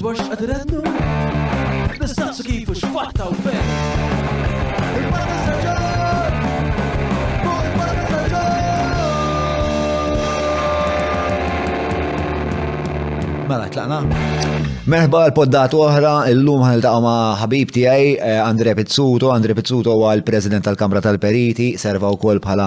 dwar x'qed irednu. Nistaqsu kif u x'fatta u fejn. Il-Parti Staġġar! Fuq il-Parti Staġġar! Mela, tlaqna? Merħba għal-poddat oħra, illum ħaniltaqgħu ma' ħabib tiegħi Andre Pizzuto. Andre Pizzuto huwa l-President tal-Kamra tal-Periti, serva wkoll bħala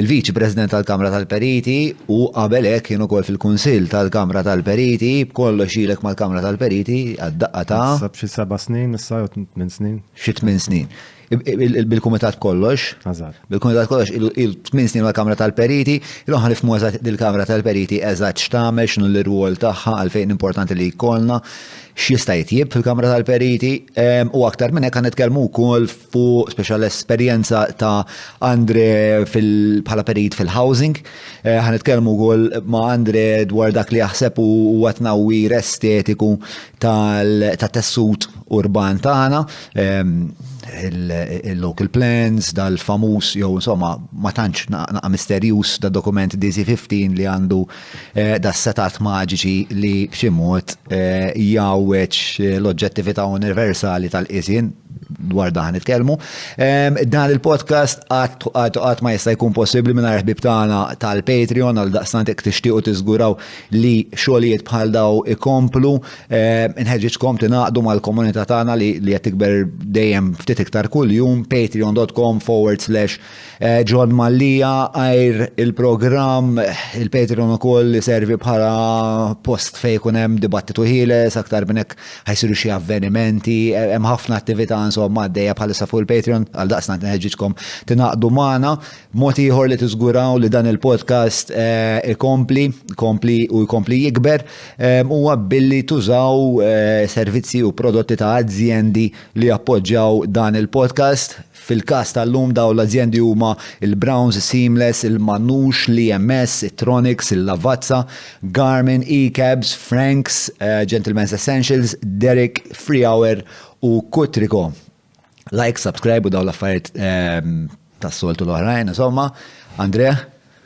il-Viċi President tal-Kamra tal-Periti u qabel hekk kien ukoll fil-Kunsill tal-Kamra tal-Periti, b'kollox ilek mal-Kamra tal-Periti għad-daqqa ta' Sab xi 7 snin, issa 8 snin. xi 8 snin. Bil-Kumitat kollox. Għażar. Bil-Kumitat kollox il-8 snin mal-Kamra tal-Periti, il-oħra nifhmu eżatt il-Kamra tal-Periti eżatt x'tagħmel, x'inhu l-irwol tagħha għalfejn importanti li jkollna, x'jista' jitjieb fil-Kamra tal-Periti u aktar minn hekk nitkellmu wkoll fuq speċjal esperjenza ta' Andre bħala perit fil-housing. Ħanitkellmu wkoll ma' Andre dwar dak li jaħseb huwa tnawwir estetiku tat-tessut urban tagħna. Il-local plans, dal-famus, jew insomma, ma tantx naqa misterjus da dokument DC-15 li għandu da setat maġiċi li b'xi mod jawweċ l-oġġettività universali tal-qisien dwar dan nitkellmu. Dan il-podcast għad ma jista' jkun possibbli mingħajr ħbib tagħna tal-Patreon għal daqstant jekk tixtiequ tiżguraw li xogħlijiet bħal daw ikomplu. Nħeġġitkom tingħaqdu mal-komunità tagħna li qed tikber dejjem ftit iktar kuljum, patreon.com/John Mallija għajr il-programm, il-Patreon ukoll servi bħala post fejn ikun hemm dibattitu ħieles, aktar minn hekk ħajsiru xi avvenimenti, hemm ħafna attività insomma għaddejja bħalissa fuq il-Patreon għal daqstant nħeġġitkom tingħaqdu magħna. Mod ieħor li tiżguraw li dan il-podcast ikompli jikber huwa billi tużaw servizzi u prodotti ta' azzjendi li appoġġjaw dan il-podcast. Fil-każ tal-lum daw l-azzjendi huma il-Browns, Seamless, il-Manux, l-EMS, il-Tronics, il-Lavazza, Garmin, E-Cabs, Franks, Gentleman's Essentials, Derek, Free Hour u Kutriko. Like, subscribe u daw l-affarijiet tas-soltu l-oħrajn, insomma. Andre,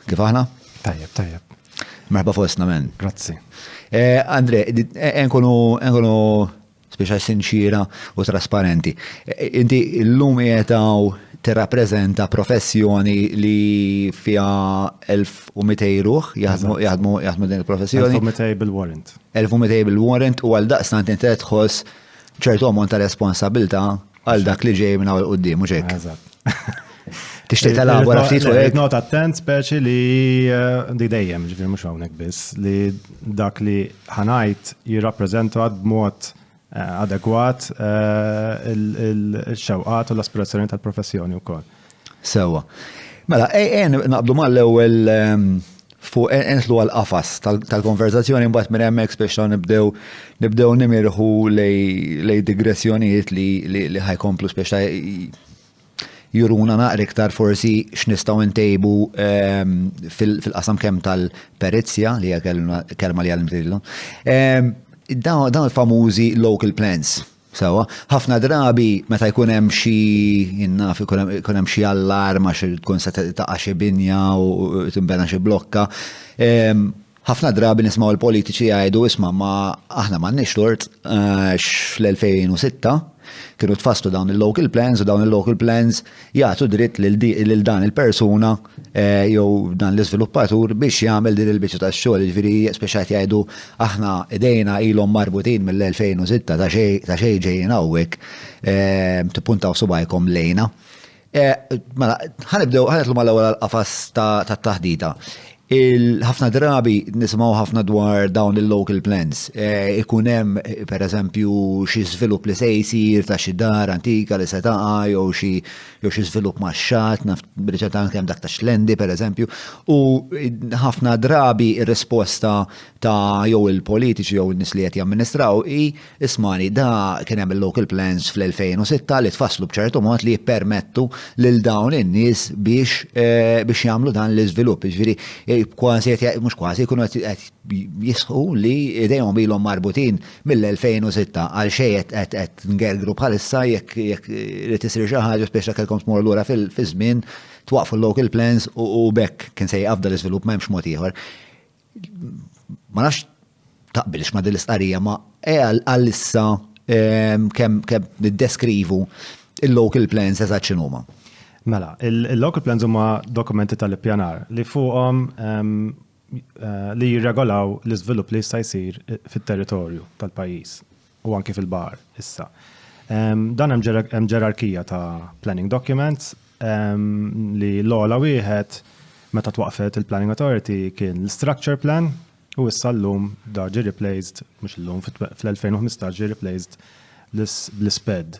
kif aħna? Tajjeb. Merħba fostna men. Grazzi. Andre, enkunu speċa sinċira u trasparenti. Inti l-lum jietaw tirrappreżenta professjoni li fija 1200 ruħ jaħdmu din il-professjoni. 1200 bil-warrant. 1200 bil-warrant u għal daqstant inti tħoss ċertu ammont ta' responsabilta għal dak li ġej minn għal qudiem mhux hekk. Tixtieq telabora ftit fuq hekk. Not attent speċi li di dejjem ġifieri mhux hawnhekk biss li dak li ħanajt jirrappreżenta b'mod adegwat il-xewqat u l-aspirazzjoni tal-professjoni wkoll. Sewwa. Mela, naqbdu mal-ewwel fuq entlu għal-qafas tal-konverzazzjoni mbagħad minn hemmhekk speċi nibdew nimirħu lej digressjonijiet li ħajkomplu speċi juruna naqra iktar forsi x'nistgħu ntejbu fil-qasam kemm tal-perizzja li hija kelma li għallimtilhom. Dawn il-famużi local plans. Sewa, ħafna drabi meta jkun hemm xi jinnaf ikun hemm xi allarma xi tkun se taqa' xi binja u tinbena xi blokka. Ħafna drabi nismaw il-politiċi jgħidu isma' ma aħna m'għandniex tort fl-2006 kienu tfasslu dawn il-local plans u dawn il-local plans jagħtu dritt lil dan il-persuna jew dan l-iżviluppatur biex jagħmel din il-biċċa tax-xogħol, jiġifieri speċjali jgħidu aħna idejna ilhom marbutin mill-2006 ta' xejn ġejjin hawnhekk tippuntaw subajkom lejna. Mela ħanitlu mal-ewwel qafas tat-taħdita. ħafna drabi nisimgħu ħafna dwar dawn il-local plans. Ikun hemm pereżempju xi żvilupp li se jsir ta' xi dar antika li se taqa' jew xi żvilupp max-xatt, naf b'riċetta kemm dak ta' Xlendi pereżempju. U ħafna drabi ir-risposta ta' jew il-politiċi jew in-nies li qed jamministraw hi ismani da kien hemm il-local plans fl-2006 li tfasslu b'ċertu mod li jippermettu lil dawn in-nies biex jagħmlu dan l-iżvilupp. Jiġifieri kważi mhux kważi jkunu qed jisħu li idejhom ilhom marbutin mill-2006 għal xejn qed ngergru bħalissa jekk li tisir xi ħaġa speċjali kellkom tmorru lura fi-żmien twaqfu l-local plans u bekk kien se jafda l-iżvilupp m'hemmx mod ieħor. Ma nafx taqbilx ma' din l-istqarrija ma' għal-issa kemm niddeskrivu il-local plans eżatt x'inhuma. Mela, il-local plans huma dokumenti tal-ippjanar li fuqhom li jirregolaw l-iżvilupp li jista' jsir fit-territorju tal-pajjiż u anke fil-baħar issa. Dan hemm ġerarkija ta' planning documents li l-ogħla wieħed meta twaqfet il-Planning Authority kien l-Structure Plan u issa llum da ġie replaced, mhux illum fl-2015 ġie replaced bl-SPED.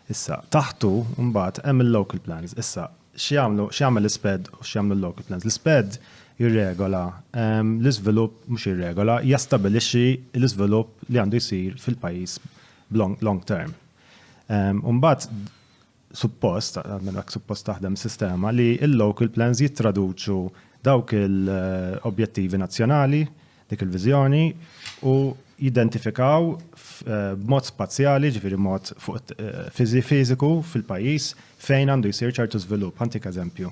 Issa, taħtu mbagħad hemm il-local plans. Issa, x'jagħmel l-SPED u x'jagħmlu l-local plans? L-SPED jirregola l-iżvilupp mhux jirregola, jastabilixxi l-iżvilupp li għandu jsir fil-pajjiż long term. Mbagħad suppost taħdem sistema li l-local plans jittraduċu dawk il-objettivi nazzjonali, dik il-viżjoni u jidentifikaw b'mod spazjali, ġifieri mod fiżiku fil-pajjiż fejn għandu jsir ċertu żvilupp. Ħantik eżempju.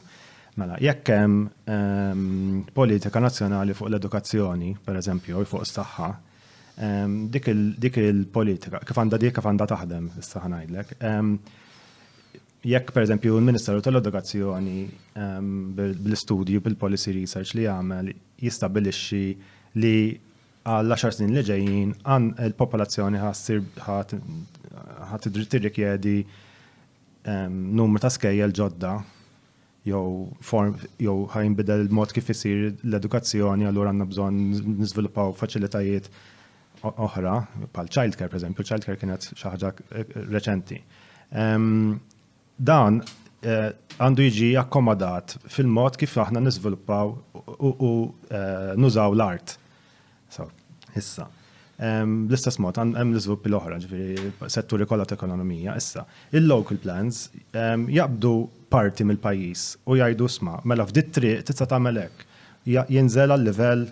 Mela, jekk hemm politika nazzjonali fuq l-edukazzjoni, pereżempju, jew fuq is-saħħa, dik il-politika kif għandha taħdem, issa ngħidlek. Jekk pereżempju l-Ministeru tal-Edukazzjoni bl-istudju bil-policy research li jagħmel jistabbilixxi li għal 10 snin li ġejjin il-popolazzjoni ħadd tirrikjedi numru ta' skejjel ġodda jew ħajnbidel il-mod kif isir l-edukazzjoni, allura għandna bżonn niżviluppaw faċilitajiet oħra, bħal childcare pereżempju, childcare kienet xi ħaġa reċenti. Dan għandu jiġi akkomodat fil-mod kif aħna niżviluppaw u nużaw l-art. Issa. L-istess mod, hemm l-iżviluppi l-oħra, ġifieri setturi kollha ta' ekonomija. Issa, il-local plans jaqbdu parti mill-pajjiż u jgħidu sma' mela f'dit triq tista' tagħmel hekk. Jinżel għal-livell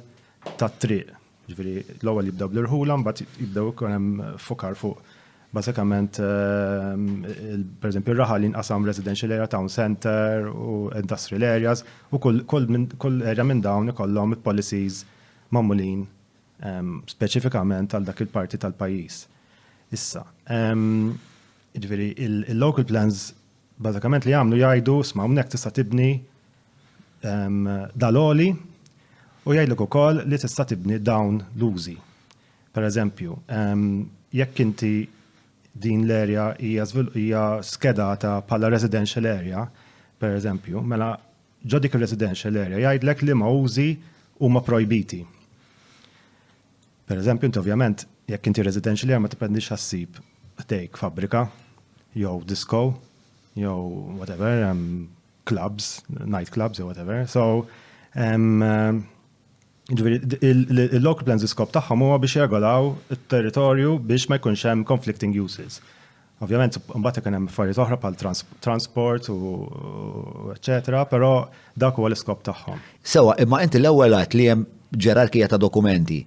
tat-triq. Ġifieri l-ewwel jibdew bl-irħula, mbagħad jibdew ikun hemm fokar fuq bażikament pereżempju ir-raħal jinqasam residential area, town center u industrial areas u kull area minn dawn ikollhom policies magħmulin speċifikament għal dak il-parti tal-pajjiż. Issa, ġifieri il-local plans bażikament li jagħmlu jgħidu sma' hawnhekk tista' tibni daloli u jgħidlek ukoll li tista' tibni dawn l-użi. Pereżempju, jekk inti din l-area hija skedata bħala residential area, pereżempju, mela ġo dik ir-residential area jgħidlek li ma użi huma projbiti. Pereżempju, inti ovvjament jekk inti residential area ma tippendix ħassib tgħid fabbrika, jew disco, jew whatever, clubs, night clubs jew whatever. So, il-local plans iskop tagħhom huwa biex jirregolaw it-territorju biex ma jkunx hemm conflicting uses. Ovvjament, mbagħad ikun hemm affarijiet oħra bħal transport u eċetera, però dak huwa l-iskop tagħhom. Sewa, imma inti l-ewwel għadt li hemm ġerarkija ta' dokumenti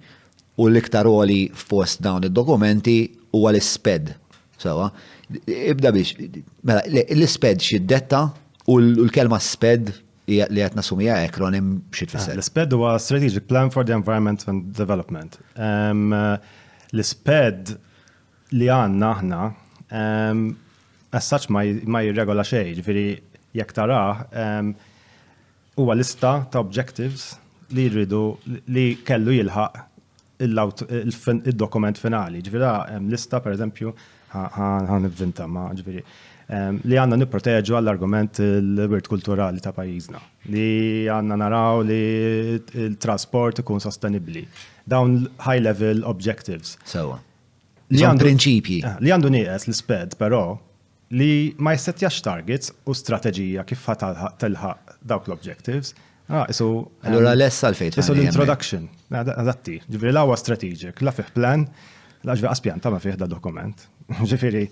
u l-iktar għoli fost dawn id-dokumenti huwa l-SPED. Sewa, ibda biex, mela, l-SPED xiddetta u l-kelma SPED li qed nasumija akronim xi tfisser. L-SPED huwa Strategic Plan for the Environment and Development. L-SPED li għandna aħna as such ma jirregola xejn, ġifieri jekk tarah huwa lista ta' objectives li jridu li kellu jilħaq il-dokument finali. Ġifieri hemm lista pereżempju ħanivvinta ma' ġifieri li għandna nipproteġu għall-argument il-wirt kulturali ta' pajjiżna, li għandna naraw li il-trasport ikun sostenibbli. Dawn high level objectives. Sewa. Li għandu prinċipji. Li għandu nieqes l-SPED, però li ma jsettjax targets u strateġija kif telħaq dawk l-objectives. Allura l-essa l-fejt. Isu l-introduction. Adatti. Ġifieri l-għawa strategic, la fih plan, la ġifieri aspjanta ma fih da dokument. Ġifieri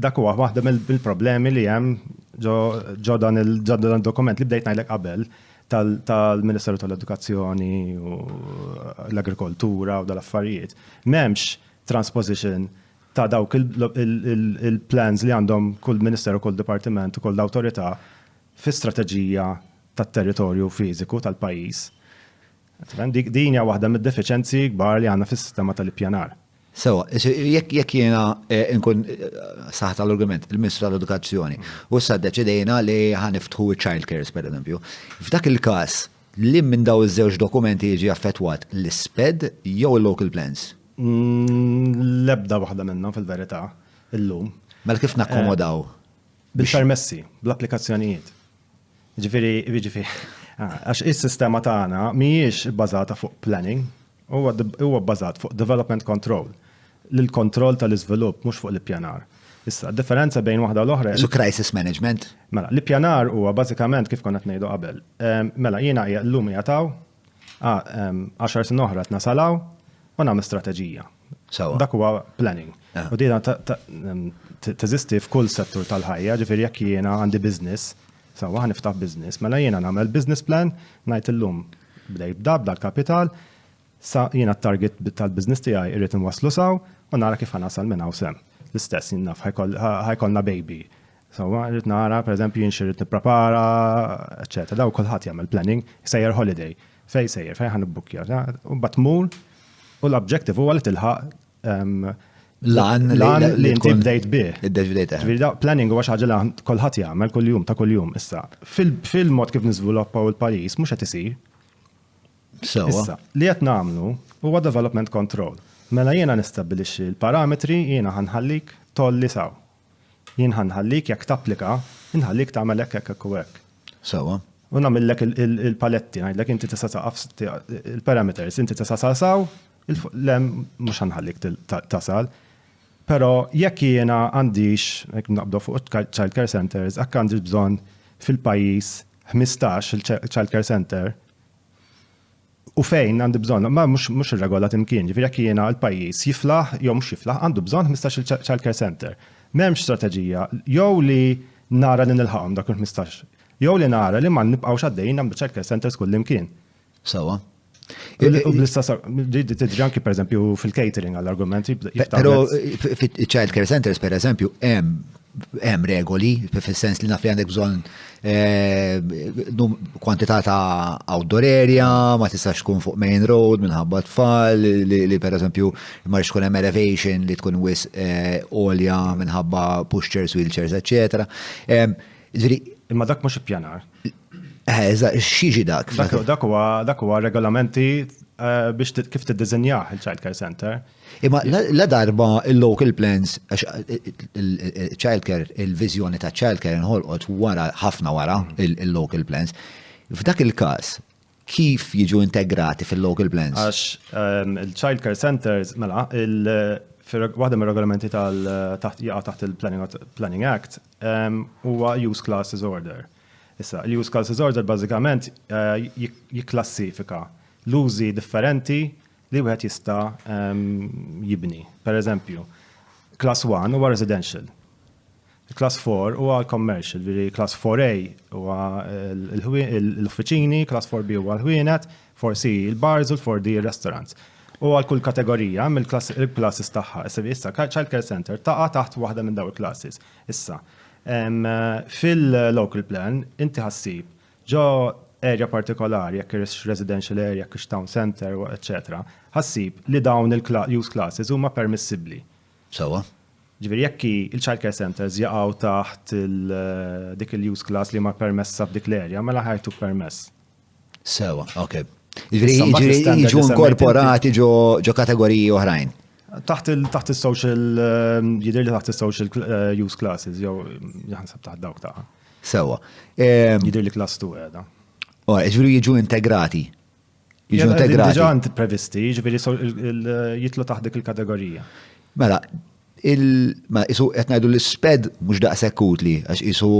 dak huwa waħda mill-problemi li hemm ġo dan il-dokument li bdejt ngħidlek qabel tal-Ministeru tal-Edukazzjoni u l-Agrikoltura u dal-affarijiet. M'hemmx transposition ta' dawk il-plans li għandhom kull Ministeru, kull Dipartiment u kull awtorità fi strateġija tat-territorju fiżiku tal-pajjiż. Din hija waħda mid-defiċenzi kbar li għandna fis-sistema tal-ippjanar. Sewa, jekk jiena nkun saħ tal-argument, il-Ministru tal-Edukazzjoni, u issa deċidejna li ħaniftħu child cares, per eżempju. F'dak il-każ, li minn daw iż-żewġ dokumenti jiġi affettwat l-SPED jew il-local plans? L-ebda waħda minnhom fil-verità illum. Mela kif nakkomodaw? Bil-permessi, bl-applikazzjonijiet. Ġifieri, għax is-sistema tagħna mhijiex bbażata fuq planning, huwa bbażat fuq development control. L-kontroll tal-iżvilupp mhux fuq l-ippjanar. Issa, differenza bejn waħda u l-oħra. So crisis management? Mela, l-ippjanar huwa bażikament kif konna ngħidu qabel. Mela, jiena llum jagħtaw 10 sin oħra tnasalaw u nagħmel strateġija. Dak huwa planning. U dina teżisti f'kull settur tal-ħajja, ġifieri jekk jiena għandi business, sawa niftaħ business, mela jiena nagħmel business plan, ngħid illum bdej b'da l-kapital, sa jiena t-target tal-business tiegħi irrid inwasslu saw u nara kif ħanasal minn hawn sem. L-istess jinnaf ħajkollna baby. Sawa irrid nara pereżempju jien xirrid nipprepara, eċetera. Daw kulħadd jagħmel planning, sejjer holiday. Fejn sejjer, fejn ħanibbukja. U mbagħad tmur u l-objective huwa li tilħaq lan li inti bdejt bih. Ġifieri planning huwa xi ħaġa li kulħadd jagħmel kuljum ta' kuljum. Issa, fil-mod kif niżviluppaw il-pajjiż mhux qed isir. Issa, li qed nagħmlu huwa development control. Mela jiena nistabbilixxi l-parametri jiena ħanħallik tolli saw. Jien ħanħallik jekk tapplika, inħallik tagħmel hekk u hekk. Sewwa. U nagħmellek il-paletti ngħidlek inti tista' taqaf il-parameters, inti tista' saw, lem mhux ħanħallik tasal. Però jekk jiena għandix jekk naqbdu fuq child care centers, hekk għandi bżonn fil-pajjiż 15 il-child care center. U fejn għandu bżonn, ma mhux irregolat imkien, ġifieri jekk jiena l-pajjiż jiflaħ jew mhux jiflaħ, għandu bżonn 15 il-child care center. M'hemmx strateġija, jew li nara li nilħaqhom dak il-15, jew li nara li ma nibqgħux għaddejjin nagħmlu child care centers kull imkien. Sewwa. U bl-istess tidri anki pereżempju fil-catering għall-argumenti. Però child care centers pereżempju hemm regoli, fis-sens li naf li għandek bżonn kwantità ta' outdoor area, ma tistax tkun fuq main road minħabba tfal, li pereżempju ma tkun hemm elevation li tkun wis olja minħabba pushchairs, wheelchairs, eċetera. Imma dak mhux ippjanar. X'jiġi dak? Dak huwa regolamenti biex kif tiddiżinjah il-child care center. Imma la darba il-local plans, il-child care, il-vizjoni ta' child care nħolqot ħafna wara il-local plans. F'dak il-każ, kif jiġu integrati fil-local plans? Għax il-child care centers, mela, waħda mir-regolamenti taħt il-Planning Act huwa Use Classes Order. Issa, il-Use Classes Order bażikament jikklassifika l-użi differenti li wieħed jista' jibni. Per eżempju, Class 1 huwa residential. Class 4 huwa commercial, Class 4A huwa l-uffiċini, Class 4B huwa l-ħwienet, 4C il-bars u l-4D il-restaurants. U għal kull kategorija mill-classes tagħha. Issa child care center taqa' taħt waħda minn dawn il-classes. Issa, fil-local plan inti ħassib ġo area partikolari, jekk ix residential area, jekk ix town center, etc. ħassib li dawn il-use classes huma permissibbli. Sewwa. Ġifieri jekk il-child care centers jaqgħu taħt dik il-use class li ma permessa f'dik l-area, mela ħajtu permess. Sewwa, okay. Ġifieri jiġu inkorporati ġo kategoriji oħrajn. Taħt il-social, jidher li taħt il-social use classes, jew jaħseb taħt dawk taħ. Sewwa. Jidher li class 2 qiegħda. Ġifieri jiġu integrati. Jiġu integrati. Diġà previsti, ġifieri jitlu taħt dik il-kategorija. Mela, isu qed ngħidu l-SPED mhux daqshekk utli għax isu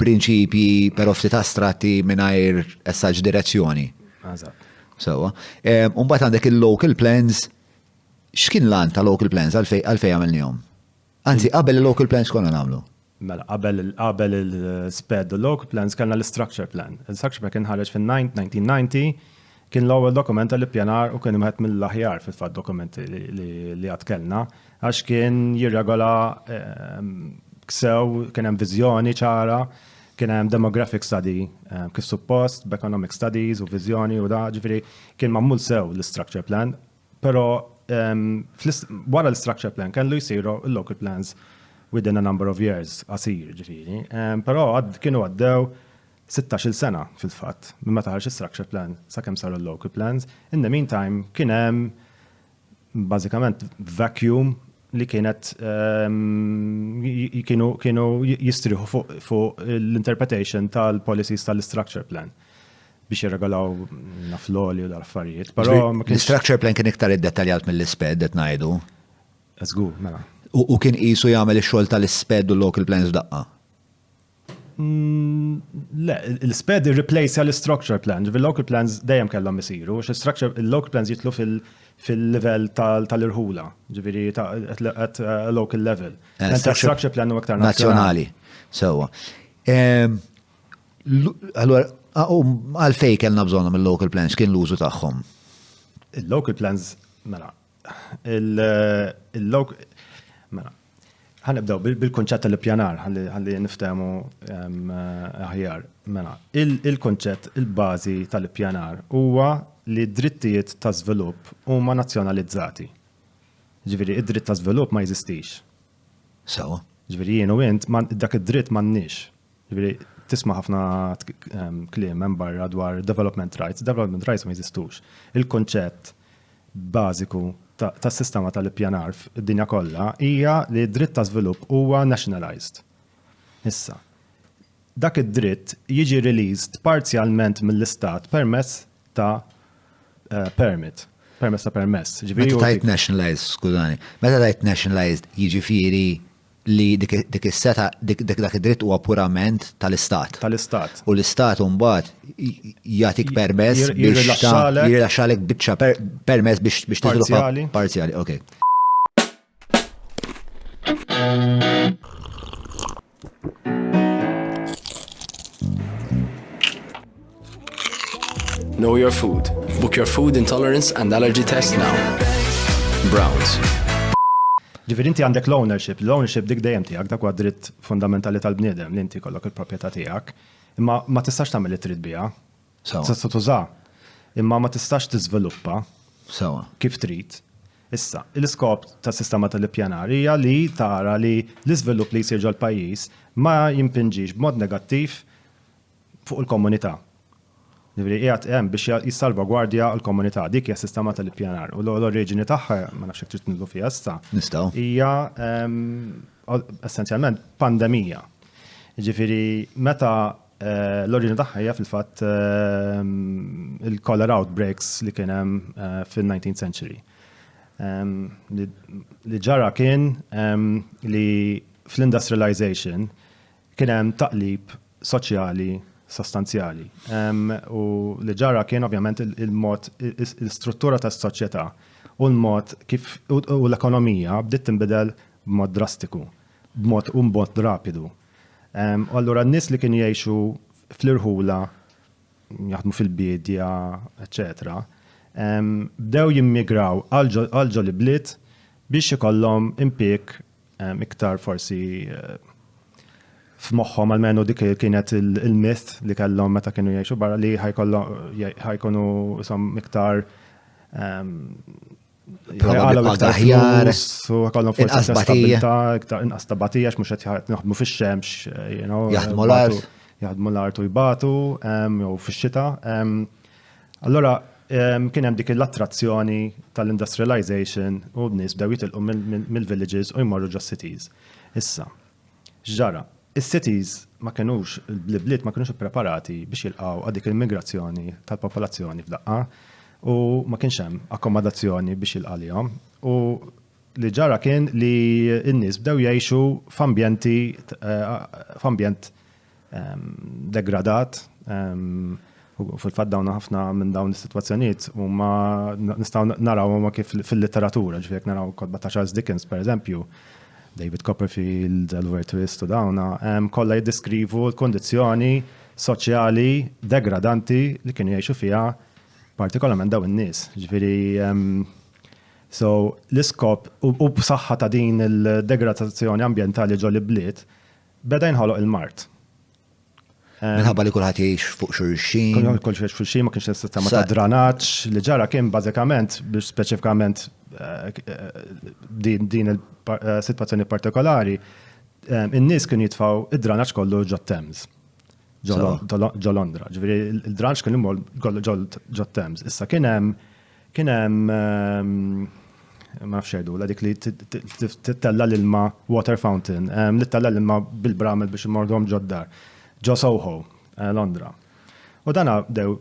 prinċipji però ftit astratti mingħajr essaġġ direzzjoni. Eżatt. Sewwa. Mbagħad għandek il-local plans. X'kien lan ta' local plans għalfejn għamilnihom? Anzi, qabel il-local plans konna nagħmlu. Mela, qabel il-SPED, il-local plans kellna l-structure plan. Il-structure plan kien ħareġ fin-1990, kien l-ewwel dokument tal-ippjanar u kien imħed mill-aħjar fil-fatt dokumenti li għad kellna, għax kien jirregola ksew, kien hemm viżjoni ċara, kien hemm demographic study kif suppost, b'economic studies u viżjoni u da, ġifieri kien magħmul sew l-structure plan, però wara l-structure plan kellu jsiru l-local plans within a number of years qasir ġifieri. Però kienu għaddew 16 sena fil-fatt minn meta ħarġ structure plan sakemm saru l-local plans. In the meantime kien hemm bażikament vacuum li kienet kienu jistriħu fuq l-interpretation tal-policies tal-structure plan biex jirregolaw nafloli u dal-affarijiet. L-structure plan kien iktar id-detaljat mill-isped qed ngħidu. Żgur, mela. U kien qisu jagħmel ix-xogħol tal-isped u local plans daqqa. Le, l-isped irreplace l-structure plan, il-local plans dejjem kellhom isiru, il-local plans jitlu fil-level tal-irħula, ġifieri at local level. Structure plan u aktar nazzjonali. Sewa. Allura, għalfej kellna bżonnhom il-local plans, kien l-użu tagħhom? Il-local plans, mela, mela, ħanibdew bil-konċett tal-ippjanar, ħalli niftehmu aħjar. Mela, il-konċett, il-bażi tal-ippjanar huwa li d-drittijiet ta' żvilupp huma nazzjonalizzati. Ġifieri id-dritt ta' żvilupp ma jeżistix. Sewa. Ġifieri jien u int dak id-dritt m'għandniex. Ġifieri tisma' ħafna kliem hemm barra dwar development rights. Development rights ma jeżistux. Il-konċett bażiku tas-sistema tal-ippjanar f'dinja kollha hija li d-dritt ta' żvilupp huwa nationalized. Issa, dak id-dritt jiġi released parzjalment mill-istat permezz ta' permess. Meta tajt nationalized, skużani, meta tajt nationalized jiġifieri li dik is-seta dak id-dritt huwa purament tal-istat. Tal-istat. U l-istat mbagħad jagħtik permess biex jirrilaxxalek biċċa permess biex tiżviluppa parzjali. Okay. Know your food. Book your food intolerance and allergy test now. Browns. Ġifieri inti għandek l-ownership. L-ownership dik dejjem tiegħek dak huwa dritt fundamentali tal-bniedem li inti kollok il-proprjetà tiegħek. Imma ma tistax tagħmel li trid biha. Tista' tuża. Imma ma tistax tiżviluppa kif trid. Issa, l-iskop tas-sistema tal-ippjanar hija li tara li l-iżvilupp li jsir ġol-pajjiż ma jimpinġix b'mod negattiv fuq il-komunità. Ġifieri qiegħed hemm biex jissalvagwardja l-komunità, dik hija s-sistema tal-ippjanar. U l-oriġini tagħha ma nafx hekk trid nidlu fiha issa. Nistgħu. Hija essenzjalment pandemija. Ġifieri meta l-oriġini tagħha hija fil-fatt il-cholera outbreaks li kien hemm fil-19th century. Li ġara kien li fl-industrialization kien hemm taqlib soċjali sostanzjali. U li ġara kien ovvjament il-mod, il-struttura tas-soċjetà u l-mod kif u l-ekonomija bdiet tinbidel b'mod drastiku, b'mod rapidu. Allura n-nies li kienu jgħixu fl-irħula, jaħdmu fil-bidja, eccetera, bdew jimmigraw għal ġol bliet biex ikollhom impjieg iktar forsi f'moħħhom almenu dik kienet il-myth li kellhom meta kienu jgħixu barra li ħajkunu iktar aħjar u ħajkollhom forsi stabilità, iktar inqas tabatija mhux qed naħdmu fix-xemx, jaħdmu l-art u jbatu jew fix-xita. Allura kien hemm dik l-attrazzjoni tal-industrialization u n-nies bdew jitilqu mill-villages u jmorru ġo cities. Issa, x'ġara? Is-cities ma kinux, l-bliet ma kinux ippreparati biex jilqgħu għal dik il-migrazzjoni tal-popolazzjoni f'daqqa u ma kienx hemm akkomodazzjoni biex jilqalihom. U li ġara kien li n-nies bdew jgħixu f'ambjent degradat. Fil-fatt dawn ħafna minn dawn is-sitwazzjonijiet huma nistgħu narawhom kif fil-literatura, ġifieri jekk naraw kotba ta' Charles Dickens pereżempju, David Copperfield, Oliver Twist u dawna, kollha jiddeskrivu l-kondizzjoni soċjali degradanti li kienu jgħixu fiha partikolarment dawn in-nies. Ġifieri so l-iskop u b'saħħa ta' din il-degradazzjoni ambjentali ġol bliet beda jinħoloq il-mart. Minħabba li kulħadd jgħix fuq xulxin. Kull xiex fil-xi ma kienx sistema ta' dranaġġ li ġara kien bażikament biex speċifikament din il-sitwazzjoni partikolari in-nies kienu jitfgħu id-dranaġġ kollu ġo Thames. Ġo Londra. Ġifieri il-dranaġġ kien imur ġo Thames. Issa kien hemm ma fxejdu, la dik li tittella l-ilma water fountain, li tittella l-ilma bil-bramel biex imordhom ġoddar, ġo Soho, Londra. U dana dew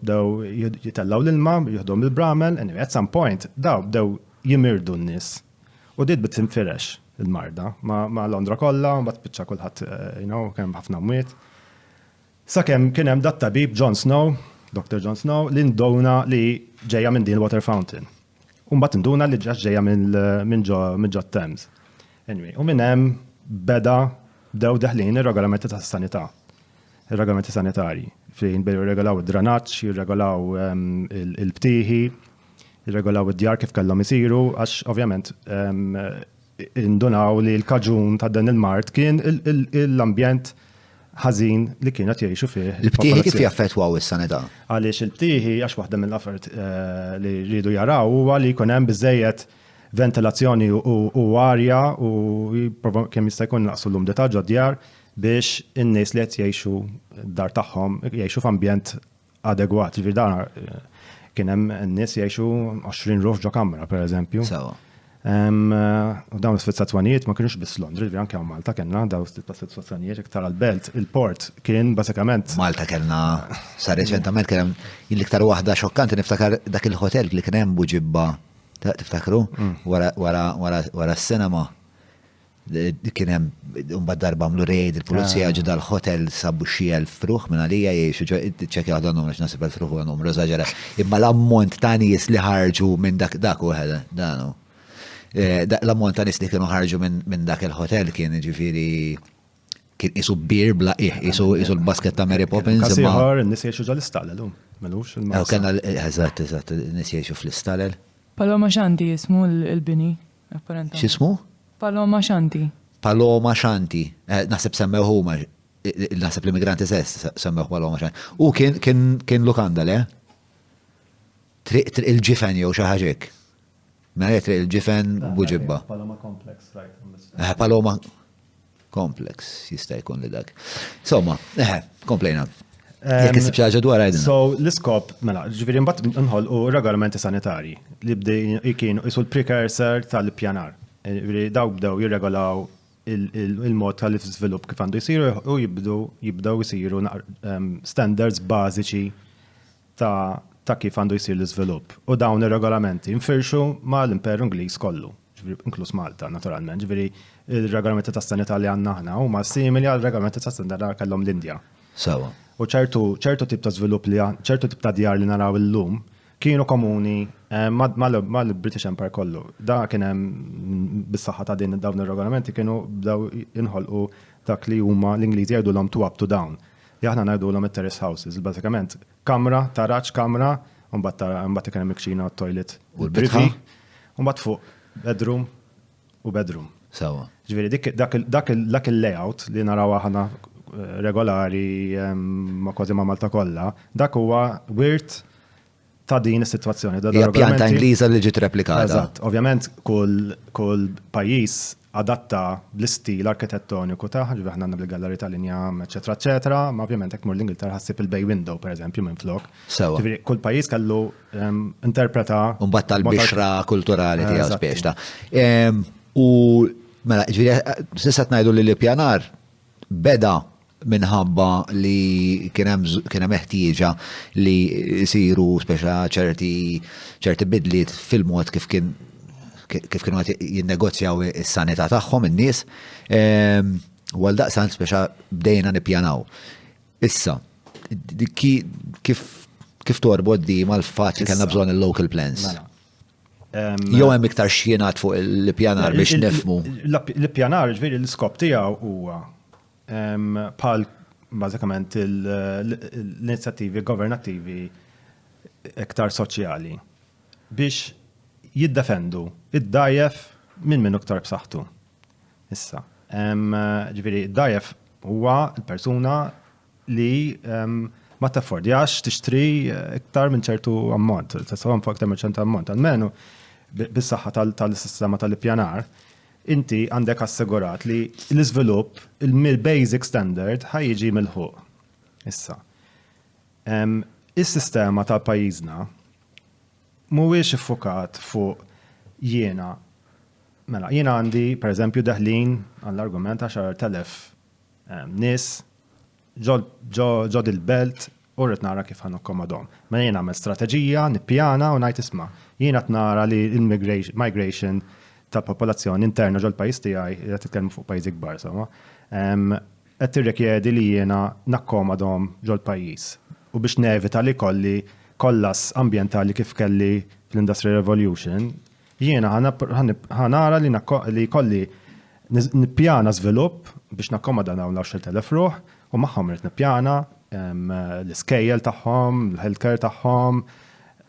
jitellaw l-ilma, jihdom bil-bramel, anyway, at some point, dew jimirdu n-nis. U dit bitinfirex il-marda, ma Londra kollha, u bat pitċa kulħadd, kemm ħafna mwiet. Sakemm kien hemm dat tabib John Snow, Dr. John Snow, li ndowna li ġejja minn din il-water fountain. Umbat nduna li ġeja minn ġo Thames. Anyway, u minn hemm beda dew deħlin ir-regolamenti tas sanità. Ir-regolamenti sanitarji. Fejn bejn jirregolaw id-dranaġġ, jirregolaw il-btieħi, jirregolaw id-djar kif kellhom isiru, għax ovvjament indunaw li l-kaġun ta' dan il-mart kien l-ambjent ħażin li kienet jgħixu fih. Il-btieħi kif jaffettwaw is-sanità? Għaliex il-btieħi għax waħda mill-affarijiet li rridu jaraw huwa li jkun hemm biżejjed ventilazzjoni u arja u kemm jista' jkun naqsu l-umdità ġod-djar biex in-nies li qed jgħixu d-dar tagħhom jgħixu f'ambjent adegwat. Ġifieri dan kien hemm in-nies jgħixu 20 ruħ ġo kamra pereżempju. Sewa. U dawn is-sitwazzjonijiet ma kienux biss Londra, ġifieri anke Malta kellna dawn is-sitwazzjonijiet iktar għall-belt. Il-port kien bażikament Malta kellna sa reċentament kien hemm l-iktar waħda xokkanti niftakar dak il-hotel li kien hemm buġibba. Tiftakru? Wara s-sinema. Kien hemm mbagħad darba għamlu rejd il-pulizija ġu dal-hotel sabu xi 1000 fruħ minn għalija jgħixu ċekkja għadha numru għax nasib 1000 fruħ huwa numru eżaġera. Imma l-ammont ta' nies li ħarġu minn dak wieħed danu. L-ammont ta' nies li kienu ħarġu minn dak il-hotel kien ġifieri kien isu bir bla isu l-basket ta' Mary Poppins. Kasiħor, n-nies jgħixu ġal-istalel, melux il-massa. Kena eżatt, n-nies jgħixu fl-istalel. Paloma Xanti jismu l-bini, apparentament. X'ismu? Paloma Xanti. Paloma Xanti. Naħseb semmew huma, naħseb l-immigranti stess semmew Paloma Xanti. U kien lukanda le? Triq il-ġifen jew xi ħaġek. Mela triq il-ġifen buġibba. Paloma Complex, right. Paloma Complex jista' jkun li dak. Insomma, komplejna. Jekk isib xi ħaġa dwar għajdin. So l-iskop, mela, ġifieri mbagħad nħolqu regolamenti sanitarji li kienu isu l-precursor tal-ippjanar. Daw bdew jirregolaw il-mod tal-iżvilupp kif għandu jsiru u jibdew jsiru standards bażiċi ta' kif għandu jsir l-iżvilupp. U dawn ir-regolamenti nfirxu mal-Imperu Ingliż kollu, inkluż Malta naturalment. Ġifieri il-regolamenti tas-sanità li għandna aħna huma simili għal-regolamenti tas-sanità kellhom l-Indja. Sewa. U ċertu tip ta' żvilupp ċertu tip ta' djar li naraw illum kienu komuni mal-British Empire kollu. Da kien hemm bis-saħħa ta' din dawn ir-regolamenti kienu bdew inħolqu dak li huma l-Ingliżi jgħidulhom two up to down. Li aħna ngħidulhom it-terrace houses, bażikament kamra, taraġġ kamra, u mbagħad kien hemm il-kxina u t-toilet u l-privi, u mbagħad fuq bedroom u bedroom. Sewa. Ġifieri dak il-layout li naraw aħna regolari ma' kważi ma' Malta kollha, dak huwa wirt ta' din is-sitwazzjoni. Hija pjanta Ingliża li ġiet replikata. Eżatt, ovvjament kull pajjiż adatta bl-istil arkitettoniku ta' ġifieri aħna għandna bil-galleri tal-injam, eċetera, eċetera, ma ovvjament hekk mur l-Ingilterra ħassib il-bay window pereżempju minn flok. Sewa. Ġifieri kull pajjiż kellu interpreta Mbagħad tal-bixra kulturali tiegħu spjeċta. U mela, ġifieri s'issa ngħidu li l-ippjanar beda minħabba li kien hemm ħtieġa li jsiru speċa ċerti bidliet fil-mod kif kienu qed jinnegozjaw is-sanità tagħhom in-nies. Għal daqsan speċa bdejna nippjanaw. Issa, kif torbod di mal-fatt li kellna bżonn il-local plans? Jew hemm iktar xjienat fuq l-ippjanar biex nefhmu. L-ippjanar ġifieri l-iskop tiegħu huwa bħal bażikament l-inizjattivi governattivi iktar soċjali biex jiddefendu id-dajjef minn minnu iktar b'saħħtu. Issa, ġifieri id-dajjef huwa l-persuna ma taffordjax tixtri iktar minn ċertu ammont, tasawhom fuq iktar minn ċertu ammont. Almenu bis-saħħa tal-sistema tal-ippjanar, inti għandek assigurat li l-iżvilupp mill-basic standard ħajjiġi mill-ħuq. Issa. Is-sistema tal-pajjiżna mhuwiex iffukat fuq jiena. Mela, jiena għandi, pereżempju, daħlin għall-argument 10,000 nies ġod il-belt u rrid nara kif ħanokkomodhom. Mela jiena għamel strateġija, nippjana u ngħid isma' jiena qed nara li l-migration tal-popolazzjoni interna ġol pajjiż tiegħi qed titkellmu fuq pajjiżi kbar sewwa. Qed tirrikjedi li jiena nakkomodhom ġol pajjiż u biex nevita li kolli kollas ambjentali kif kelli fl-Industrial Revolution, jiena ħanara li kolli nippjana żvilupp biex nakkomoda dawn l-10,000 ruħ u magħhom irid nippjana l-iskejjel tagħhom, l-healthcare tagħhom,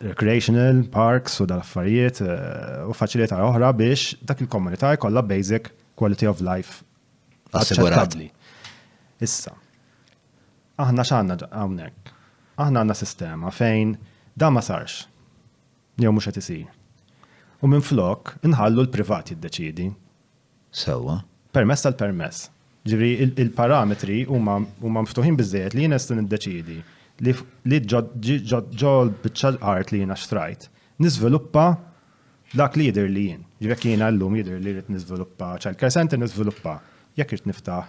recreational parks u dal-affarijiet u faċilità oħra biex dak il-komunità jkollha basic quality of life aċċettabbli. Issa, aħna x'għandna hawnhekk? Aħna għandna sistema fejn dan ma sarx. Jew mhux qed isir. U minflok inħallu l-privat jiddeċiedi. Sewwa. Permess tal-permess. Ġifri il-parametri huma miftuħin biżżejjed li jien nista' niddeċiedi li ġol biċċa art li jiena xtrajt. Niżviluppa dak li jidher li jien. Ġifri jiena llum jidher li rrid niżviluppa childcare center niżviluppa. Jekk irid niftaħ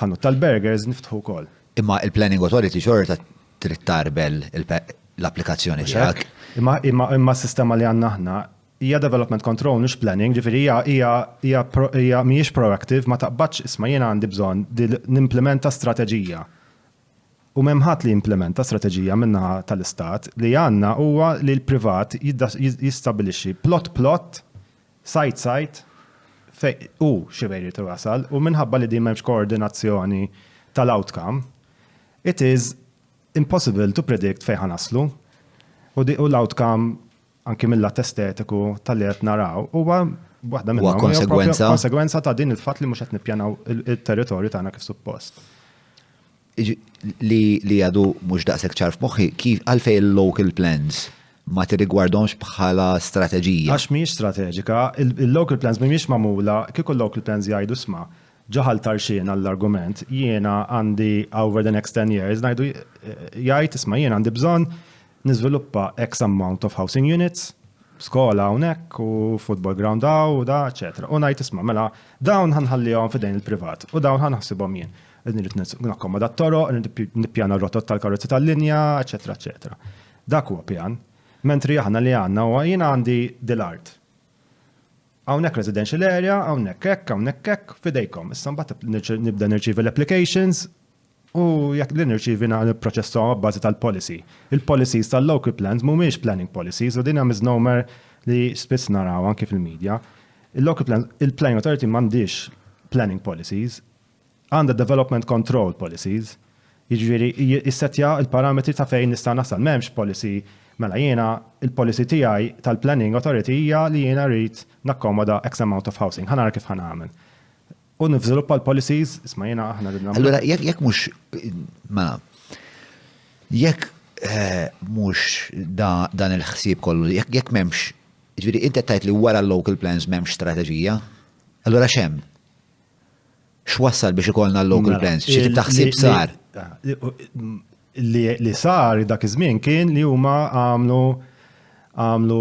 ħanut tal-burgers niftħu wkoll. Imma il-Planning Authority xorta trid tarbel l-applikazzjoni tiegħek. Imma s-sistema li għandna aħna hija development control mhux planning, ġifieri hija mhijiex proactive, ma taqbadx isma' jiena għandi bżonn nimplementa strateġija. U m'hemm ħadd li jimplementa strateġija minnaħa tal-istat li għandna huwa li l-privat jistabbilixxi plot, site, u xivejri wasal, u minħabba li din m'hemmx koordinazzjoni tal-outcome, it is impossible to predict fejn ħanaslu. U l-outcome anki mill-lat estetiku tal-li qed naraw huwa waħda minnhom konsegwenza ta' din il-fatt li mhux qed nippjanaw il-territorju tagħna kif suppost. Li għadu mhux daqshekk ċar f'moħħi kif għalfejn il-local plans ma tirrigwardhomx bħala strateġija. Għax mhijiex strateġika, il-local plans mhumiex magħmula kieku l-local plans jgħidu sma' ġaħal tarxien għall-argument, jiena għandi over the next 10 years, ngħidu jgħid isma' jiena għandi bżonn niżviluppa X amount of housing units, skola hawnhekk u football ground da, eċetera. U ngħid isma' mela dawn ħanħallihom f'idejn il-privat u dawn ħanħassibhom jien. Nrid nakkomoda t-toroq, nippjana r-rotot tal-karozzi tal-linja, eċetera, eċetera. Dak huwa pjan. Mentri aħna li għandna huwa jiena għandi dil-art. Hawnhekk residential area, hawnhekk hekk, fidejkom. Issa mbagħad nibda nirċievi l-applications u jekk li nirċievi nipproċessahom bbażi tal-policy. Il-policies tal-local plans mhumiex planning policies u din hemm misnomer li spiss naraw anke fil-medja. Il-local plans, il-planning authority m'għandix planning policies, għandha development control policies. Jiġifieri jissettja il-parametri ta' fejn nista' nasal. M'hemmx policy. Mela jiena il-policy tiegħi tal-planning authority hija li jiena rrid nakkomoda X amount of housing. Ħanara kif ħanagħmel. U nivżviluppa l-policies, isma' jiena aħna ridna. Allura jekk mhux mela jekk mhux dan il-ħsieb kollu, jekk m'hemmx, jiġifieri inti tgħid li wara l-local plans m'hemmx strateġija, allura x'hemm? X'wassal biex ikollna l-local plans? Xi taħsib sar? Li sar dak iż-żmien kien li huma għamlu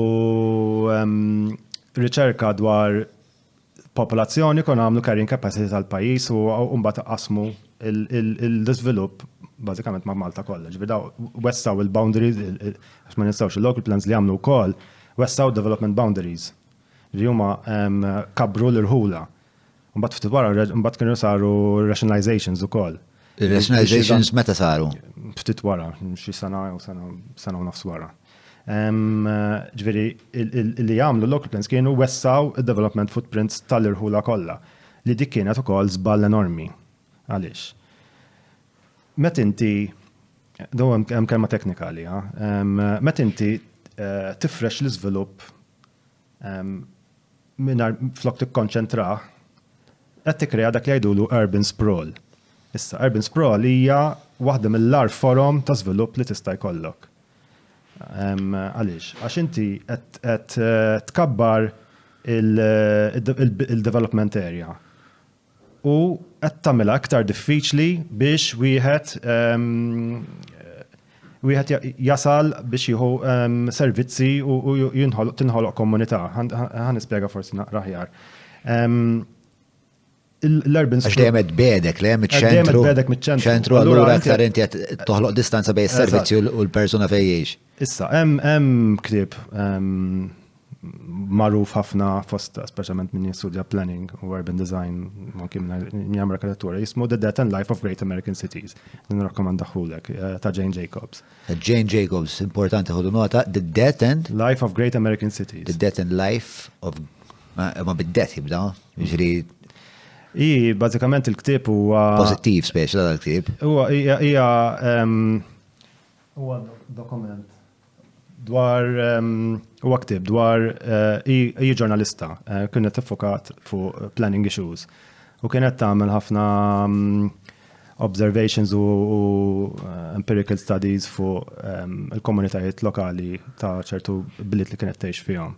riċerka dwar popolazzjoni kon għamlu carrying capacity tal-pajjiż u mbagħad qasmu l-iżvilupp bażikament ma' Malta kollha. Ġifieri wessaw il-boundaries għax ma nistgħux il-local plans li għamlu wkoll wessaw development boundaries. Li huma kabru l-irħula. Mbagħad ftit wara mbagħad kienu saru rationalizations ukoll. Il-rationalizations meta saru? Ftit wara, xi sena u nofs wara. Ġifieri li jagħmlu local plans kienu wessaw id-development footprints tal-irħula kollha li dik kienet ukoll żball enormi. Għaliex? Meta inti hemm kelma teknikali, meta inti tifresh l-iżvilupp mingħajr flok tikkonċentrah qed tikkrea dak li jgħidulu urban sprawl. Issa urban sprawl hija waħda mill-ar forum ta' żvilupp li tista' jkollok. Għaliex, għax inti qed tkabbar il-development area u qed tagħmilha aktar diffiċli biex wieħed jasal biex jieħu servizzi u tinħoloq komunità. Ħan nispjega forsi naqra aħjar. L-urban Għax dejjem qed bedek li hemm iċ-ċentru. bedek miċ-ċentru. ċentru allura aktar inti qed toħloq distanza bejn is-servizzi u l-persuna fejn jgħix. Issa, hemm ktieb magħruf ħafna fost, speċjalment min jistudja planning u urban design, anke min jagħmel arkitettura, jismu The Death and Life of Great American Cities. Nirrakkomandahulek ta' Jane Jacobs. Jane Jacobs, importanti ħodu nota, The Death and Life of Great American Cities. The Death and Life of ma bid-death jibda, jiġri bażikament il-ktieb huwa pozittiv speċi dal-ktieb. Hija dokument dwar huwa ktieb dwar hija ġurnalista kienet tiffokat fuq planning issues u kienet tagħmel ħafna observations u empirical studies fuq il-komunitajiet lokali ta' ċertu bliet li kienet tgħix fihom.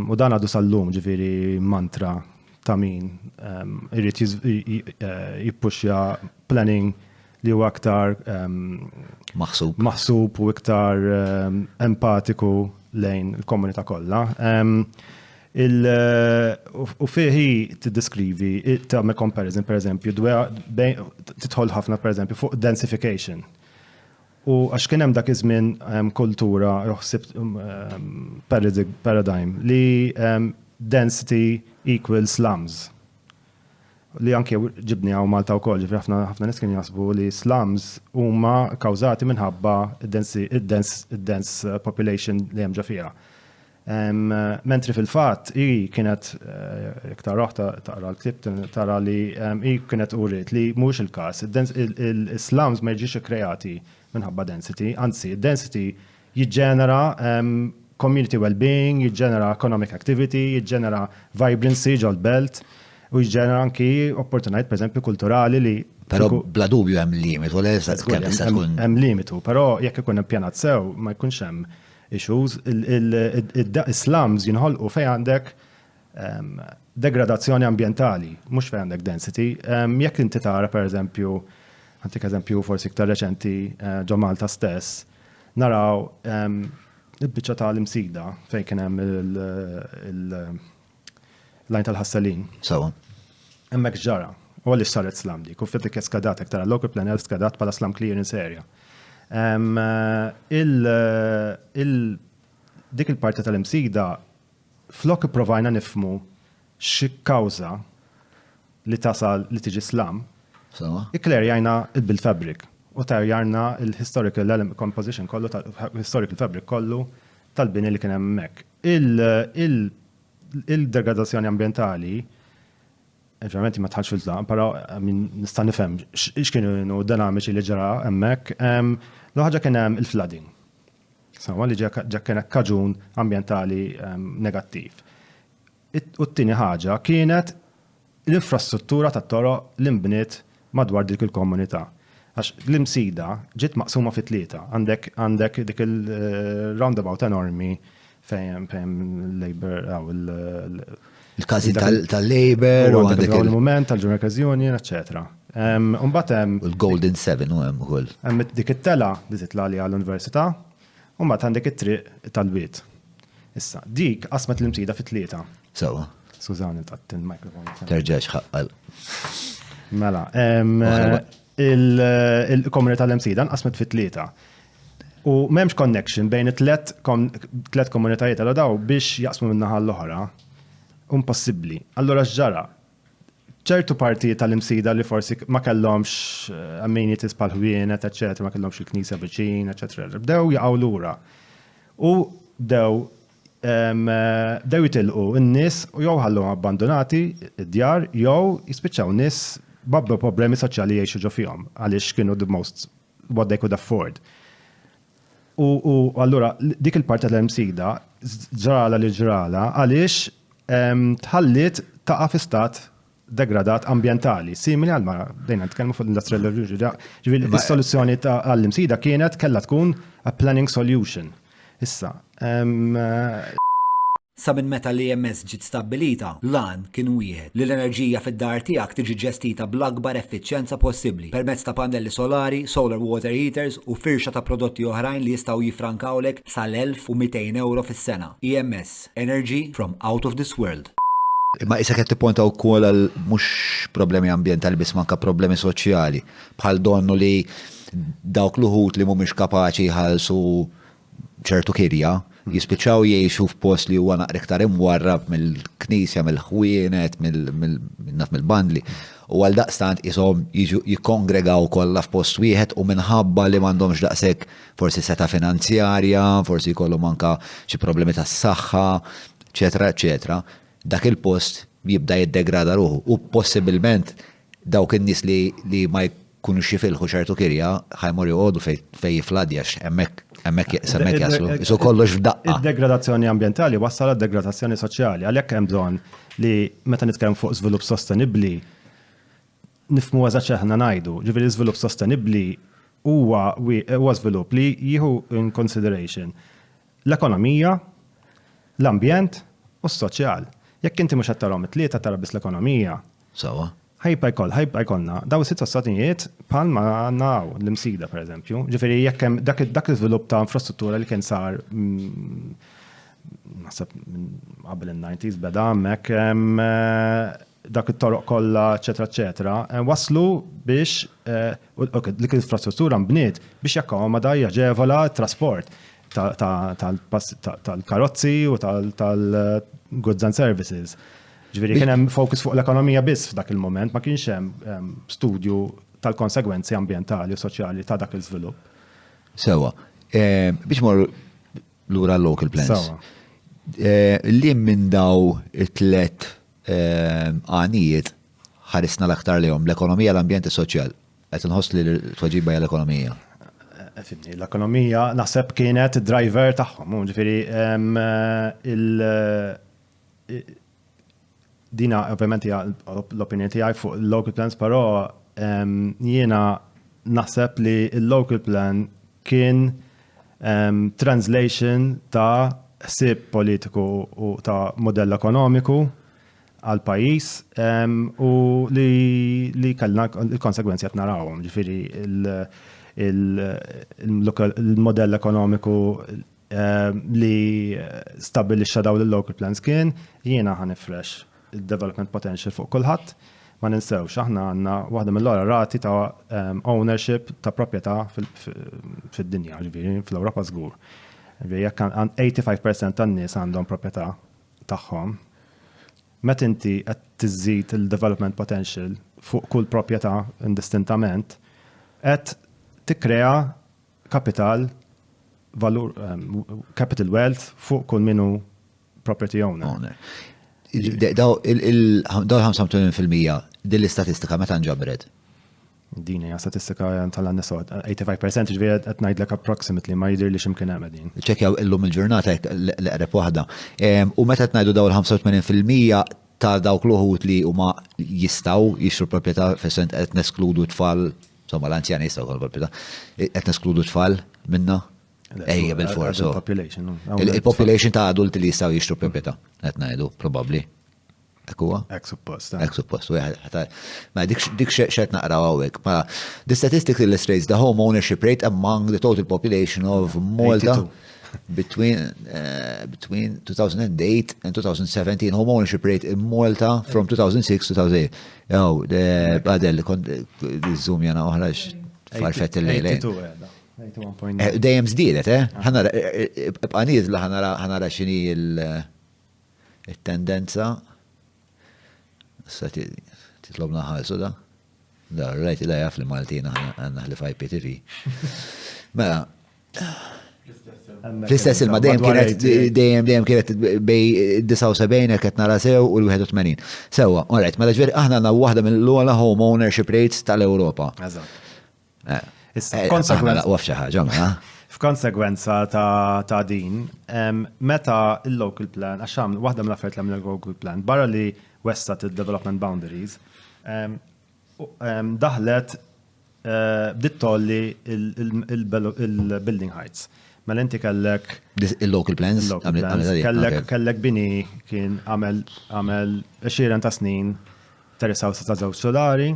U dan għadu sal-lum ġifieri mantra ta' min irrid jippuxja planning li huwa aktar maħsub u iktar empatiku lejn il-komunità kollha. U fihi tiddeskrivi tagħmel comparison pereżempju tidħol ħafna pereżempju fuq densification. U għax kien hemm dak iż-żmien kultura joħsib paradigm li density equals slums. Li anke ġibni għaw Malta u koll, ħafna nis kien jasbu li slums huma kawżati minħabba id-dense population li hemm ġa fiha. Mentri fil-fatt kienet iktar roħta taqra l-ktib tara li kienet urid li mhux il-każ. Il-slums ma jiġix ikkreati minħabba density, anzi density jiġġenera community well-being, jiġġenera economic activity, jiġġenera vibrancy ġol-belt. U jġenera anki opportunajt, per esempio, kulturali li. Pero bla dubju hemm limitu, hemm limitu, però jekk ikun ippjanat sew ma jkunx hemm issues, il-slums jinħolqu fejn għandek degradazzjoni ambientali, mhux fejn għandek density. Jekk inti tara per eżempju, għantik eżempju forsi iktar reċenti ġo Malta stess, naraw il-biċċa tal-imsida fejn kien hemm lajn tal-ħassalin. Sawa. Hemmhekk ġara. U għaliex saret slam dik. U fitik eskadat aktar local plan eskadat bħala slam clearance area. Dik il-parti tal-imsida flok provajna nifmu xi kawża li tasal li tiġi slam. Sawa. Ikklerjajna il-build fabric u tarjarna il-historical composition kollu, historical fabric kollu tal-bini li kien hemmhekk. Il-degradazzjoni ambientali, ovvjament ma tħallx fil-żam, però nista' nifhem x'kienu dinamiċi li ġara hemmhekk. L-ħaġa kien hemm il-flooding. Sawa li ġa kien kaġun ambientali negattiv. U t-tieni ħaġa kienet l-infrastruttura tat-toroq li nbniet madwar dik il-komunità. Għax l-imsida ġiet maqsuma fi tlieta. Għandek dik il-roundabout enormi fejn l-labor il-każi tal-labor u għandek il-moment tal-ġurnakazzjoni, eccetera. Mbagħad hemm il-Golden Seven u hemm ukoll. Hemm dik it-tela li titla' li għall-università, u mbagħad għandek it-triq tal-wiet. Issa, dik qasmet l-imsida fi tlieta. Sawa. Skużawni tatt il-mikrofon. Terġax ħaqqal. Mela, il-komunità l-imsida nqasmet fi tlieta. U m'hemmx connection bejn it-tlet komunitajiet għal daw biex jaqsmu min-naħa l-oħra. Impossibbli. Allura x'ġara? ċertu partijiet tal-imsida li forsi ma kellhomx amenities bħal ħwienet, eċetera, ma kellhomx il-knisja viċin, eċetera. Bdew jaqgħu lura. U bdew jitilqu n-nies u jew ħallhom abbandonati id-djar jew jispiċċaw nies babba problemi soċjali jgħixu ġo fihom għaliex kienu the most what they could afford. U allura dik il-parti tal-imsida ġrala li ġrala għaliex tħallit taqa' fi stat degradat ambientali, simili għal ma dejna nitkellmu fuq l-industrial revolution. Ġifieri is-soluzzjoni għall-imsida kienet kellha tkun a planning solution. Issa, Sa minn meta l-EMS ġiet stabbilita, lan kien wieħed li l-enerġija fid-dar tiegħek tiġi ġestita bl-akbar effiċjenza possibbli permezz ta' pannelli solari, solar water heaters u firxa ta' prodotti oħrajn li jistgħu jifrankawlek sal-€1,200 fis-sena. EMS, Energy from out of this world. Ma issa qed tipponta wkoll għal mhux problemi ambjentali biss manka problemi soċjali bħal donnu li dawk l-uħut li mhumiex kapaċi jħallsu ċertu kirja jispiċċaw jgħixu f'post li huwa naqra iktar imwarrab mill-knisja, mill-ħwienet, mill-bandli. U għal daqstant ishom jikkongregaw kollha f'post wieħed u minħabba li m'għandhomx daqshekk forsi seta' finanzjarja, forsi jkollhom anke xi problemi tas-saħħa, eċetera, eċetera. Dak il-post jibda jiddegrada ruħu u possibilment dawk in-nies li ma jkunux jifilħu ċertu kirja ħajmur joqogħdu fejn jifladjax hemmhekk jaslu. Isu kollox f'daqqa. Id-degradazzjoni ambjentali wassal għad-degradazzjoni soċjali għalhekk hemm bżonn li meta nitkellem fuq żvilupp sostenibbli nifhmu eżatt x'aħna ngħidu. Ġifieri żvilupp sostenibbli huwa żvilupp li jieħu in consideration l-ekonomija, l-ambjent u s-soċjal. Jekk inti mhux qed tarahom it-tlieta tara biss l-ekonomija. Sawa. ħajba jkollna. Daw is-sitt statijiet bħalma għandna l-imsida pereżempju. Ġifieri jekk hemm dak l-iżvilupp ta' infrastruttura li kien sar naħseb qabel in-90s beda hemmhekk dak it-toroq kollha eċetera, waslu biex dik l-infrastruttura mbniet biex jakkomoda jaġevola t-trasport tal-karozzi u tal-goods and services. Ġifieri kien hemm fokus fuq l-ekonomija biss f'dak il-moment, ma kienx hemm studju tal-konsegwenzi ambjentali u soċjali ta' dak il-żvilupp. Sewa. Biex mor lura local plans. Sewa. Li minn daw it-tlet għanijiet ħarisna l-aktar lihom l-ekonomija, l-ambjent u soċjal. Qed inħoss li l-tweġiba hija l-ekonomija. L-ekonomija naħseb kienet driver tagħhom, ġifieri dina ovvjament hija l-opinjoni tiegħi fuq il-local plans, però jiena naħseb li il-local plan kien translation ta' ħsieb politiku u ta' modell ekonomiku għal pajjiż u li kellna il-konsegwenzi qed narawhom. Ġifieri il-modell ekonomiku li stabbilixxa dawn il-local plans kien jiena ħanifresh il-development potential fuq kulħadd, ma ninsewx aħna għandna waħda mill-ora rati ta' ownership ta' proprjetà fid-dinja, ġifieri fl-Ewropa żgur. Ġifieri jekk 85% tan-nies għandhom proprjetà tagħhom, meta inti qed tiżżid il-development potential fuq kull proprjetà indistintament, qed tikkrea kapital valur capital wealth fuq kull minnu property owner. Daw il-85% din l-istatistika meta nġabret? Din hija statistika tal-annisod. 85% ġifieri qed ngħidlek approximately ma jidhirli x'imkien hemm din. Ċekkjaw illum il-ġurnata l-qreb waħda. U meta qed ngħidu daw il-85% ta' dawk l-uħut li huma jistgħu jixtru proprjetà fis-sent qed neskludu tfal, insomma l-anzjani jistgħu jkollhom proprjetà, qed neskludu tfal minna? Ejja bil-fors. Il-population ta' adulti li jistgħu jixtru proprjetà qed ngħidu probabbli. Hekk huwa? Hekk suppost. Hekk suppost. Ma dik xed naqraw hawnhekk. Ma the statistics illustrates the home ownership rate among the total population of Malta between 2008 and 2017. Home ownership rate in Malta from 2006 to 2008. Jow, badel, zoom jana uħraġ farfet il-lejlejn. Dejjem żdiedet, bqanijiet li ħanara x'inhi il-tendenza. Titlobna ħalsu da? Da, rajti da jaf li Maltina għanna li IPTV. Mela, fl-istess il-ma dejjem kienet bej 79 qed nara sew u l-81. Sewa, alright, mela ġveri aħna għandna waħda mill-ogħla home ownership rates tal-Ewropa. F'konsegwenza ta' din, meta il-local plan, għaxam, waħda mill-affarijiet li il-local plan, barra li wessat il-development boundaries, daħlet bdiet tolli il-building heights. Mela inti kellek Il-local plans? kellek bini kien għamel 20 ta' snin terrace house ta' żewġ solari u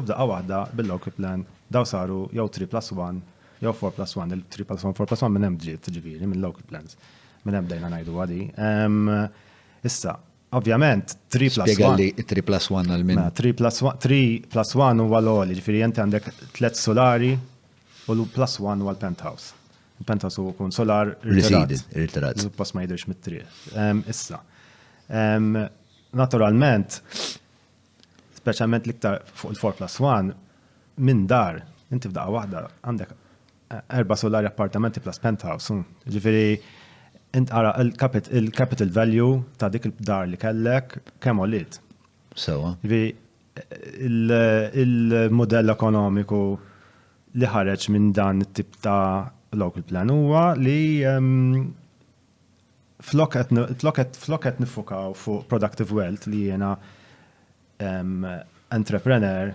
b'daqqa waħda bil-local plan daw saru jew 3+1 jew 4+1, il-3+1, 4+1 minn hemm ġiet ġifieri minn local plans. Minn hemm bdejna ngħidu għadi. Issa, ovvjament 3+1. Spjegalli 3+1 għal-min. 3+1 huwa l-għoli, ġifieri inti għandek 3 solari u l+1 huwa l-penthouse. Il-penthouse huwa kun solar ritirat. Post ma jidhirx mit-triq. Issa. Naturalment, speċjalment l-iktar fuq il-4+1, minn dar, inti f'daqqa waħda għandek 4 solari appartamenti plus penthouse. Ġifieri int ara il-capital value ta' dik il-dar li kellek kemm għolit. Sewa. Ġifieri il-modell ekonomiku li ħareġ minn dan it-tip ta' local plan huwa li flok qed nifukaw fuq productive wealth li jiena entrepreneur,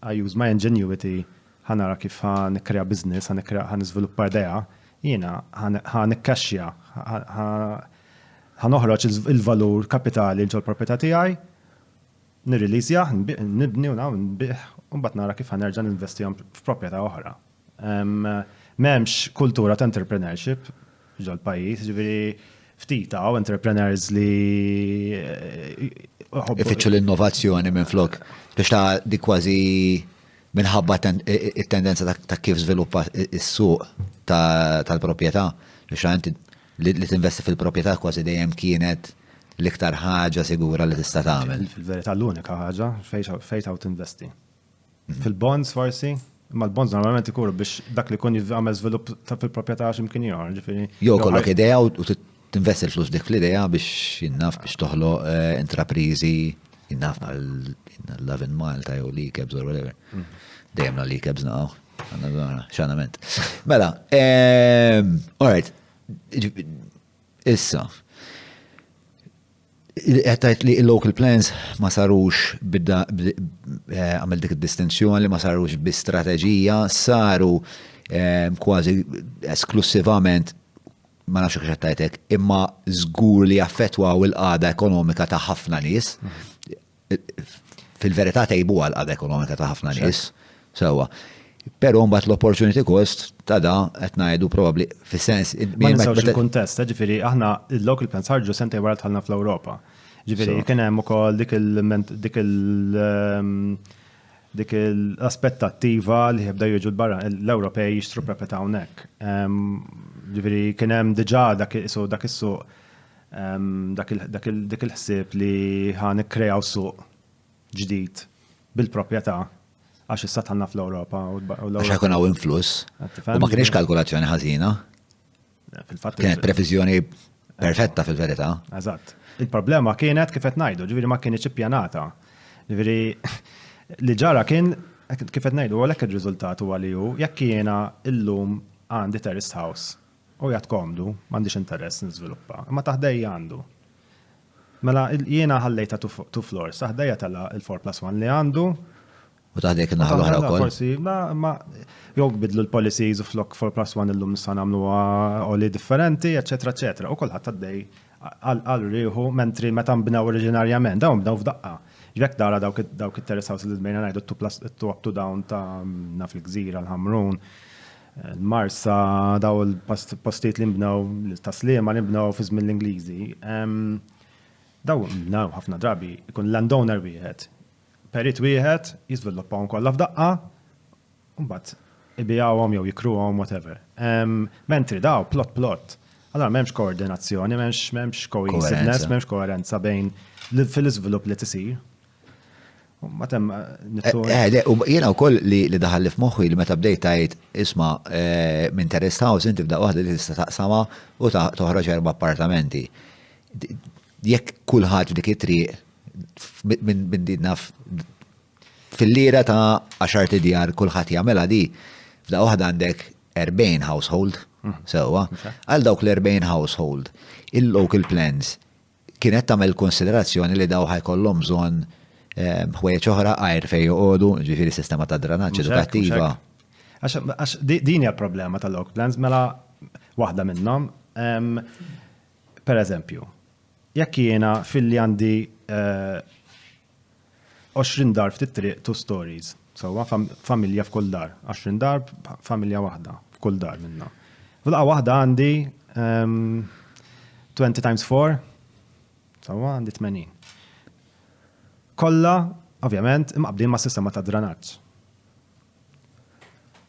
I use my ingenuity, ħanara kif ħanikrea business, ħaniżviluppa idea, jiena ħanikkaxxja, ħanoħroġ il-valur kapitali ġol proprjetà tiegħi, nirreleasja, nibni u nbih, u mbagħad nara kif ħanerġa' ninvestihom f'proprjetà oħra. M'hemmx kultura ta' entrepreneurship ġol pajjiż, ġifieri ftita u entrepreneurs li Ifittxu l-innovazzjoni minn flok. Biex ta' di kważi minħabba il-tendenza ta' kif żviluppa is-suq tal-proprjetà. Biex inti li tinvesti fil-proprjetà kważi dejjem kienet l-iktar ħaġa sigura li tista' tagħmel. Fil-verità l-unika ħaġa fejn taw tinvesti. Fil-bonds forsi, ma l-bonds normalment ikunu biex dak li kun jagħmel żvilupp fil-proprjetà x'imkien ieħor, ġifieri. Jew kollok idea u tinvesti l-flus dik fl-idea biex jinnaf biex toħloq intraprizi jinnaf għal-11 Malta jew Likebs or whatever. Dejjem la Likebs naqgħu. Xanament. Mela, all right. Issa. Għettajt li il-local plans ma sarux għamil dik id-distinzjoni li ma sarux bi-strateġija, saru kważi esklusivament ma nafx xattajtek, imma żgur li jaffettwaw il-qada ekonomika ta' ħafna nies. Fil-verità tejbu għal-qada ekonomika ta' ħafna nies. Sewa. Però mbagħad l-opportunity cost ta' da qed ngħidu probabbli fis-sens. Ma ninsawx il-kuntest, ġifieri aħna il-local plans ħarġu sentej wara tħallna fl-Ewropa. Ġifieri kien hemm ukoll dik l-aspettattiva li jibda jiġu l-barra l-Ewropej jixtru proprjetà hawnhekk. Ġifieri kien hemm diġà dak is-suq dik il-ħsieb li ħanikkreaw suq ġdid bil-proprjetà għax issa tħallna fl-Ewropa. Għax ħakun hawn influss. U ma kienx kalkulazzjoni ħażina. Kienet previżjoni perfetta fil-verità. Eżatt. Il-problema kienet kif qed ngħidu, ġifieri ma kienx ippjanata. Ġifieri li ġara kien kif qed ngħidu għalhekk ir-riżultat huwa li hu jekk jiena llum għandi terrace house u jgħid komdu m'għandix interess niżviluppa, imma taħdejja għandu. Mela jiena ħallejta two floors, taħdejja tella il-4+1 li għandu. U taħdejk naħa l-oħra wkoll. Forsi ma jew bidlu l-policies u flok 4+1 illum nista' nagħmluha oli differenti, eċetera, eċetera. U kulħadd għaddej għal rieħu mentri meta nbnew oriġinarjament, dawn bnew f'daqqa. Ġvek dara dawk it-terrace house li bejna ngħidu 2 up to down ta' naf il-Gżira, l-Ħamrun, l-Marsa, daw il-postijiet li nbnew ta' Sliema li nbnew fi żmien l-Ingliżi. Daw nbnew ħafna drabi ikun landowner wieħed. Perit wieħed jiżviluppawhom kollha f'daqqa, u mbagħad ibijawhom jew jikruhom whatever. Mentri daw plot. Allora m'hemmx koordinazzjoni, m'hemmx cohesiveness, m'hemmx koerenza bejn fil-iżvilupp li tisir. Jiena wkoll li daħalli f'moħħi li meta bdejt tgħid isma' minn terrace house inti f'daqqa waħda li tista' taqsama u toħroġ 4 appartamenti. Jekk kulħadd f'dik it-triq minn din naf fil-lira ta' 10 djar kulħadd jagħmilha di f'daqqa waħda għandek 40 household. Sewa, għal dawk l-40 household, il-local plans kienet tagħmel konsiderazzjoni li daw ħajkollhom bżonn ħwejjeġ oħra għajr fejn joqogħdu, ġifieri sistema ta' drenaġġ edukattiva. Għax din hija l-problema tal-local plans, mela waħda minnhom. Per eżempju, jekk jiena filli għandi 20 dar ftit triq 2 stories, sewwa familja f'kull dar, 20 dar familja waħda f'kull dar minnha. F'daqqa waħda għandi 20 times 4, sewwa għandi 80. Kollha, ovvjament, imqabdin ma' sistema ta' drenaġġ.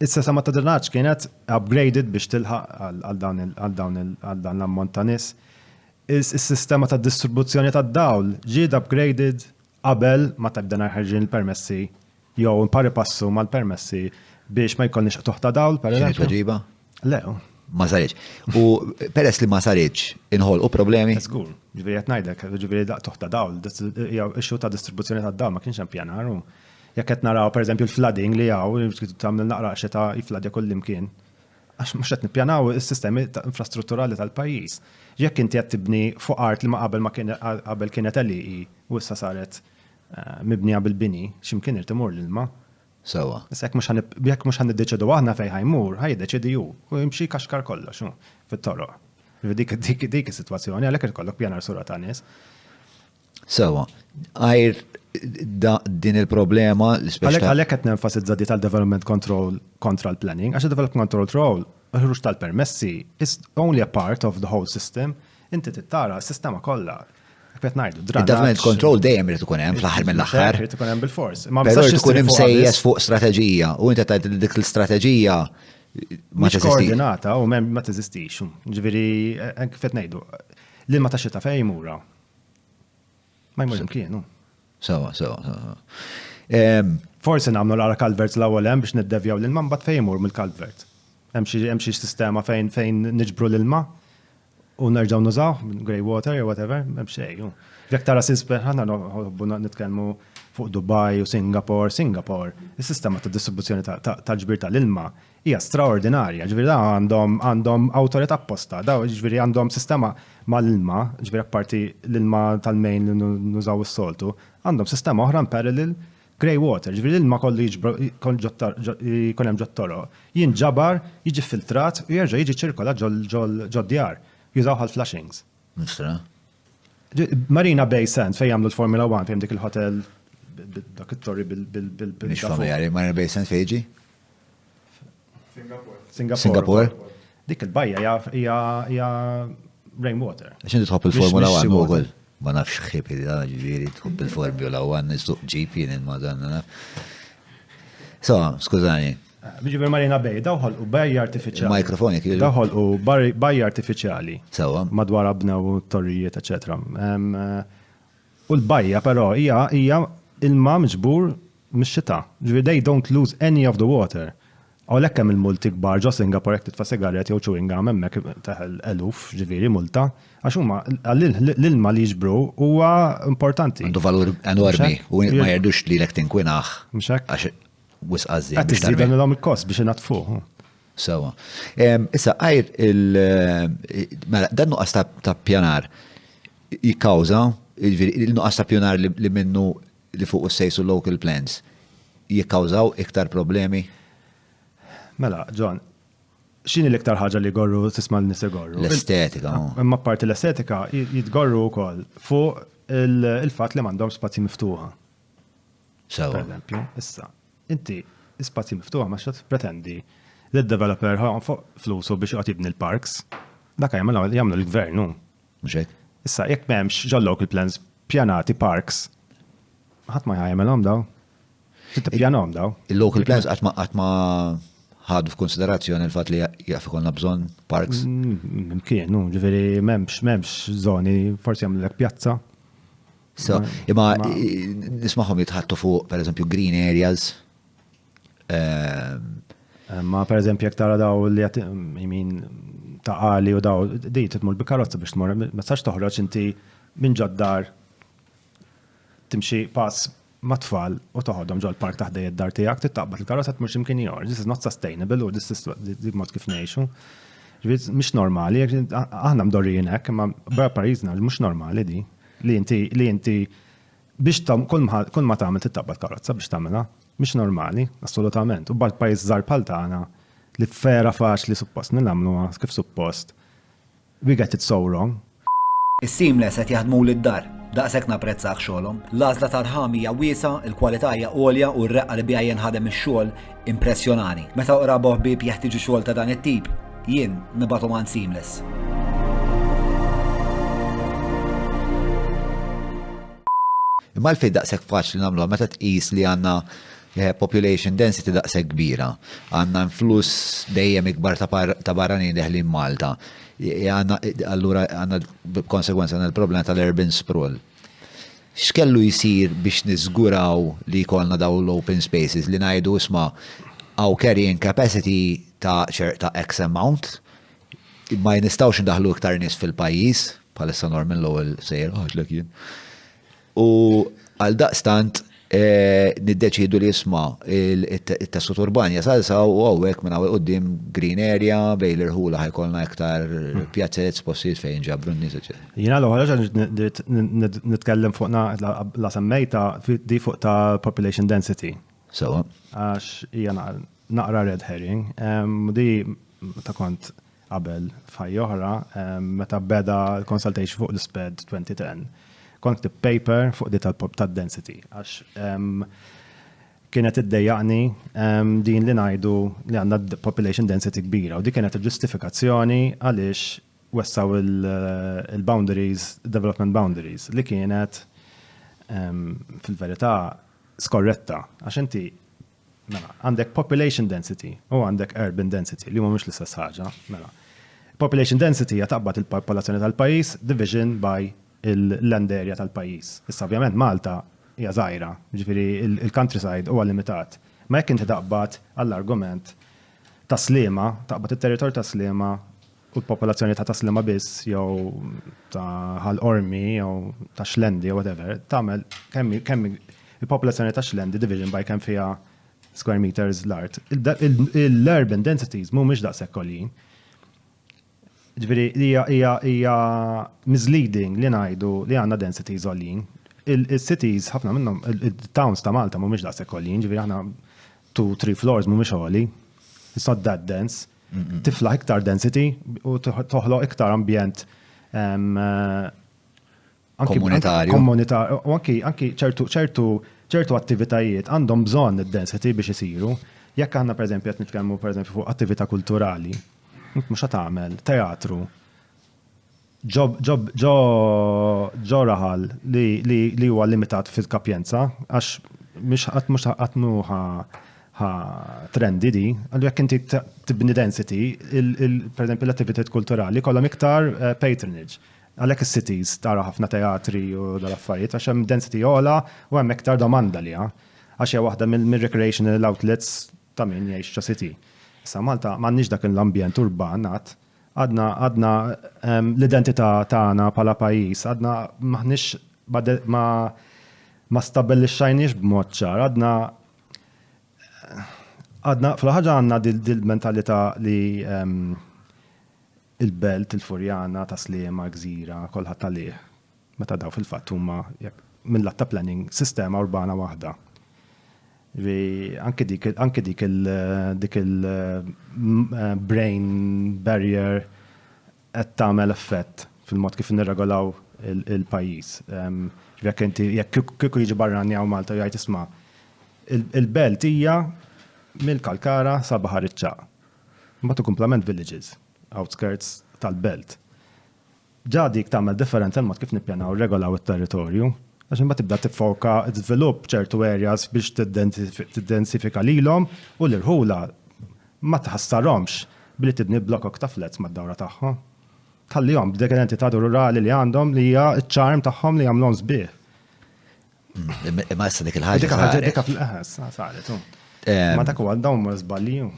Is-sistema ta' drenaġġ kienet upgraded biex tilħaq għal dawn l-ammont ta' nies. Is-sistema ta' distribuzzjoni tad-dawl ġiet upgraded qabel ma tibda ħarġin il-permessi jew impari passu mal-permessi biex ma jkollniex toħta dawl, per X'inhi eżempju. tweġiba? Le, Ma saritx. U peress li ma saritx inħolqu problemi. żgur. Ġifieri qed ngħidlek, ġifieri toħta dawl, hija issue ta' distribuzzjoni tad-dawl ma kienx hemm pjanar. Jekk qed naraw pereżempju l-flooding li hawn tagħmel naqra xeta jfladja kull imkien. Għax mhux qed nippjanaw is-sistemi infrastrutturali tal-pajjiż. Jekk inti qed tibni fuq art li ma qabel kienet LEE u issa saret mibnija bil-bini, x'imkien irid imur l-ilma. Sewwa. Issa jekk mhux ħaniddeċidu aħna fejn ħajmur, ħajdeċidi hu u jimxi kaxkar kollox fit-toroq. Dik is-sitwazzjoni għalhekk ikollok pjanar sura ta' nies. Sewwa. Għajr din il-problema Għalhekk qed nenfasizza di tal-development control kontra l-planning, għax il-development control ħruġ tal-permessi is only a part of the whole system. Inti tittara s-sistema kollha. Qed ngħidu il-development control dejjem irid ikun hemm fl-aħħar mill-aħħar. Irid ikun hemm bil-fors. Però irid ikun hemm sejjes fuq strateġija u inti tgħid li dik l-istrateġija ma mhix koordinata u ma teżistix. Ġifieri kif qed ngħidu li ma taxxita fejn jmura. Ma jmur imkien. Sewwa. Forsi nagħmlu l-ara calverts l-ewwel hemm biex niddevjaw l-ilma mbagħad fejn jmur mill-calvert. Hemm xi sistema fejn niġbru l-ilma u nerġgħu nużaw grey water or whatever, hemm xejn. Jekk tara sisbeħ ħana nħobbu nitkellmu fuq Dubai u Singapore, is-sistema ta' distribuzzjoni ta' ġbir tal-ilma hija straordinarja. Ġifieri għandhom awtorità apposta, ġifieri għandhom sistema mal-ilma, ġifieri apparti l-ilma tal-mejn li nużaw is-soltu, għandhom sistema oħra parallel grey water, ġifieri l-ilma kollu jkun hemm ġottoro, jinġabar, jiġi filtrat u jerġa' jiġi ċirkola ġod-djar. Jużaw għal-flashings. Marina Bay Sands fejn jagħmlu l-Formula 1 fejn dik il-hotel dak it-torri bil Mhix familjari, Marina Bay Sands fejn jiġi? Singapore. Dik il-bajja hija rainwater. Għax inti tħobb il-Formula 1 ukoll. Ma nafx ħipi ġifieri tħobb il-Formula 1 nisduq GP il-Madonna. So, skużani. Ġifieri Marina Bay daħħolqu bajja artifiċjali. Il-mikrofoni kienu. Daħħolqu bajja artifiċjali. Sewwa. Madwar abnew torrijiet, eċetera. U l-bajja però hija ilma miġbur mix-xita. Ġifieri they don't lose any of the water. Għalhekk hemm il-multi kbar ġo Singapore jekk titfa' sigaret jew chewing gum hemmhekk teħel eluf ġifieri multa. Għax huma l-ilma li jiġbru huwa importanti. Għandu valur enormi u ma jerdux li lek tinkwinaħ. Mhux hekk? Għax wisqazzi. Qed iżidan il-kost biex inatfuh. Sewwa. Issa għajr mela dan nuqqas ta' pjanar jikkawża, il-nuqqas ta' pjanar li minnu li fuq sejsu local plans jikkawżaw iktar problemi. Mela, John, x'inhi l-iktar ħaġa li gorru tisma' l-nies igorru? L-estetika. Imma parti l-estetika jitgorru wkoll fuq il-fatt li m'għandhom spazji miftuħa. Per Sewwa. eżempju, issa, inti spazji miftuħa ma x'qed pretendi li d-developer fuq flusu biex jqgħod jibni l-parks. Dak jagħmlu l-gvern hu. Mhux hekk? Issa jekk m'hemmx ġol local plans pjanati parks, ħadd ma jagħmelhom daw. Tippjanahom daw. Il-local plans qatt ma ħadu f'konsiderazzjoni il-fatt li jaf ikollna bżonn parks. Mkien, ġifieri m'hemmx żoni forsi jagħmlulek pjazza. So, imma nisma'hom jitħattu fuq pereżempju green areas. Ma per eżempju jekk tara daw li jimin ta' qali u daw di titmur bi-karozza biex tmur, ma tistax toħroġ inti minn ġoddar timxi pass ma' tfal u toħodhom ġol park taħt id-dar tiegħek tittaqbad il-karozza tmur x'imkien ieħor. This is not sustainable u this is mod kif ngħixu. Mhix normali, aħna mdorrijin hekk, imma barra pajjiżna mhux normali di. li inti biex kull ma tagħmel tittabba karozza biex tagħmilha, mhix normali, assolutament. U bħal pajjiż żgħar bħal tagħna li vera faċli suppost nagħmluha kif suppost. We get it so wrong. Is-seamless qed jaħdmu lid-dar, daqshekk napprezzah xogħolhom. L-għażla tal-ħami hija wiesa, il-kwalità hija għolja u r-reqqa li biha jinħadem ix-xogħol impressjonani. Meta oqra ħbieb jeħtieġu xogħol ta' dan it-tip, jien nibgħatu man Seamless. Imma l-fej daqshekk faċli nagħmluha meta tqis li għandna population density daqshekk kbira, għandna influss dejjem ikbar ta' barranin deħlin Malta. Allura għandna b'konsegwenza għandna l-problema tal-urban sprawl. X'kellu jsir biex niżguraw li jkollna daw l-open spaces li ngħidu isma' għaw carrying capacity ta' X amount, ma jinistawx ndaħlu iktar nies fil-pajjiż, bħalissa Norman l-ewwel sejjer ħaġlek jien. U għal daqstant niddeċidu li jisma' it-tessut urbani jasalsa u għawek minn għawek qudiem green area bej l-irħula ħajkolna iktar pjazzeret spostijiet fejn ġabru n-nies. Jiena l-ħoġa nitkellem fuqna la semmejta di fuq ta' population density. So, Għax hija naqra red herring. Di ta' kont qabel f'ħajja oħra meta beda l-consultation fuq l-SPED 2010. Kont paper fuq di tal-density, għax kienet iddejjaqni din li ngħidu li għandna population density kbira u di kienet il-ġustifikazzjoni għaliex wessaw il-boundaries, development boundaries, li kienet fil-verità skorretta, għax inti għandek population density u għandek urban density li mhumiex l-istess ħaġa. Population density jataqbad il-popolazzjoni tal-pajjiż division by il-land area tal-pajjiż. Issa ovvjament Malta hija żgħira, ġifieri il-countryside huwa limitat. Ma jekk inti taqbad għall-argument ta' Sliema, taqbad it-territorju ta' Sliema u l-popolazzjoni ta' Sliema biss jew ta' Ħal-Ormi jew ta' Xlendi jew whatever, tagħmel kemm il-popolazzjoni ta' Xlendi division by kemm fiha square meters l-art. Il-urban densities mhumiex daqshekk għolin. Ġifieri hija misleading li ngħidu li għandna densities għolin. Il-cities ħafna minnhom il-towns ta' Malta mhumiex daqshekk għolin, ġifieri aħna 2-3 floors mhumiex għoli. It's not that dense. Tiflaħ iktar density u toħloq iktar ambjent komunitarju. U anki ċertu attivitajiet għandhom bżonn id-density biex isiru. Jekk aħna pereżempju qed nitkellmu pereżempju fuq attività kulturali, mhux qed tagħmel teatru ġo raħal li huwa limitat fil-kapjenza għax mhux ħa trendi di, għallu jekk inti tibni density, pereżempju l-attivitajiet kulturali kollhom iktar patronage. Għalhekk is-cities tara ħafna teatri u dal-affarijiet għax hemm density ogħla u hemm iktar domanda liha. Għax hija waħda mill-recreational outlets ta' min jgħix ċa city. Issa Malta m'għandniex dak l-ambjent urban għadna l-identità tagħna bħala pajjiż, għadna maħniex ma stabellixxajniex b'mod ċar, għadna fl-ħaġa għandna dil-mentalità li il-belt, il-Furjana, ta' Sliema, Gżira, kolħat talih. Meta daw fil-fatt huma mill-lat ta' planning sistema urbana waħda. Anke dik il-brain barrier qed tagħmel effett fil-mod kif nirregolaw il-pajjiż. Jekk kieku jiġi barrani hawn Malta jgħid isma' il-belt hija mill-Kalkara sa Baħar iċ-Ċaq. Mbagħad komplement villages, outskirts tal-belt. Ġa dik tagħmel differenza l-mod kif nippjanaw regolaw it-territorju. Għax imbagħad tibda tiffoka develop ċertu areas biex tiddensifika lilhom u l-irħula ma tħassarhomx billi tibni blokkok ta' flats mad-dawra tagħhom. Tħallihom b'dik l-entità rurali li għandhom li hija ċ-ċarm tagħhom li jagħmluhom sbieħ. Imma issa dik il-ħaġa. Dik fil-qeħes saret. Ma dak huwa dawn ma żballiju.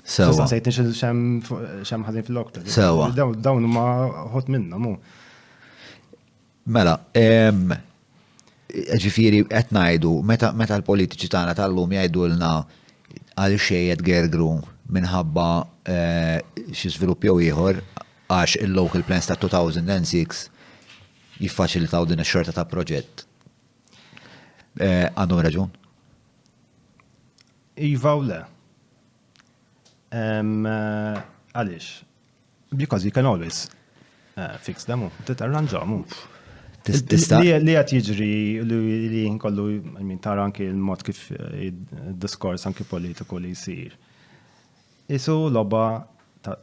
Sewa. Sejtni xem ħażin fil-lokta. Sewa. Dawn huma ħodt minnhom hu. Mela, ġifieri qed ngħidu meta l-politiċi tagħna tal-lum jgħidulna għal xejn qed gergru minħabba xi żvilupp jew ieħor għax il-local plans ta' 2006 jiffaċilitaw din ix-xorta ta' proġett. Għandhom raġun? Iva u le. Għalix? Because you can always fix them, titarranġamu. Li għat jiġri li jinkollu tara anki il-mod kif il-diskors anki politiku li jisir. Isu lobba ta'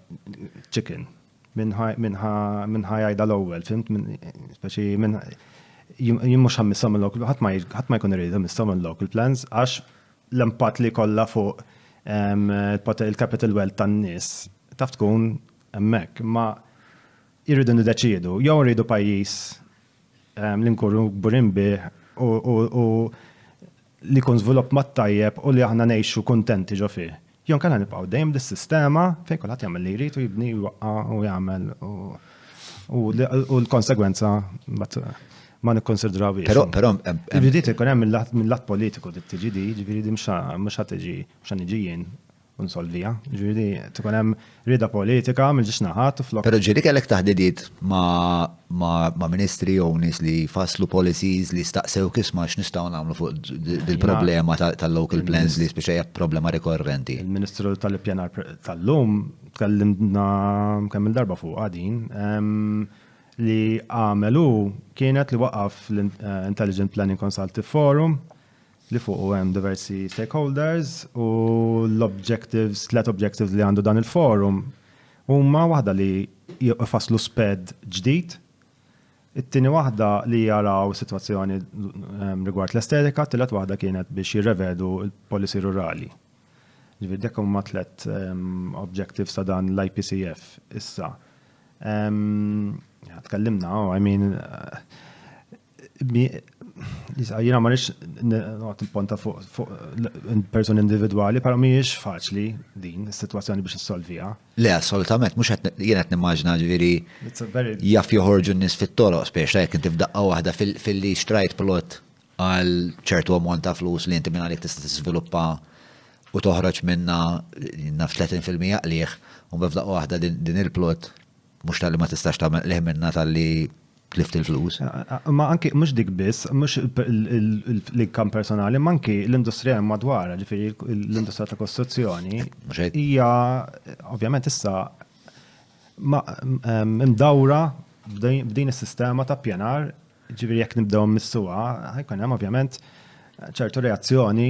chicken minn ħajda l-ewwel, fimt? Speċi minn jimmux ħammissam il-local, ħadd ma jkun irid ħammissam il-local plans għax l-impatt li kollha fuq il-capital wealth tan-nies taf tkun hemmhekk, ma jridu nideċiedu, jew rridu pajjiż li nkunu kburin bih u li kun żvilupp mat-tajjeb u li aħna ngħixu kuntenti ġo fih. Jew kellha nibqgħu dejjem dis-sistema fejn kulħadd jagħmel li jrid u jibni u jagħmel u l-konsegwenza ma nikkonsidrawiex. Però Ġifieri ikun hemm mill-lat politiku dik tiġi di, ġifieri mhux ħadd tiġi mhux niġi jien u nsolvija. Ġifieri tkun hemm rieda politika mill-ġiex naħat u flok. Però ġieli kellek taħdidiet ma' ministri jew nies li faslu policies li staqsew kisma x'nistgħu nagħmlu fuq il-problema tal-local plans li speċi problema rikorrenti. Il-Ministru tal-Ippjanar tal-lum tkellimna kemm il-darba fuq għadin li għamelu kienet li waqaf l-Intelligent Planning Consultative Forum li fuq hemm diversi stakeholders u l-objectives, tlet objectives li għandu dan il-forum huma waħda li jfaslu sped ġdid, it-tieni waħda li jaraw sitwazzjoni rigward l-estetika, t-tielet waħda kienet biex jirrevedu l-policy rurali. Ġifieri dak huma tlet objectives ta' dan l-IPCF issa. Tkellimna, I mean, jina ma nix ponta fuq person individuali, pero miex faċli din is-sitwazzjoni biex issolvija. Le, assolutament, mux jien qed nimmaġna ġifieri jaf joħorġu n-nies fit-toroq speċi jekk inti f'daqqa waħda fil-li xtrajt plot għal ċertu ammont ta' flus li inti minn għalik tista' tiżviluppa u toħroġ minna naf 30% għalih u b'fdaqqa waħda din il-plot mux tal-li ma tistax tagħmel liħ minna tal-li tlift il-flus. Ma anki mhux dik biss, mhux l-ikkam personali, ma anki l-industrija madwar, ġifieri l-industrija ta' kostruzzjoni hija ovvjament issa mdawra b'din is-sistema ta' pjanar, ġifieri jekk nibdew missuha, ħajkun hemm ovvjament ċertu reazzjoni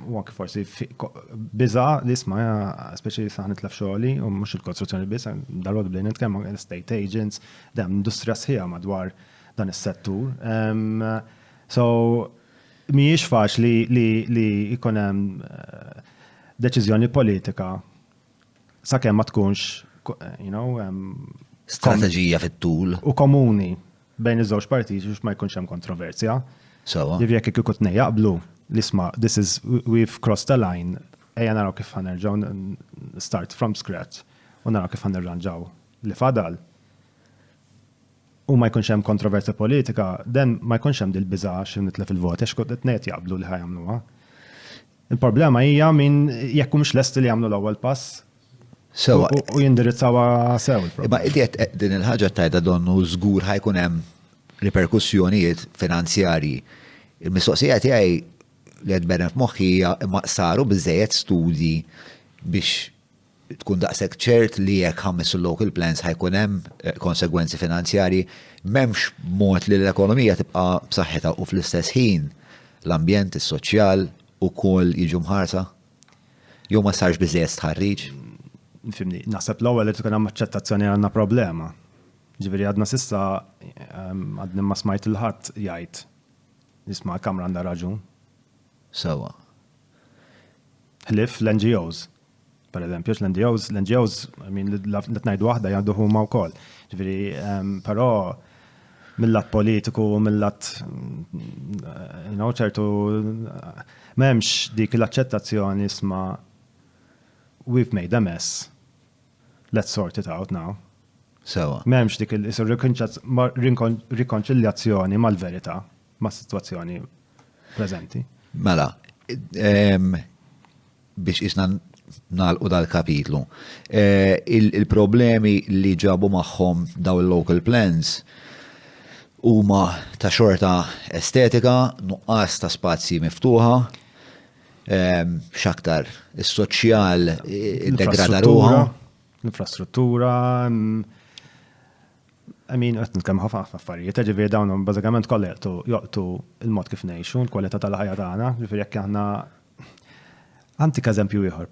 u anke forsi biża li isma' speċi sa nitlef xogħli u mhux il-kostruzzjoni biss, darba bdejn nitkellem ma' estate agents, dem industrija sħiħa madwar dan is-settur. So mhijiex faċli li jkun hemm deċiżjoni politika sakemm ma tkunx strateġija fit-tul u komuni bejn iż-żewġ partiti biex ma jkunx hemm kontroversja. Ġifieri jekk ikun tnej jaqblu l-isma, we've crossed the line, ejja naraw kif ħanerġaw start from scratch u naraw kif ħanerġaw li fadal u ma jkunx hemm kontroversja politika, den ma jkunx hemm dil-biżax nitlef il-vot, għax kont qed jaqblu li ħajamluha. Il-problema hija min jekk mhux lesti li jagħmlu l-ewwel pass u jindirizzawha sew il-problema. Imma idiet din il-ħaġa tajda donnu żgur ħajkun hemm riperkussjonijiet finanzjarji. Il-mistoqsija tiegħi li għed berem f'moħħi imma saru biżejjed studji biex tkun daqshekk ċert li jekk ħammes il-local plans ħajkun hemm konsegwenzi finanzjarji, m'hemmx mod li l-ekonomija tibqa' b'saħħitha u fl-istess ħin l-ambjent, is-soċjal ukoll jiġu mħarsa? Jew ma sarx biżejjed tħarriġ? Fimni, naħseb l-ewwel li tkun hemm aċċettazzjoni għandna problema. Ġifieri għadna s'issa għadni ma smajt il-ħadd jgħid nisma' l-Kamra għandha raġun. Sewa. Ħlif l-NGOs. Per eżempju, l-NGOs, l-tnajdu waħda jgħaddu huma wkoll. Ġifieri, però mill-lat politiku, mill-lat ċertu m'hemmx dik l-aċċettazzjoni isma' we've made a mess. Let's sort it out now. Sewa. M'hemmx dik rikonċiljazzjoni mal-verità, mas-sitwazzjoni preżenti. Mela, biex isna nagħlqu dal-kapitlu. Il-problemi li ġabu magħhom daw il-local plans huma ta' xorta estetika, nuqqas ta' spazji miftuħa, x'aktar is-soċjal iddegrada ruha. L-infrastruttura, qed nitkellem ħafna affarijiet, ġifieri dawn bażikament kollha joqtu il-mod kif ngħixu, l-kwalità tal-ħajja tagħna, ġifieri jekk aħna Antik eżempju ieħor.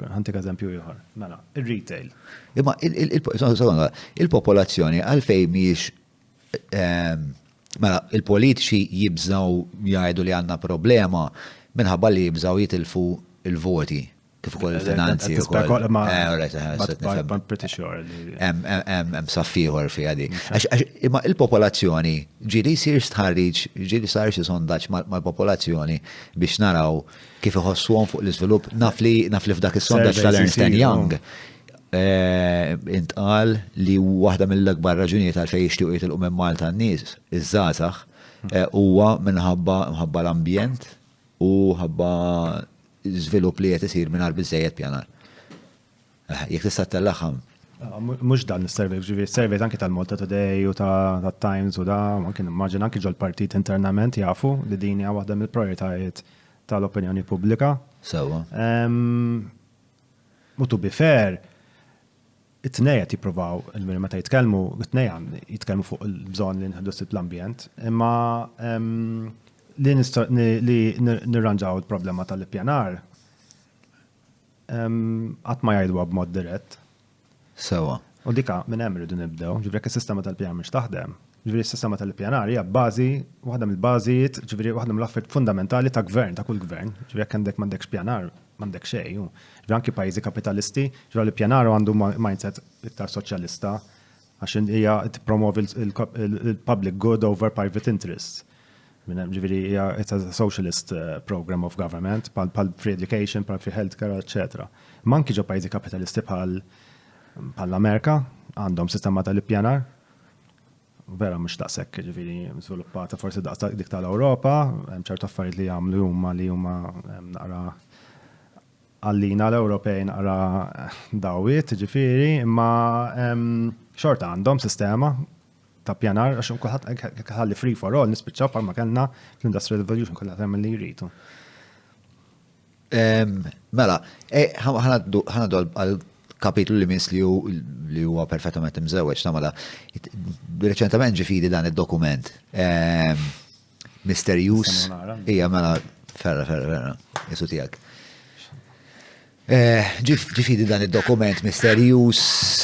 Mela, ir-retail. Imma il-popolazzjoni għalfejn mhijiex mela il-politiċi jibżaw jgħidu li għandna problema minħabba li jibżaw jitilfu il-voti kif ukoll il-finanzi ukoll. I'm pretty sure. Hemm saffiħor fiha di. Imma il-popolazzjoni ġieli jsir stħarriġ, ġieli sar xi sondaġġ mal-popolazzjoni biex naraw kif iħossuhom fuq l-iżvilupp. Naf li f'dak is-sondaġġ tal-Ernst Young intqal li waħda mill-akbar raġunijiet għalfejn jixtiequ jitilqu minn Malta n-nies iż-żgħażagħ huwa minħabba l-ambjent u ħabba żvilupp li qed isir mingħajr biżejjed pjanar. Jekk tista' tellaħam. Mhux dan is-survey, ġifieri surveys anke tal-Malta Today u tat-Times u da, anke nimmaġina anke ġol partit internament jafu li din hija waħda mill-prijoritajiet tal-opinjoni pubblika. Sewwa. U to be fair, it-tnejja jippruvaw meta jitkellmu, it-tnejja jitkellmu fuq il-bżonn li nħeddu l-ambjent, imma li nirranġaw il-problema tal-ippjanar qatt ma jgħidwa b'mod dirett. Sewwa. U dika minn hemm irridu nibdew, ġifieri is-sistema tal-ippjanar mhux taħdem. Ġifieri s-sistema tal-ippjanar hija bażi, waħda mill-bażijiet, ġifieri waħda mill-affarijiet fundamentali ta' gvern, ta' kull gvern. Ġifieri jekk għandek m'għandekx pjanar, m'għandek xejn. Ġifieri anke pajjiżi kapitalisti, ġifieri l-ippjanar għandu mindset iktar soċjalista għax hija tippromovi il-public good over private interests. Ġifieri it's a socialist program of government, pal free education, pal free healthcare, etc. Manki ġo pajjiżi kapitalisti bħal l-Amerika għandhom sistema tal-ippjanar. Vera mhux daqshekk, ġifieri żviluppata forsi daqs dik tal-Ewropa, hemm ċertu affarijiet li jagħmlu huma naqra għallina l-Ewropej naqra dawiet, ġifieri, imma xorta għandhom sistema ta' pjanar, għax kulħadd ħalli free for all, nispiċċaw bħalma kellna fl-Industrial Revolution kulħadd jagħmel li jridu. Mela, ħanaddu għal kapitlu li mis li huwa perfettament imżewweġ ta' mela. Reċentament ġifieri dan id-dokument. Misterius. Hija mela ferra, jesu tiegħek. Ġifieri dan id-dokument misterius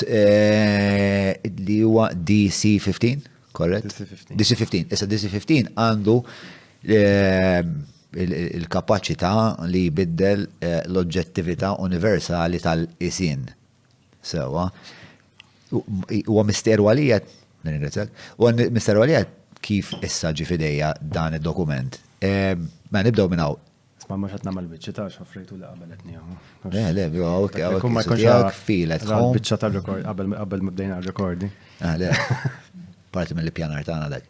li huwa DC-15, correct? DC-15. Issa DC-15 għandu il-kapaċità li jbiddel l-oġġettività universali tal-isin. Sewwa. Huwa misteru għalija, huwa misteru għalija kif issa ġi fidejja dan id-dokument. Ma nibdew minn hawn. Ma mhux qed nagħmel biċċi ta' x'offrejtu li qabeletni hawn. Le, filet. Biċċa tar-rekord qabel ma bdejna r-rekordi. Le. Parti mill-ippjanar tagħna dak.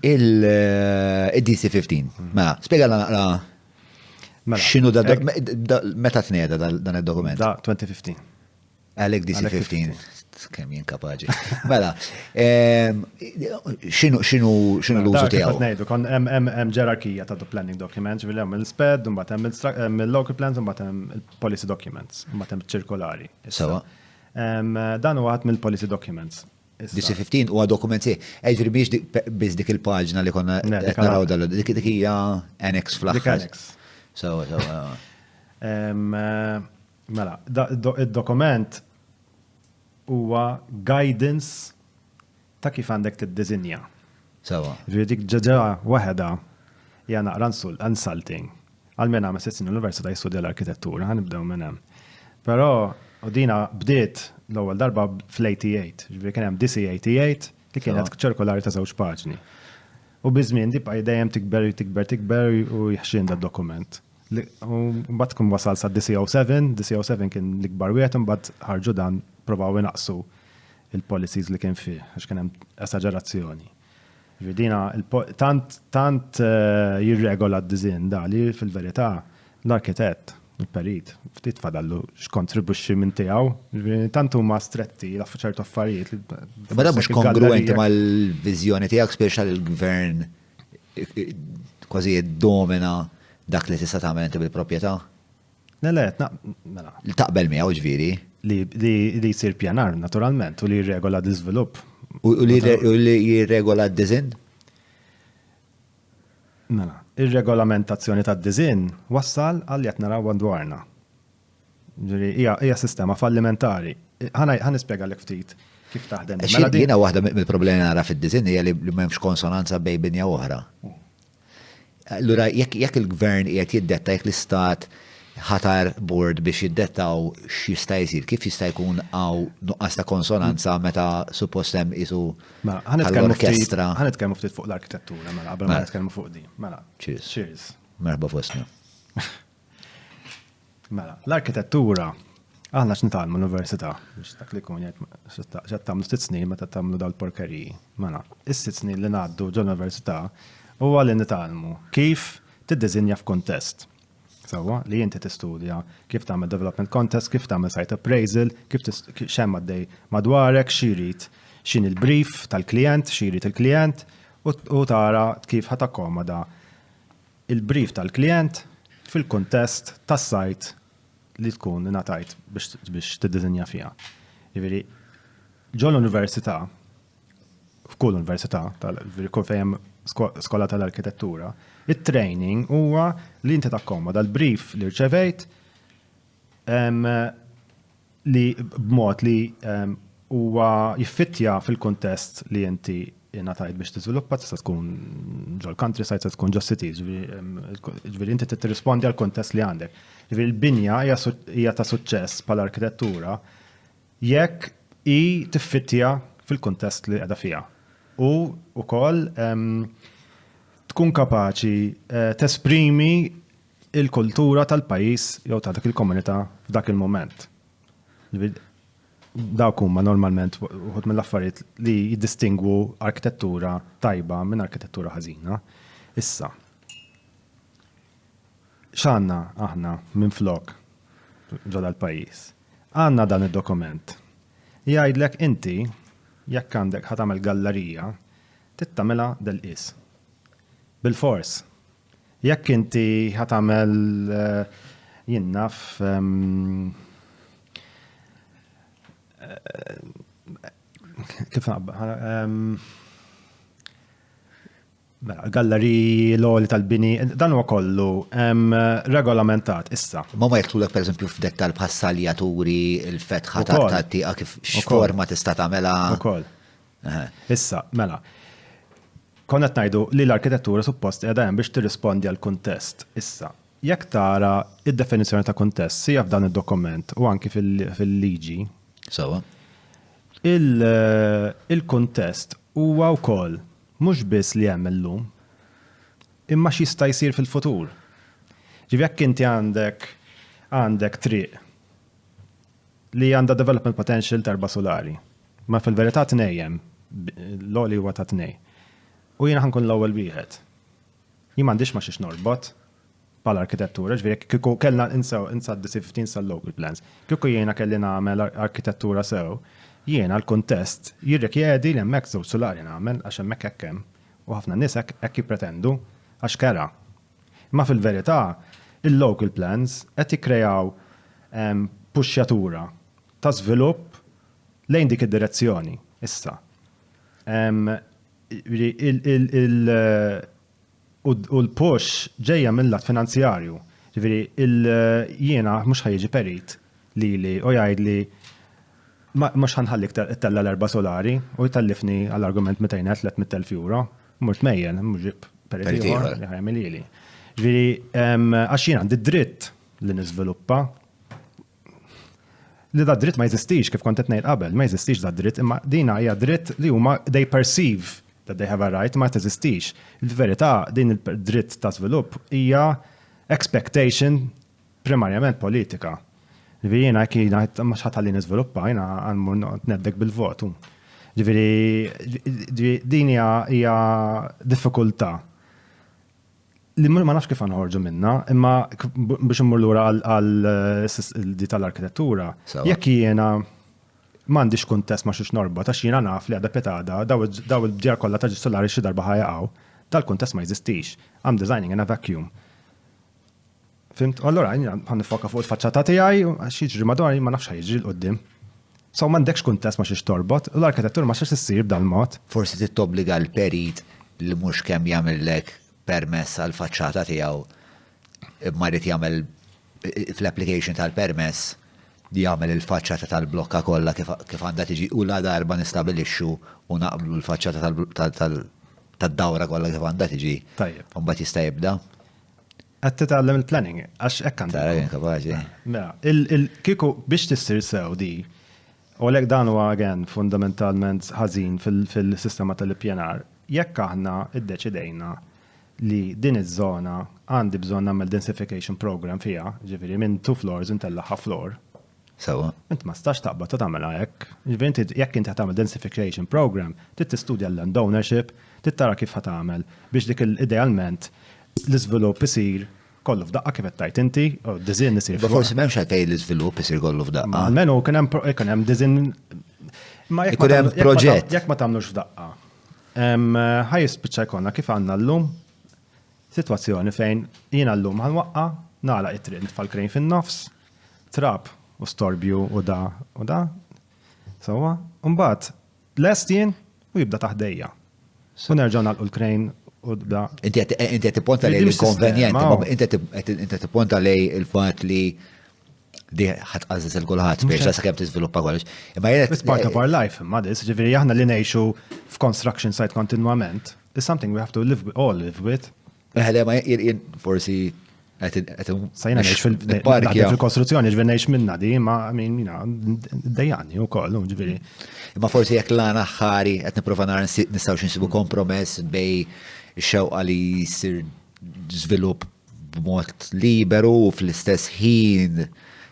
Il-DC-15. Mela, spjegala naqra x'inhu meta tnieda dan id-dokument. Da 2015. Għalek DC-15. Kemm jien kapaċi. Mela, x'inhu l-użu tiegħu? Ngħidu kon hemm ġerarkija ta' planning documents, ġifieri hemm il-SPED, mbagħad hemm il-local plans, mbagħad hemm il-policy documents, mbagħad hemm ċirkolari. Sewa. Dan huwa għadd mill-policy documents. DC-15 huwa dokumenti, ġifieri biex dik il-paġna li konna naraw dik hija annex fl-aħħar. Sewa. Mela, id-dokument huwa guidance ta' kif għandek tiddiżinja. Sewa. Ġifieri dik ġeġa waħda hija naqra insulting. Għalmena ma sessin l-Università jistudja l-arkitettura, ħanibdew minn hemm. Però dina bdiet l-ewwel darba fl-88, ġifieri kien hemm DC-88 li kienet ċirkolari ta' żewġ paġni. U biżmien dibqa' dejjem tikber u jħxin dokument. Mbagħad tkun wasal sa DC-07 kien l-ikbar wieħed imbagħad ħarġu dan provaw inaqsu il-policies li kien fih għax kien hemm esaġerazzjoni. Ġifieri tant jirregola d-diżinn da li fil-verità l-arkitett, il-perit, ftit fadallu x'kontribwixxi minn tiegħu, tant huma stretti ċertu affarijiet. Ma da mhux kongruenti mal-viżjoni tiegħek speċjal il-gvern kważi jiddomina dak li tista' tagħmel inti bil-proprjetà? Le, mela. Taqbel miegħu ġifieri? Li jsir pjanar, naturalment, u li jirregola d-iżvilupp. U li jirregola d-dizin? Mela, ir-regolamentazzjoni tad-dizin wassal għal jett naraw dwarna. Hija sistema fallimentari. Ħa nispjega l ftit kif taħdem. Jiena waħda mill-problemi nara fid-dizin hija li m'hemmx konsonanza bejn binja oħra. Allura jekk il-gvern qiegħed jiddetta jekk l-istat ħatar board biex jiddettaw x'jista' jsir, kif jista' jkun hawn nuqqas ta' konsonanza meta suppost hemm isu l-orkestra. Ħanitkellmu ftit fuq l-arkitettura mela qabel ma nitkellmu fuq di. Mela. Cheers. Merħba fostna. Mela, l-arkitettura aħna x'nitalmu l-università biex dak li jkun x'qed tagħmlu 6 snin meta tagħmlu dal-porkeriji. Mela, is-6 snin li ngħaddu ġol-università huwa li nitalmu kif tiddiżinja f'kuntest. Sawa, li jinti tistudja kif tagħmel development contest, kif tagħmel site appraisal, kif xemm għaddej madwarek, xirid x'in il-brief tal-klient, xirid il-klient u tara kif ħatakkomoda il-brief tal-klient fil-kontest tas-site li tkun ingħatajt biex tiddiżinja fiha. Jiġifieri ġol università, f'kull università kull fejn skola tal-arkitettura, it-training huwa li inti takkomoda l-brief li rċevejt li b'mod li huwa jiffittja fil-kontest li inti ingħatajt biex tiżviluppa, tista' tkun ġol countryside, tista' tkun ġo cities, ġifieri inti tirrispondi għal kontest li għandek. Ġifieri l-binja hija ta' suċċess bħall-arkitettura jekk hi tiffittja fil-kontest li qiegħda fiha. U wkoll tkun kapaċi tesprimi il-kultura tal-pajjiż jew ta' dak il-komunità f'dak il-moment. Dawk huma normalment wħud mill-affarijiet li jiddistingwu arkitettura tajba minn arkitettura ħażina. Issa. X'għandna aħna minflok ġodda l-pajjiż? Għandna dan id-dokument. Jgħidlek inti jekk għandek ħatamel gallerija, tittamela del-qis. Bil-fors. Jekk inti ħatamel jinnaf kif galleriji l-oli tal-bini, dan huwa kollu regolamentat issa. Ma jgħidulek pereżempju f'dettal bħas-saljaturi, il-fetħa ta' kif x'forma tista' tagħmilha. Ukoll. Issa, mela. Konna ngħidu li l-arkitettura suppost qiegħda hemm biex tirrispondi għal kuntest. Issa, jekk tara id-definizzjoni ta' kuntest hija f'dan id-dokument u anki fil-liġi. Sewa. Il-kuntest huwa wkoll mhux biss li hemm illum, imma x'jista' jsir fil-futur. Ġifieri jekk inti għandek triq li għandha development potential terba' solari, ma fil-verità tnejjem l-oli huwa ta' tnej. U jiena ħankun l-ewwel wieħed. Jien m'għandix ma xiex norbot bħall-arkitettura, ġifieri kieku kellna insaddi 15 sal-local plans. Kieku jiena kelli nagħmel arkitettura sew, jiena l-kuntest jirrikjedi li hemmhekk żewġ solari nagħmel għax hemmhekk hekk hemm. U ħafna nies hekk jippretendu għax kera. Imma fil-verità il-local plans qed jikkrejaw puxjatura ta' żvilupp lejn dik id-direzzjoni issa. U l-push ġejja mill-lat finanzjarju. Ġifieri jiena mhux ħajġi perit li u jgħidli mhux ħanħallik tella l-erba' solari u jtellifni għall-argument 200,000-300,000 euro. Mhux mejjel, mhux ġib perit ieħor li ħajmel ili. Ġifieri għax jien għandi dritt li niżviluppa. Li da dritt ma jeżistix kif kont qed ngħid qabel, ma jeżistix da dritt, imma dina hija dritt li huma they perceive that they have a right, ma teżistix. Il-verità din il-dritt ta' żvilupp hija expectation primarjament politika. Jiena jiena ma x'ħatalli niżviluppa, jiena għandmur neddek bil-votu. Ġifieri din hija diffikultà. li ma nafx kif ħorġu minna, imma biex immur lura għal-di tal-arkitettura, Sawa. jekk jiena m'għandix kuntest ma xiex norbot, għax jiena naf li għadha petada, daw il-bdjar kollha ta' solari xi darba ħajaqgħu, dal-kuntest ma jeżistix. I'm designing in a vacuum. Fimt? Allora, għan nifoka fuq il-faċċata tiegħi, għax jiġri madwar ma nafx ħajġri l-qoddim. So m'għandekx kuntest ma xiex torbot, u l-arkitettura ma xiex issir b'dal-mod. Forsi titobbliga l-perit li mhux kemm jagħmellek permess għal faċċata tiegħu imma rid jagħmel fl-application tal-permess jagħmel il-faċċata tal-blokka kollha kif għandha tiġi u la darba nistabilixxu u naqblu l-faċċata tad-dawra kollha kif għandha tiġi. Tajjeb. U mbagħad jista' jibda. Qed titgħallem il-planning, għax hekk Tara għandek. jien kapaċi. Mela, kieku biex tissir sew di, u għalhekk dan huwa again fundamentalment ħażin fil-sistema tal-ippjanar, jekk aħna iddeċidejna li din iż-żona għandi bżonn nagħmel densification program fiha, ġifieri minn 2 floors intellaħħa floor. Sewa. Int ma stax taqbad ta' tagħmilha hekk. Ġifieri jekk inti tagħmel densification program, trid tistudja l-land ownership, trid tara kif ħatamel biex dik idealment l-iżvilupp isir kollu f'daqqa kif qed tajt inti, u d-diżinn isir Ma forsi m'hemmx għalfejn l-iżvilupp isir kollu f'daqqa. Almenu kien hemm diżinn. Ma Ikun hemm proġett. Jekk ma tagħmlux f'daqqa. Ħaj jispiċċa jkollna kif għandna llum sitwazzjoni fejn jiena llum ħanwaqqa nagħlaq it-triq nitfal krejn fin-nofs, trab u storbju u da. Sewwa, mbagħad lest jien u jibda taħdejja. U nerġgħu nagħlqu l-krejn u da. Inti qed tipponta lej l-inkonvenjenti, inti qed tipponta lej il-fatt li di ħatqażis il-kulħadd biex sakemm tiżviluppa kollox. Imma It's part of our life, imma dis, ġifieri aħna li ngħixu f'construction site kontinwament is something we have to all live with. Eħle ma jien forsi Sajna ngħix fil-kostruzzjoni ġifieri ngħix minna di, ma dejjani wkoll, ġifieri. Imma forsi jekk l-għana ħari qed nipprova nara nistgħu nsibu kompromess bej ix-xewqa li jsir żvilupp b'mod liberu u fl-istess ħin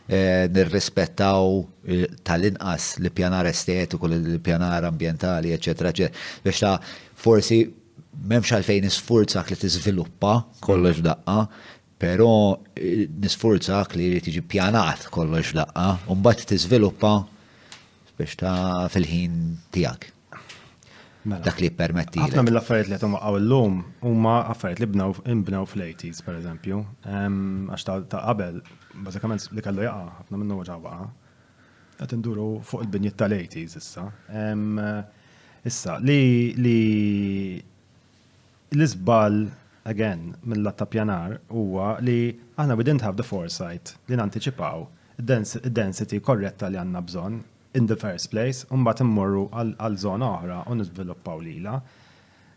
nirrispettaw tal-inqas l-pjanar estetiku, l-pjanar ambientali, eccetera, biex ta' forsi m'hemmx għalfejn nisfurzak li tiżviluppa kollox f'daqqa, però nisfurzak li tiġi pjanat kollox f'daqqa, u mbagħad tiżviluppa biex ta' fil-ħin tiegħek. Dak li permetti. Ħafna mill-affarijiet li qed waqgħu llum huma affarijiet li nbnew fl-80s pereżempju. Għax ta' qabel, bażikament li kellu jaqa' ħafna minnu ġa waqa'. Qed induru fuq il-binjiet tal-80s issa. Issa li l-iżbal again mill-lat ta' pjanar huwa li aħna we didn't have the foresight li nanticipaw id-density korretta li għandna bżonn in the first place, mbagħad immorru għal żona oħra u niżviluppaw lilha.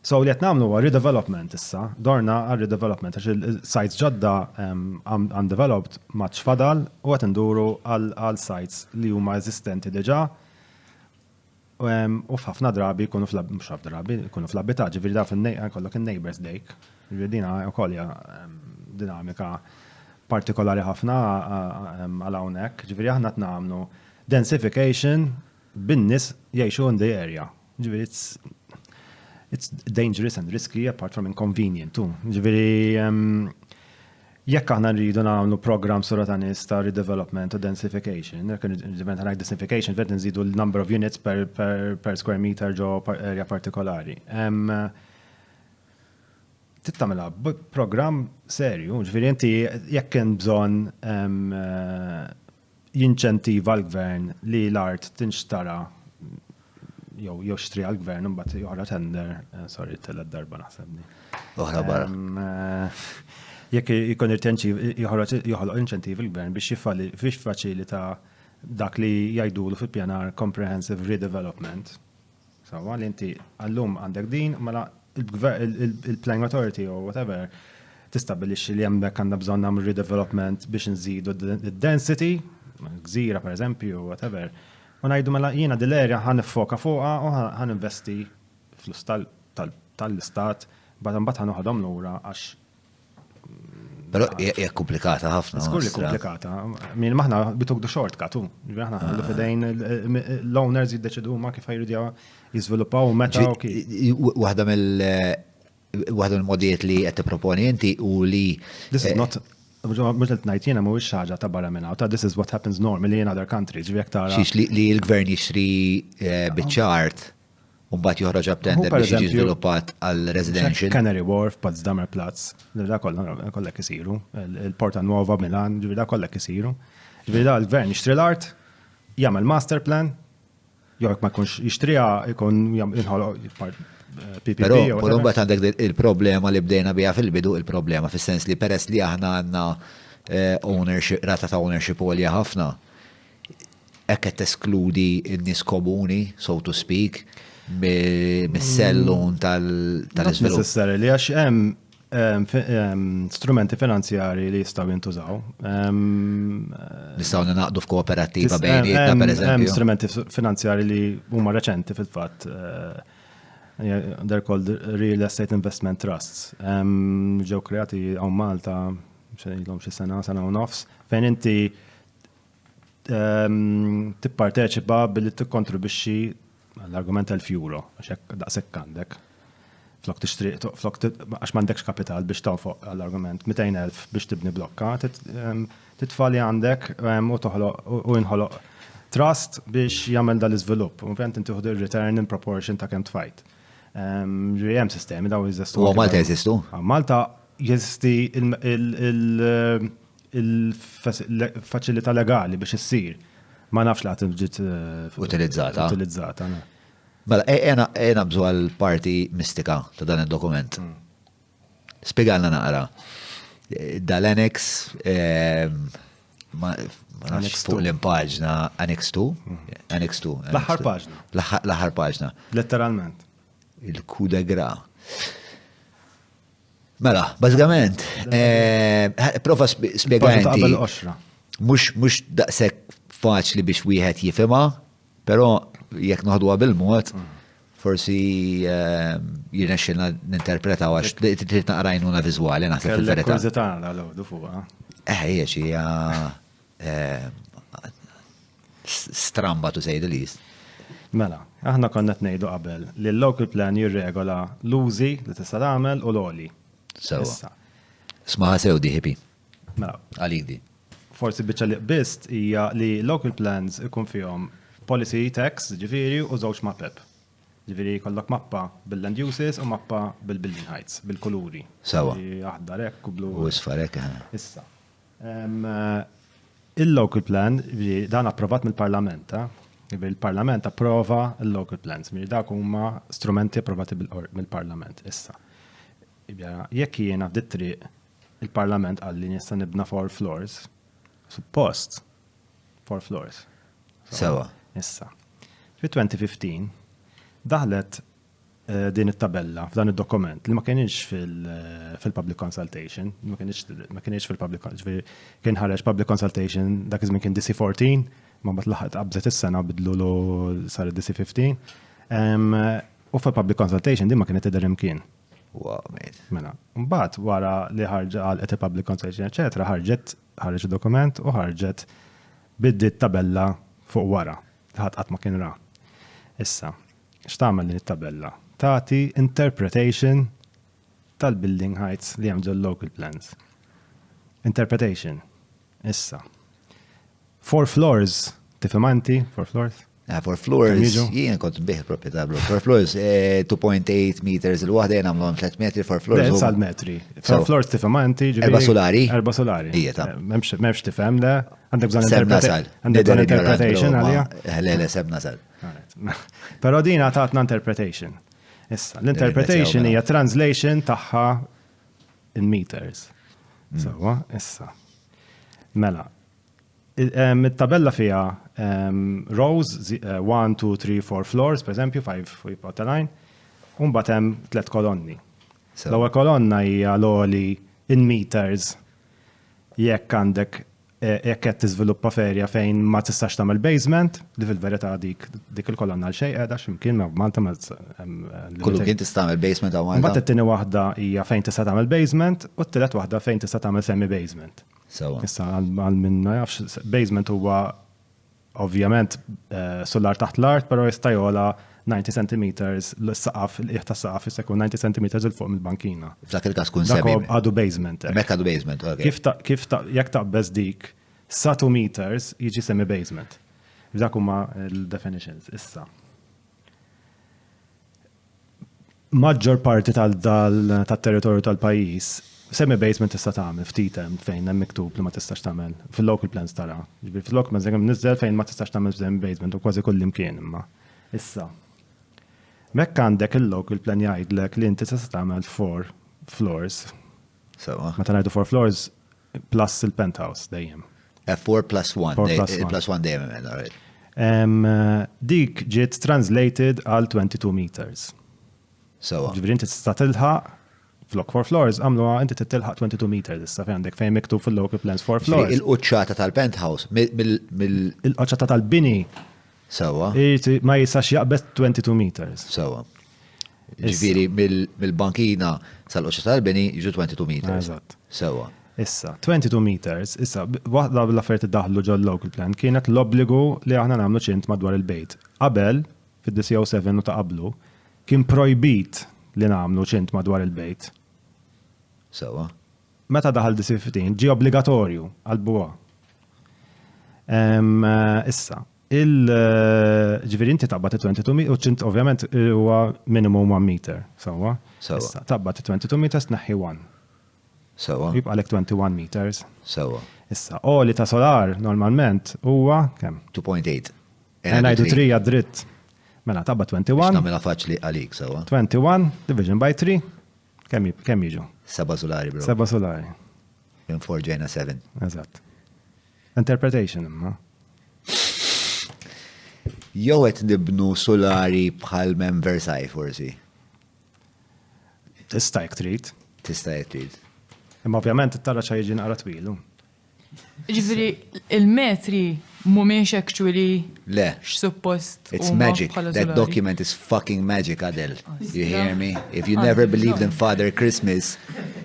So li qed nagħmlu huwa redevelopment issa, dorna għal redevelopment għax il-sites ġodda undeveloped ma fadal u qed induru għal sites li huma eżistenti diġà. U f'ħafna drabi jkunu fl-abitat, ġifieri da kollok in-neighbors dejk. Ġifieri dina wkoll hija dinamika partikolari ħafna għal hawnhekk, ġifieri aħna qed nagħmlu densification bin-nies jgħixu in the area. Ġifieri it's dangerous and risky apart from inconvenient too. Ġifieri jekk aħna rridu nagħmlu programm sura ta' nies ta' redevelopment u densification, densification vet nżidu l-number of units per square meter ġo area partikolari. Tittamela programm serju, ġifieri inti jekk hemm bżonn jinċentiva l-gvern li l-art tinxtara jew xtri għal-gvern imbagħad joħra tender, sorry telled darba naħsebni. Oħra barra. Jekk ikun joħloq inċentiv il-gvern biex faċilita dak li jgħidulu fil-pjanar comprehensive redevelopment. Sawa li inti għallum għandek din, mela il-planning authority or whatever tistabbilixxi li hemmhekk għandna bżonn nagħmlu redevelopment biex nżidu d-density, gżira per eżempju, whatever. U ngħidu mela jiena dil-erja ħan nifoka fuqha u ħan investi flus tal-istat, mbagħad ħan noħodhom lura għax. Però hija komplikata ħafna. Skur li komplikata. Min maħna bitugdu shortcut, aħna ħallu fidejn l-owners jiddeċidu ma kif ħajru jiżviluppaw meta u kif. Waħda waħda l-modijiet li qed tipproponi inti u li This is not, mux l-tnajt jena mux xaġa ta' barra minna, ta' this is what happens normally in other countries, ġivjek tara. xiex li l-gvern jixtri biċ-ċart u mbagħad joħroġ b'tender biex jiġi żviluppat għal residential. Canary Wharf, Potsdamer Platz, da kollek isiru, il-Porta Nuova Milan, ġivjek da kollek isiru. Ġivjek da l-gvern jixtri l-art, jagħmel master plan, jgħak ma jkunx jixtrija, jkun inħolo PPP. Però mbagħad għandek il-problema li bdejna biha fil-bidu, il-problema fis-sens li peress li aħna għandna rata ta' ownership għolja ħafna, hekk qed teskludi n-nies komuni, so to speak, mis-sellun tal-iżvilupp. Necessarily, għax hemm strumenti finanzjari li jistgħu jintużaw. Nistgħu naqdu f'kooperattiva bejnietna pereżempju. Hemm strumenti finanzjari li huma reċenti fil-fatt. They're called Real Estate Investment Trusts. Ġew kreati għaw Malta, xejlhom xi sena u nofs, fejn inti tipparteċipa billi tikkontribwixxi l-argument €1000, għax hekk daqshekk għandek. Flok tixtri, għax m'għandekx kapital biex tawfoq għall-argument 200,000 biex tibni blokka, titfali għandek u inħoloq trust biex jagħmel dal-iżvilupp. U fejn inti tieħu return in proportion ta' kemm tfajt. Hemm sistemi daw jeżistu. U Malta jeżistu? Malta jeżisti il-faċilità legali biex issir. Ma nafx li għatim ġiet utilizzata. Utilizzata. Mela, ejna bżu għal-parti mistika ta' dan il-dokument. Spiegalna naqra. Dal-annex, ma nafx fuq l-impaġna, Annex 2? Annex 2. L-aħħar paġna. L-aħħar paġna. Letteralment. Il-coup de gra. Mela, bażikament, prova spiegajti. Mux daqsek faċli biex wieħed jifima, pero jekk noħduha bil-mod, forsi jirnexxilna ninterpretaw għax trid naqra għajnuna viżwali naħseb fil-verità. Kuriżità l-għodu fuqha. Hija stramba to say the least. Mela, aħna konna ngħidu qabel li l-local plan jirregola l-użi li tista' tagħmel u l-oli. Sewa. Smaħa sew di ħipi. Mela. Għalik di. Forsi biċċa li qbist hija li local plans ikun fihom policy text, ġifieri u żewġ mappep. Ġifieri jkollok mappa bil-land uses u mappa bil-building heights, bil-kuluri. Sewa. Aħdar hekk u blu. U isfar hekk. Issa. Il-local plan, dan approvat mill-Parlament, il-Parlament approva il-local plans, dak huma strumenti approvati mill-Parlament. Issa. Jekk jiena f'dit triq il-Parlament qal li nista' nibna 4 floors, suppost 4 floors. Sewa. Issa. Fi 2015 daħlet din it-tabella f'dan id-dokument li ma kienx fil-public consultation, ma kienx fil-public consultation, kien ħareġ public consultation dak iż-żmien kien DC14, ma mbagħad laħqet qabżet is-sena bidlu sar DC15. U fil-public consultation din ma kienet tidher imkien. Wow, mate. Mela, mbagħad wara li ħarġet il-public consultation, eċetera, ħarġet dokument u ħarġet biddit tabella fuq wara. Ħadd qatt ma kien ra. Issa, x'tagħmel din it-tabella? Tagħti interpretation tal-building heights li hemm ġol local plans. Interpretation. Issa. 4 floors, tifhem anti 4 floors? 4 floors, jien kont biħ proprjetà bro. 4 floors, 2.8 meters il-waħda jien għamlhom 3 metri, 4 floors. Sal metri. 4 floors tifhem anti, Erba' solari. Erba' solari. Ijeta. M'hemmx tifhem le, għandek bżonn Sebna sal. Għandek bżonn interpretation għalija. Le, sebna sal. Però din għatatna interpretation. Issa, l-interpretation hija translation tagħha in meters. Sewa, issa. Mela, it-tabella fija rows 1, 2, 3, 4 floors, per eżempju, 5 fuq line, u mbagħad hemm 3 kolonni. L-ewwel kolonna hija l-oli in meters jekk għandek jekk qed tiżviluppa ferja fejn ma tistax tagħmel basement, li fil-verità dik il-kolonna għal xejn qiegħda x'imkien ma Malta ma kullu kien tista' tagħmel basement hawn. Mbagħad it-tieni waħda hija fejn tista' tagħmel basement u t-tielet waħda fejn tista' tagħmel semi basement. Issa għal min ma jafx basement huwa ovvjament solar taħt l-art, però jista' jola 90 centimeters l-saqaf, il-qiegħ tas-saqaf issa jkun 90 centimeters il fuq mill-bankina. F'dak il-każ kun Dak semi. għadu basement. Mek għadu basement, ok. Jekk taqbeż dik sa 2 meters jiġi semi-basement. Dak huma l-definitions issa. Maġġor parti tal-territorju tal-pajjiż semi-basement tista' tagħmel ftit hemm fejn hemm miktub li ma tistax tagħmel fil-local plans tara. Fil-local plans hemm niżel fejn ma tistax tagħmel semi-basement u kważi kull imkien imma. Issa. Mekk għandek il-local plan jgħidlek li inti tista' tagħmel 4 floors. Sewa. Meta ngħidu 4 floors plus il-penthouse dejjem. 4 plus 1. 4 plus 1. Plus 1 dejjem, all right. Dik ġiet translated għal 22 meters. Sewa. Ġifieri inti tista' tilħaq flok 4 floors għamluha inti tilħaq 22 meters issa fejn għandek fejn miktub fil-local plans 4 floors. Il-quċċata tal-penthouse Il-qoċċata tal-bini sewa. ma jistax jaqbes 22 meters. Sewa. Ġifieri mill-bankina sal-qoċċata tal-bini jiġu 22 meters. Eżatt. Sewa. Issa, 22 meters, issa, waħda l-affarijiet iddaħlu ġol local plan kienet l-obbligu li aħna nagħmlu ċint madwar il-bejt. Qabel, fid-DCO7 u ta' qablu, kien projbit li nagħmlu ċint madwar il-bejt. Sewa. Meta daħal DC15 ġi obbligatorju għal-buwa. Issa, ġifieri inti tabbat 22 meters, u ċint ovvjament huwa minimum 1 meter, sewa. Issa, tabbat 22 meters naħħi 1. Sewa. Jibqa' għalek 21 meters. Sewa. Issa, oli ta' solar normalment huwa kemm? 2.8. Ngħidu 3 għad-dritt. Mela tabba 21. Namela faċli għalik, sewa. 21 division by 3. Kemm jiġu? 7 solari, bro. 7 solari. Minn 4 ġejna 7. Eżatt. Interpretation imma. Jew qed nibnu solari bħal minn Versailles forsi. Tista' jekk trid. Tista' jekk trid. Imma ovvjament tara xa jiġi naqra twilu. Ġifiri, il-metri mumiex actually Le. x-suppost. It's magic. That document is fucking magic, Adel. You hear me? If you never believed in Father Christmas,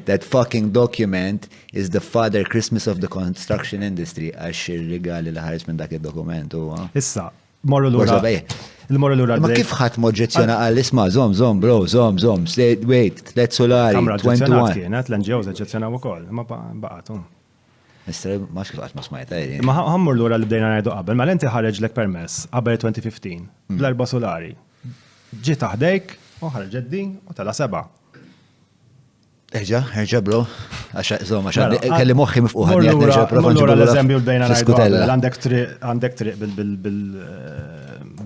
that fucking document is the Father Christmas of the construction industry. Għax ir-rigali li ħares minn dak il-dokument huwa. Issa, morru l-ura. Il-morru l-ura. Ma kif ħadd moġġezzjona għal isma' zom, bro, zom. Wait, let solari, Kamra ġezzjonat 21. kienet, l-NGOs ġezzjonaw ukoll, ma baqatu. Mister, ma xkif għat ma smajta. Ma ħammur l-ura li bdejna ngħidu qabel, ma l-enti ħareġ lek permess qabel 2015 bl-4 solari. Ġi taħdejk u ħarġet din u tela 7. Erġa, bro. Għaxa, kelli moħħi mifquħa. Morru l-eżempju l-bdejna ngħidu qabel, għandek triq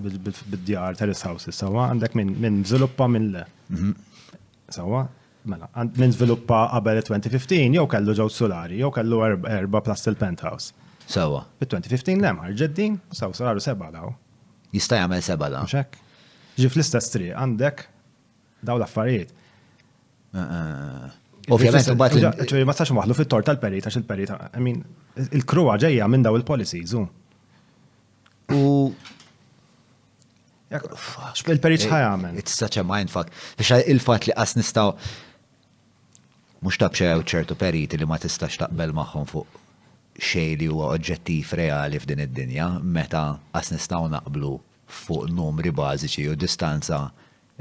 bil-djar terrace houses, sawa, għandek minn żviluppa minn le. Sawa, mela, minn żviluppa qabel 2015 jew kellu ġew solari, jew kellu 4 plus il-penthouse. Sawa. Bit-2015 lem ħarġet din, saw solaru 7 daw. Jista' jagħmel 7 da. Mhux hekk? Ġi fl-istess triq għandek daw l-affarijiet. Ovvjament, ma stax maħlu fit-tor tal-perit għax il-perit, il-kruwa ġejja minn daw il-policies. Il-perit ħajamel. It's such a mindfuck. Biex il-fat li qas nistaw mux tabxew ċertu periti li ma tistax taqbel magħhom fuq xej li huwa oġġettiv reali f'din id-dinja, meta qas nistaw naqblu fuq numri bażiċi u distanza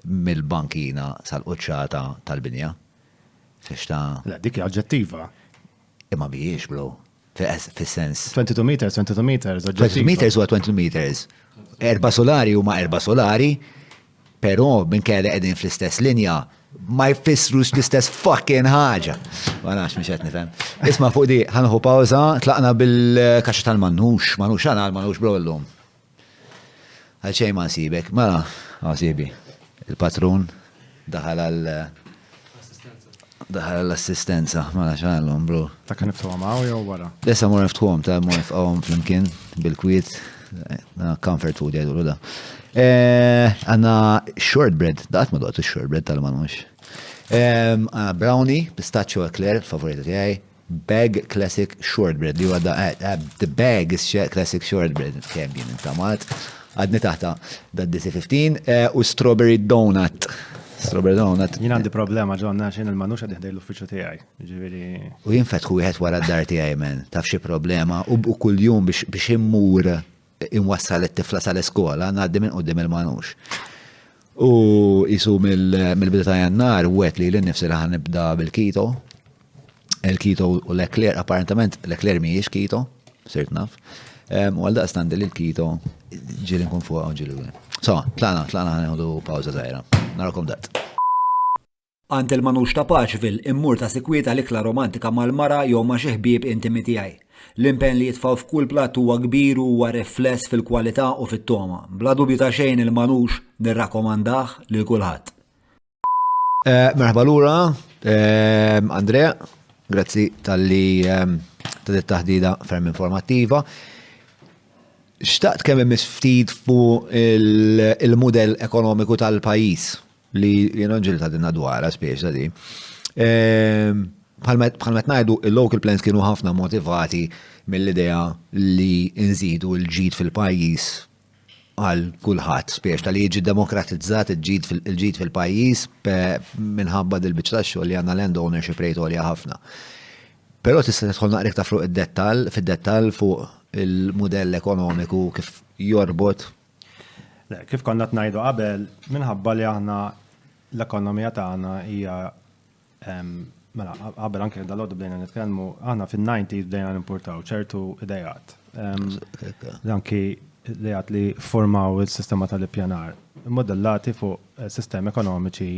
mill-bankina sal-quċċata tal-binja. La, dik oġġettiva. Imma bijiex, bro. Fis-sens. 22 meters, 22 meters. 22 meters huwa 22 meters. 4 solari huma 4 solari, però minn kelli qegħdin fl-istess linja ma jfissrux l-istess fucking ħaġa. Ma nafx mhux qed nifhem. Isma' fuq di ħanħu pawża, tlaqna bil-kaxxa tal-Mannux, Mannux għana l-Mannux bro llum. Għalxejn ma nsibek, mela, sibi. Il-patrun daħal għall-assistenza, mela x'għallhom bro. Ta' kan niftuħom għaw jew wara? Lesa mor niftuħom, ta' mor nifqawhom flimkien bil-kwiet. Comfort food jgħidu da. Għanna shortbread, daqt ma doqtu shortbread tal-Mannux. Brownie, pistachio eclair, favorita tiegħi. Bag classic shortbread, li għadda, the bag is classic shortbread, kemm jien intamat. Għadni taħta da DC15 u strawberry donut. Strawberry donut. Jien għandi problema ġonna xin il-Mannux għad jħdej l-uffiċu tiegħi. U jien fetħu wieħed wara d-dar tiegħi men, taf xi problema u kull jum biex immur imwassal it-tifla sal-iskola ngħaddi minn qudiem il-Mannux. U jisu mill-bidu ta' jannar, u għet li l-nifsi li ħanibda bil-kito. Il-kito u l-ekler, apparentament l-ekler miħiex kito, sirt naf. U għal daqstan il-kito ġili nkun fuqa u ġili. So, tlana ħanħodu pawza zaħira. Narakom dat. Għand il-manux ta' Paċville immur ta' sikwieta l-ikla romantika mal-mara jew ma' xi ħbieb intimi tiegħi. L-impenn li jitfaw f'kull platt huwa kbir u huwa rifless fil-kwalità u fit-toma. Bla dubju ta' xejn il-manux nirrakkomandah lil kulħadd. Merħba lura, Andrea, grazzi tal-li taħdida ferm informattiva. Xtaqt kemm hemm ftit fuq il-mudell ekonomiku tal-pajjiż li jena ġili ta' dinna dwara spiex di. Bħalmet najdu il-local plans kienu ħafna motivati mill-idea li nżidu l-ġid fil-pajis għal kulħadd spiex tal-li jiġi demokratizzat il-ġid fil-pajis minħabba dil-biċċa tax-xogħol li għandna land ownership rate għolja ħafna. Però tista' tidħol naqrek ta' fuq fid-dettall fuq il-mudell ekonomiku kif jorbot. Kif konna tnajdu qabel, minħabba li aħna l-ekonomija tagħna hija mela qabel anke dal-għodu bdejna nitkellmu, aħna fin-90s bdejna nimportaw ċertu idejat. Anki idejat li formaw il-sistema tal-ippjanar, modellati fuq sistemi ekonomiċi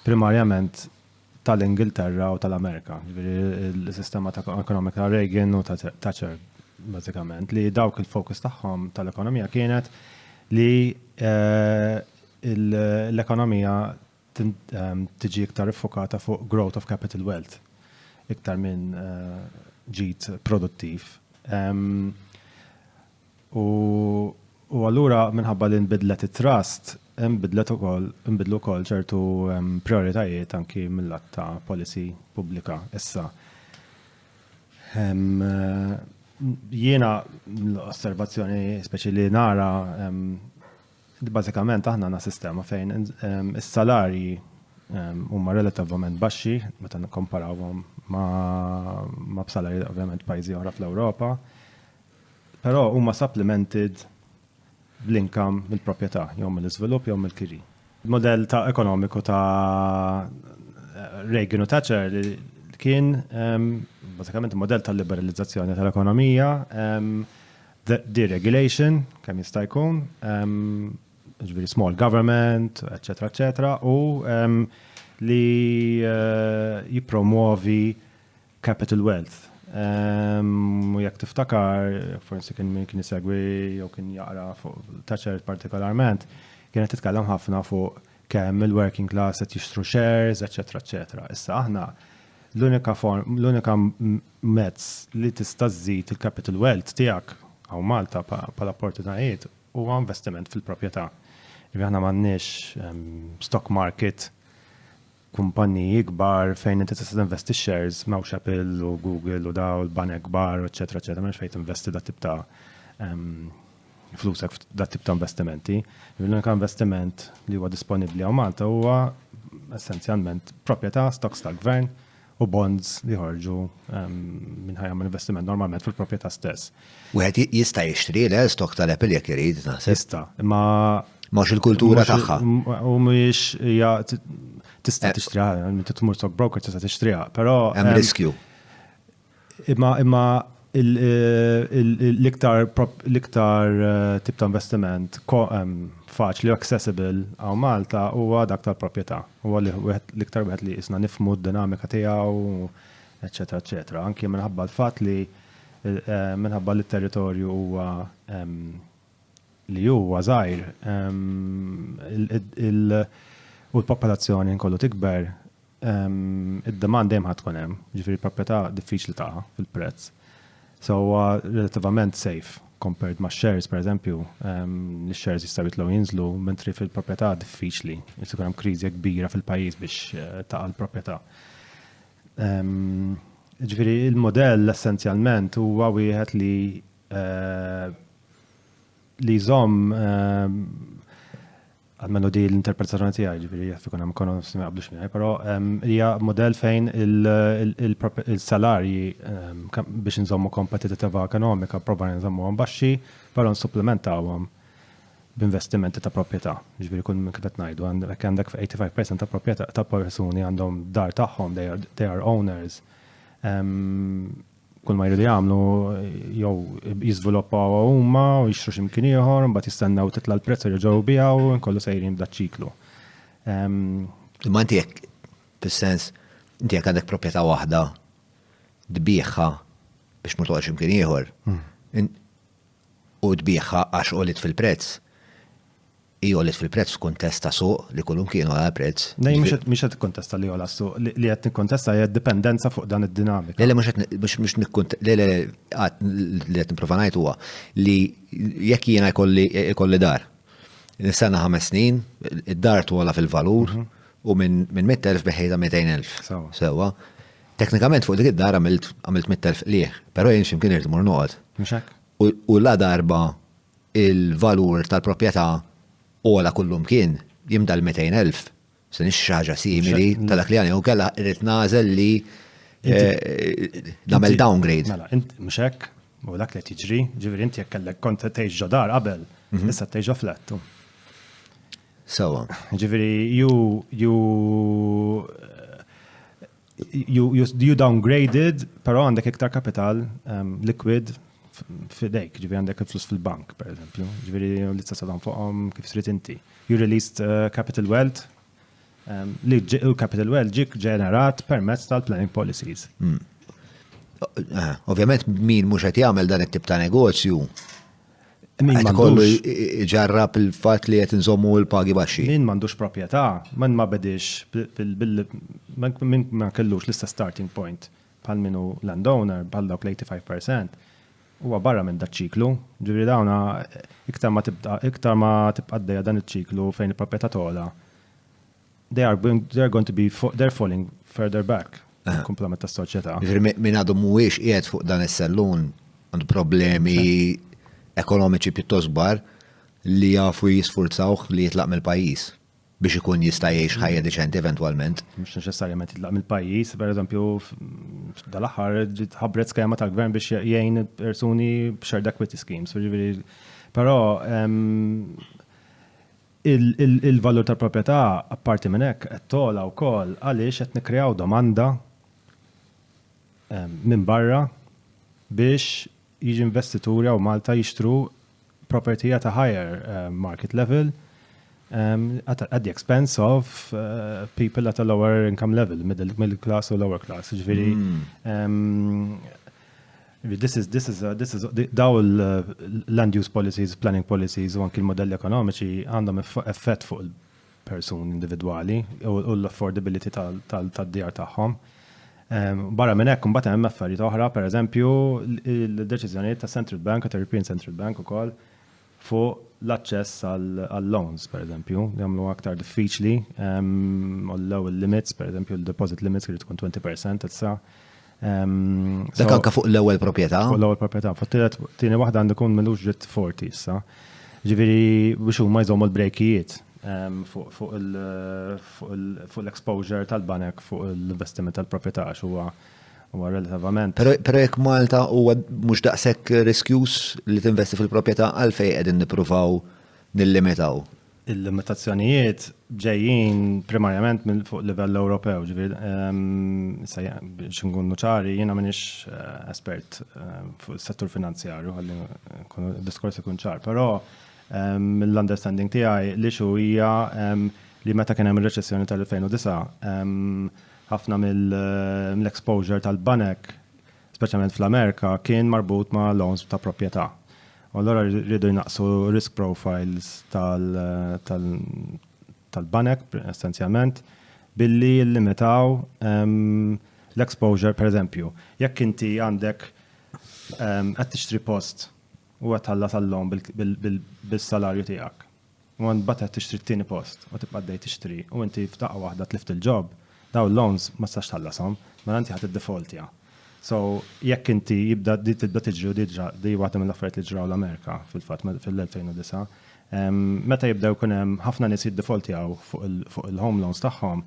primarjament tal-Ingilterra u tal-Amerika, il-sistema ekonomika Reagan u Thatcher, bażikament, li dawk il-fokus tagħhom tal-ekonomija kienet li l-ekonomija tiġi iktar iffokata fuq growth of capital wealth, iktar minn ġid produttiv. U allura minħabba li nbidlet it-trust, nbidlu wkoll ċertu prioritajiet anki mill-lat ta' policy pubblika issa. Jiena l-osservazzjoni speċi li nara bażikament aħna għandna sistema fejn is-salarji huma relattivament baxxi meta nikkomparawhom ma' b'salarji ovvjament pajjiżi oħra fl-Ewropa, però huma supplemented bl-income mill-proprjetà jew mill-iżvilupp jew mill-kiri. Il-modell ta' ekonomiku ta' Reagan u Thatcher kien bażikament il-modell tal-liberalizzazzjoni tal-ekonomija, deregulation, kemm jista' jkun, ġifieri small government, eċetera, u li jippromuovi capital wealth. U jekk tiftakar, forsi kien min kien isegwi jew kien jaqra fuq Thatcher partikolarment, kienet titkellem ħafna fuq kemm il-working class qed jixtru shares, eċetera. Issa aħna l-unika mezz li tista' żżid il-capital wealth tiegħek għaw Malta bħala opportunitajiet huwa investiment fil-proprjetà. Aħna m'għandniex stock market kumpaniji kbar fejn inti tista' tinvesti shares m'hawnx Apple u Google u daw l-banek kbar, eċetera, m'hemmx fejn tinvesti dat tip ta' flusek dat tip ta' investimenti. L-unika investiment li huwa disponibbli għaw Malta huwa essenzjalment proprjetà, stocks tal-gvern u bonds li ħorġu minn ħajja investiment normalment fil-proprjetà stess. Wieħed jista' jixtri l-stock tal-Apple jekk irid naħseb. Jista', imma mhux il-kultura tagħha. U mhijiex hija tista' tixtriha, meta tmur stock broker tista' tixtriha, però hemm riskju. Imma l-iktar tip ta' investiment faċli u accessible għaw Malta huwa dak tal-proprjetà. Huwa l-iktar wieħed li isna nifhmu d-dinamika tiegħu, eċetera. Anki minħabba l-fatt li minħabba li t-territorju huwa li huwa żgħir u l-popolazzjoni nkollu tikber, id-demand dejjem ħadd tkun hemm, ġifieri proprjetà diffiċli taqa' fil-prezz. So relativament safe compared ma' shares, per eżempju, li shares jistgħu jitlu jinżlu, mentri fil-proprjetà diffiċli, jista' jkun hemm kriżi kbira fil-pajjiż biex taqa' l-proprjetà. Ġifieri il-modell essenzjalment huwa wieħed li jżomm għalmenu di l-interpretazzjoni tiegħi, ġifieri jaf ikun hemm ekonomisti ma jaqblux miegħi, però hija modell fejn il-salarji biex nżommu kompetitività ekonomika prova nżommuhom baxxi, però nsupplementawhom b'investimenti ta' proprjetà. Ġifieri kull kif qed ngħidu għandek 85% ta' proprjetà ta' persuni għandhom dar tagħhom, they are owners. Kull ma jridu jagħmlu jew jiżviluppaw huma u jixtru x'imkien ieħor, mbagħad jistennew titla' l-prezz jerġgħu bijaw inkollu sejrin b'da ċiklu. Imma inti jekk fis-sens inti jekk għandek proprjetà waħda tbieħħa biex ma toqgħodx imkien ieħor u tbieħħa għax qolit fil-prezz. Jolet fil-prezz f'kuntest ta' suq li kullum kienu għal prezz. Nej, mhux qed kontesta li jola suq, li qed nikkontesta hija dipendenza fuq dan id-dinamika. Le mhux nikkontesta li qed nipprova ngħid huwa li jekk jiena jkolli dar. Nistenna 5 snin, id-dar twola fil-valur u minn 100,000 beħejda 200,000. Sewwa. Teknikament fuq dik id-dar għamilt 100,000 lieh, però jien x'imkien irid imur noqgħod. Mhux hekk? U la darba il-valur tal-proprjetà ola kullum kien jimda l-200,000. Se nix xaġa simili tal-dak li għani u kella irrit nażel li namel downgrade. Mela, mhux hekk, u dak li tiġri, ġifieri inti jekk kellek kont tgħix ġo dar qabel, issa tgħix ġo flettu. Sewa. Ġifieri you downgraded, però għandek iktar kapital liquid fidejk, ġifieri għandek il-flus fil-bank, per eżempju, ġifieri li tista' dan fuqhom kif trid inti. You released capital wealth, capital wealth ġik ġenerat permezz tal-planning policies. Ovvjament min mhux qed jagħmel dan it-tip ta' negozju. Min kollu ġarrab il-fatt li qed inżommu l-pagi baxxi. Min m'għandux proprjetà, min ma bedix min ma kellux l-istess starting point bħal minnu landowner bħal dawk l-85%. Huwa barra minn dak ċiklu, ġifieri dawna iktar ma tibqa' għaddejja dan iċ-ċiklu fejn il-proprjetà togħla. They're going to be they're falling further back. Komplement tas-soċjetà. Ġifieri min għadu mhuwiex qiegħed fuq dan is-sellun għandu problemi ekonomiċi pjuttost kbar li jafu jisfurzawh li jitlaq mill-pajjiż biex ikun jista' jgħix ħajja deċenti eventwalment. Mhux neċessarjament jitlaq mill-pajjiż, pereżempju dal-aħħar ġiet ħabbret skema tal-gvern biex jgħin persuni b'shared equity schemes. Però il-valur tal-proprjetà apparti minn hekk qed togħla wkoll għaliex qed nikkreaw domanda minn barra biex jiġi investituri u Malta jixtru property at a higher market level at the expense of people at a lower income level, middle class or lower class. Ġifieri this is daw land use policies, planning policies u anki l-modelli ekonomiċi għandhom effett fuq il-person individwali u l-affordability tad-djar tagħhom. Barra minn hekk imbagħad hemm affarijiet oħra, pereżempju l-deċiżjonijiet ta' Central Bank, ta' European Central Bank ukoll fuq l-aċċess għall-loans, pereżempju, jagħmlu aktar diffiċli, ullew il-limits, pereżempju l-deposit limits irid tkun 20% issa. Dak anke fuq l-ewwel proprjetà? Fuq l-ewwel proprjetà, fuq tieni waħda għandu jkun milux ġiet 40 issa. Ġifieri biex huma jżommu l-brejkijiet fuq l-exposure tal-banek fuq l-investiment tal-proprjetà huwa relativament. Però jekk Malta huwa mhux daqshekk riskjus li tinvesti fil-proprjetà għalfejn qegħdin nippruvaw nillimitaw. Il-limitazzjonijiet ġejjin primarjament fuq livell Ewropew, ġifieri biex nkunu ċari jiena m'iniex espert fuq is-settur finanzjarju ħalli d-diskors ikun ċar, però mill-understanding tiegħi li hija li meta kien hemm ir-reċessjoni tal-2009 ħafna mill-exposure tal-banek, speċjalment fl-Amerika, kien marbut ma' loans ta' proprjetà. U allura rridu jnaqsu risk profiles tal-banek essenzjalment billi limitaw l-exposure, per eżempju. Jekk inti għandek qed tixtri post u qed tħallas għall-lom bil-salarju tiegħek. U mbagħad qed tixtri t-tieni post u tibqa' dej tixtri u inti f'daqqa waħda tlift il-job, daw l-loans ma tistax tħallashom, mela inti ħadd id-defaultja. So jekk inti tibda tiġri u di waħda mill-affarijiet li ġraw l-Amerika fil-fatt fil-2009, meta jibdew kun hemm ħafna nies jiddefaultjaw fuq il-home loans tagħhom,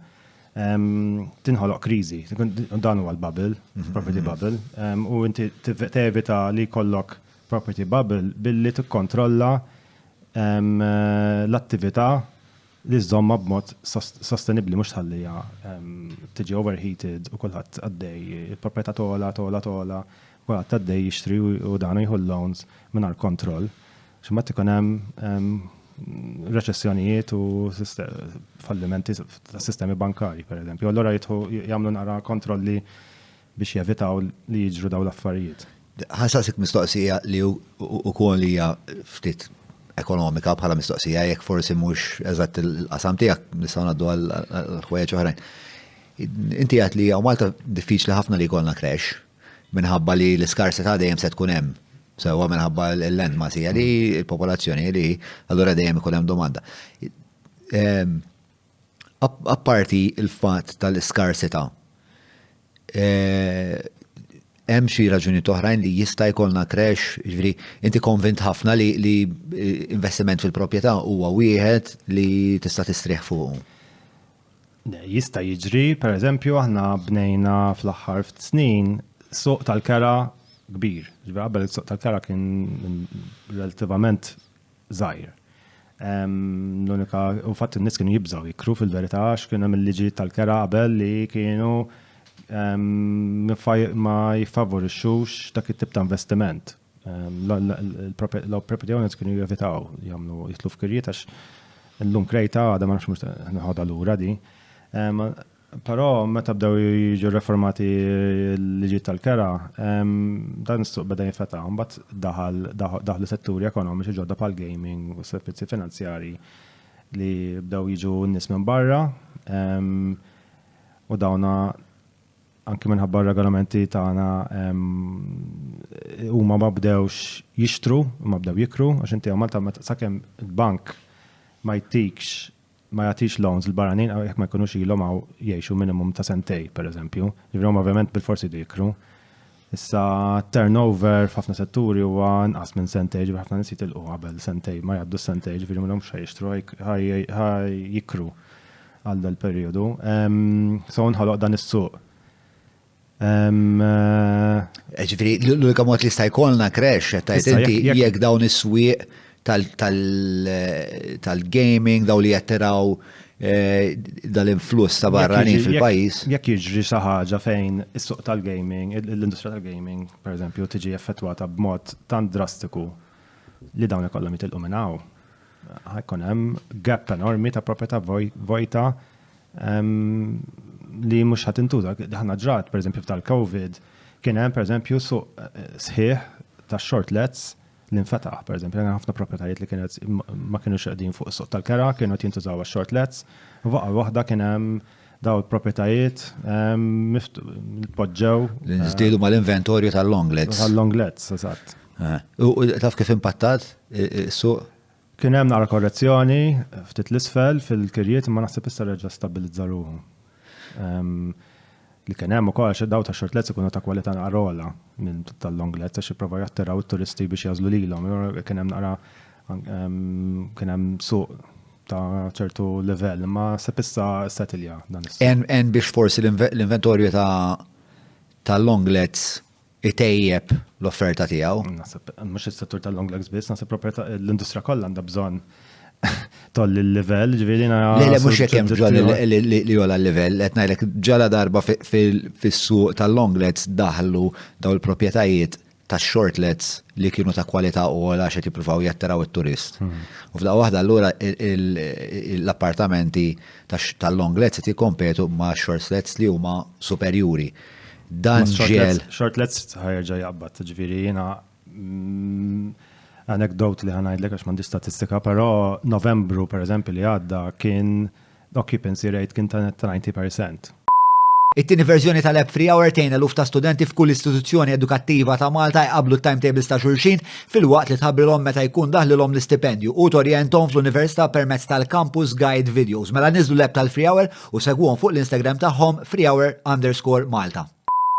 tinħoloq kriżi. Dan huwa l-bubble, property bubble, u inti tevita li jkollok property bubble billi tikkontrolla l-attività li żomma b'mod sostenibbli mhux tħallija tiġi overheated u kulħadd għaddej il-proprjetà tola, kulħadd għaddej jixtri u dan jieħu loans mingħajr kontroll. X'imma ikun hemm reċessjonijiet u fallimenti ta' sistemi bankari, pereżempju. Allura jagħmlu nara kontrolli biex jevitaw li jiġru daw l-affarijiet. Ħassasik mistoqsija li ukoll li hija ftit ekonomika bħala mistoqsija jekk forsi mhux eżatt il-qasam tiegħek nistgħu ngħaddu għall-ħwejjeġ oħrajn. Inti għad li Malta diffiċli ħafna li jkollna crash minħabba li l-iskarsità dejjem se tkun hemm. Sewa minħabba l-land masija li l-popolazzjoni li allura dejjem ikun hemm domanda. Apparti il-fatt tal-iskarsità, hemm xi raġuni oħrajn li jista' jkollna crash, jiġifieri inti konvint ħafna li investiment fil-proprjetà huwa wieħed li tista' tistrieħ fuqu. Jista' jiġri, pereżempju aħna bnejna fl-aħħar snin suq tal-kera kbir. Ġifieri qabel is-suq tal-kera kien relattivament żgħir. L-unika u fatt in-nies kienu jibżgħu jikru fil-verità għax kien hemm il-liġi tal-kera qabel li kienu ma jifavorixxux dak it-tip ta' investiment. L-property owners kienu jevitaw jagħmlu jitlu f'kirjiet għax illum krejta għadha ma nafx mhux ħodha lura di. Però meta bdew jiġu reformati l-liġi tal-kera, dan is-suq beda jinfetaw, mbagħad daħlu setturi ekonomiċi ġodda bħal gaming u servizzi finanzjarji li bdew jiġu n-nies minn barra u dawna anke minħabba regolamenti tagħna huma ma bdewx jixtru, ma bdew jikru, għax inti Malta sakemm il-bank ma jagħtix loans il-barranin jekk ma jkunux ilhom jgħixu minimum ta' sentej, pereżempju. Ġifieri ovvjament bil-forsi jikru. Issa turnover f'ħafna setturi huwa nqas minn sentej, ġifieri ħafna nies jitilqu qabel sentej, ma jgħaddu sentej, ġifieri m'hemmx jixtru jikru għal dal-perjodu. So nħoloq dan is-suq. Ġifieri l-unika mod li sta jkollna crash tajt inti jekk dawn is-swieq tal-gaming daw li jattiraw dal-influss ta' barranin fil-pajjiż. Jekk jiġri xi ħaġa fejn is-suq tal-gaming, l-industrija tal-gaming, pereżempju, tiġi effettwata b'mod tant drastiku li dawn ikollhom jitilqu minn hawn. Ħajkun hemm gap enormi ta' proprjetà vojta li mhux ħadd intuża. Ħafna ġrat, pereżempju tal-COVID, kien hemm pereżempju suq sħiħ ta' shortlets li nfetaħ, pereżempju, ħafna proprjetajiet li kienet ma kienux qegħdin fuq is-suq tal-kera, kienu jintużaw għax-shortlets, u waħda kien hemm daw il-proprjetajiet poġġew. Li nżdiedu mal-inventorju tal-longlets. Tal-longlets, eżatt. U taf kif impattat is-suq? Kien hemm nara korrezzjoni ftit l-isfel fil-kirjiet imma naħseb issa reġa' stabilizzaruhom. Li kien hemm ukoll xi daw ta' shortlets ikunu ta' kwalità naqrola minn tal-longlets għax jipprova jattiraw it-turisti biex jażlu lilhom. Kien hemm nara kien hemm suq ta' ċertu livell, imma sepp issa setilja dan is-suq. En biex forsi l-inventorju tal-longlets itejjeb l-offerta tiegħu. Mhux is-settur tal-longlets biss, naħseb l-industrija kollha għandha bżonn tolli l-level, ġivirina. Le, mux jekem ġolla li jola l-level, etnajlek ġala darba fil-suq tal-longlets daħlu daw il-propietajiet ta' shortlets li kienu ta' kwalità u għala xe jipruvaw jatteraw il-turist. U f'da waħda allura l-appartamenti tal-longlets ti kompetu ma' shortlets li huma superjuri. Dan ġel. Shortlets ħajrġa jaqbat, ġiviri jina anekdot li ħanajdlek għax mandi statistika, pero Novembru, per eżempju, li għadda kien occupancy rate kien ta' 90%. It-tieni verżjoni tal-app Free Hour tgħin eluf ta' studenti f'kull istituzzjoni edukattiva ta' Malta jqablu timetables ta' xulxin fil-waqt li tħabbrilhom meta jkun daħlilhom l-istipendju u torjenthom fl-Università permezz tal-Campus Guide Videos. Mela niżlu l-app tal-Free Hour u segwhom fuq l-Instagram tagħhom freehour_Malta.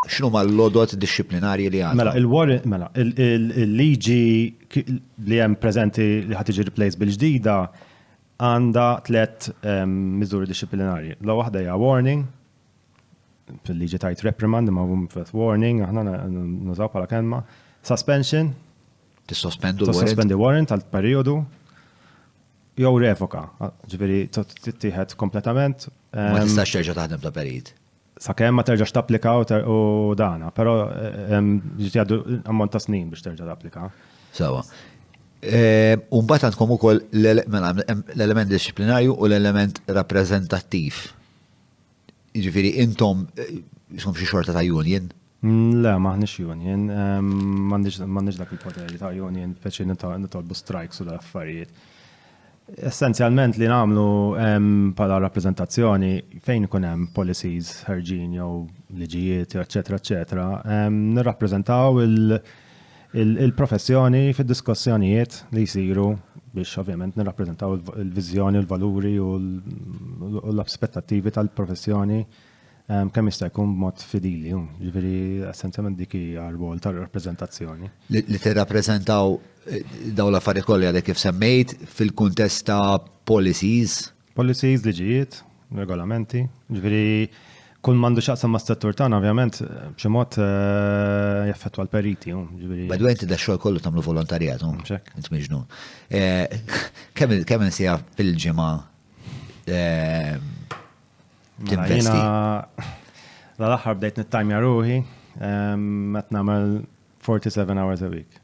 X'nu ma l-lodot disciplinarji li għandhom? Mela, il-liġi li hemm preżenti li ħad tiġi replace bil-ġdida għandha 3 miżuri disciplinarji. La waħda hija warning, fil-liġi tajt reprimand, imma warning, aħna nużaw bħala kelma, suspension, Tissospendi warrant tal-perjodu, jew revoka, ġifieri tittieħed kompletament. Ma tistax terġa' taħdem ta' perit. Sakemm ma terġax tapplika u dana, però jgħaddu ammont ta' snin biex terġa' tapplika. Sawa. Mbagħad għandkom ukoll l-element disciplinarju u l-element rappreżentattiv. Jiġifieri intom xi xorta ta' union? Le, maħniex union, m'għandix dak il-poteri ta' union feċi nitolbu strikes u l-affarijiet. Essenzjalment li nagħmlu bħala rappreżentazzjoni fejn ikun hemm policies ħarġin jew liġijiet, eċetera, eċetera, nirrappreżentaw il-professjoni fid-diskussjonijiet li jsiru biex ovvjament nirrappreżentaw il-viżjoni, il-valuri u l-aspettattivi tal-professjoni kemm jista' jkun b'mod fidili. Ġifieri essenzjalment dik hija r-rwol tar-rappreżentazzjoni. Li tirrappreżentaw dawn l-affarijiet kollha għadek kif semmejt fil-kuntest ta' policies. Policies, liġijiet, regolamenti. Ġifieri kull m'għandu x'aqsam mas-settur tagħna ovvjament b'xi mod jaffettwa l-periti. Badu inti da xogħol kollu tagħmlu volontarjat. Int miġnun. Kemm insija fil-ġimgħa tinvesti? L-aħħar bdejt nittajmja ruħi qed nagħmel 47 hours a week.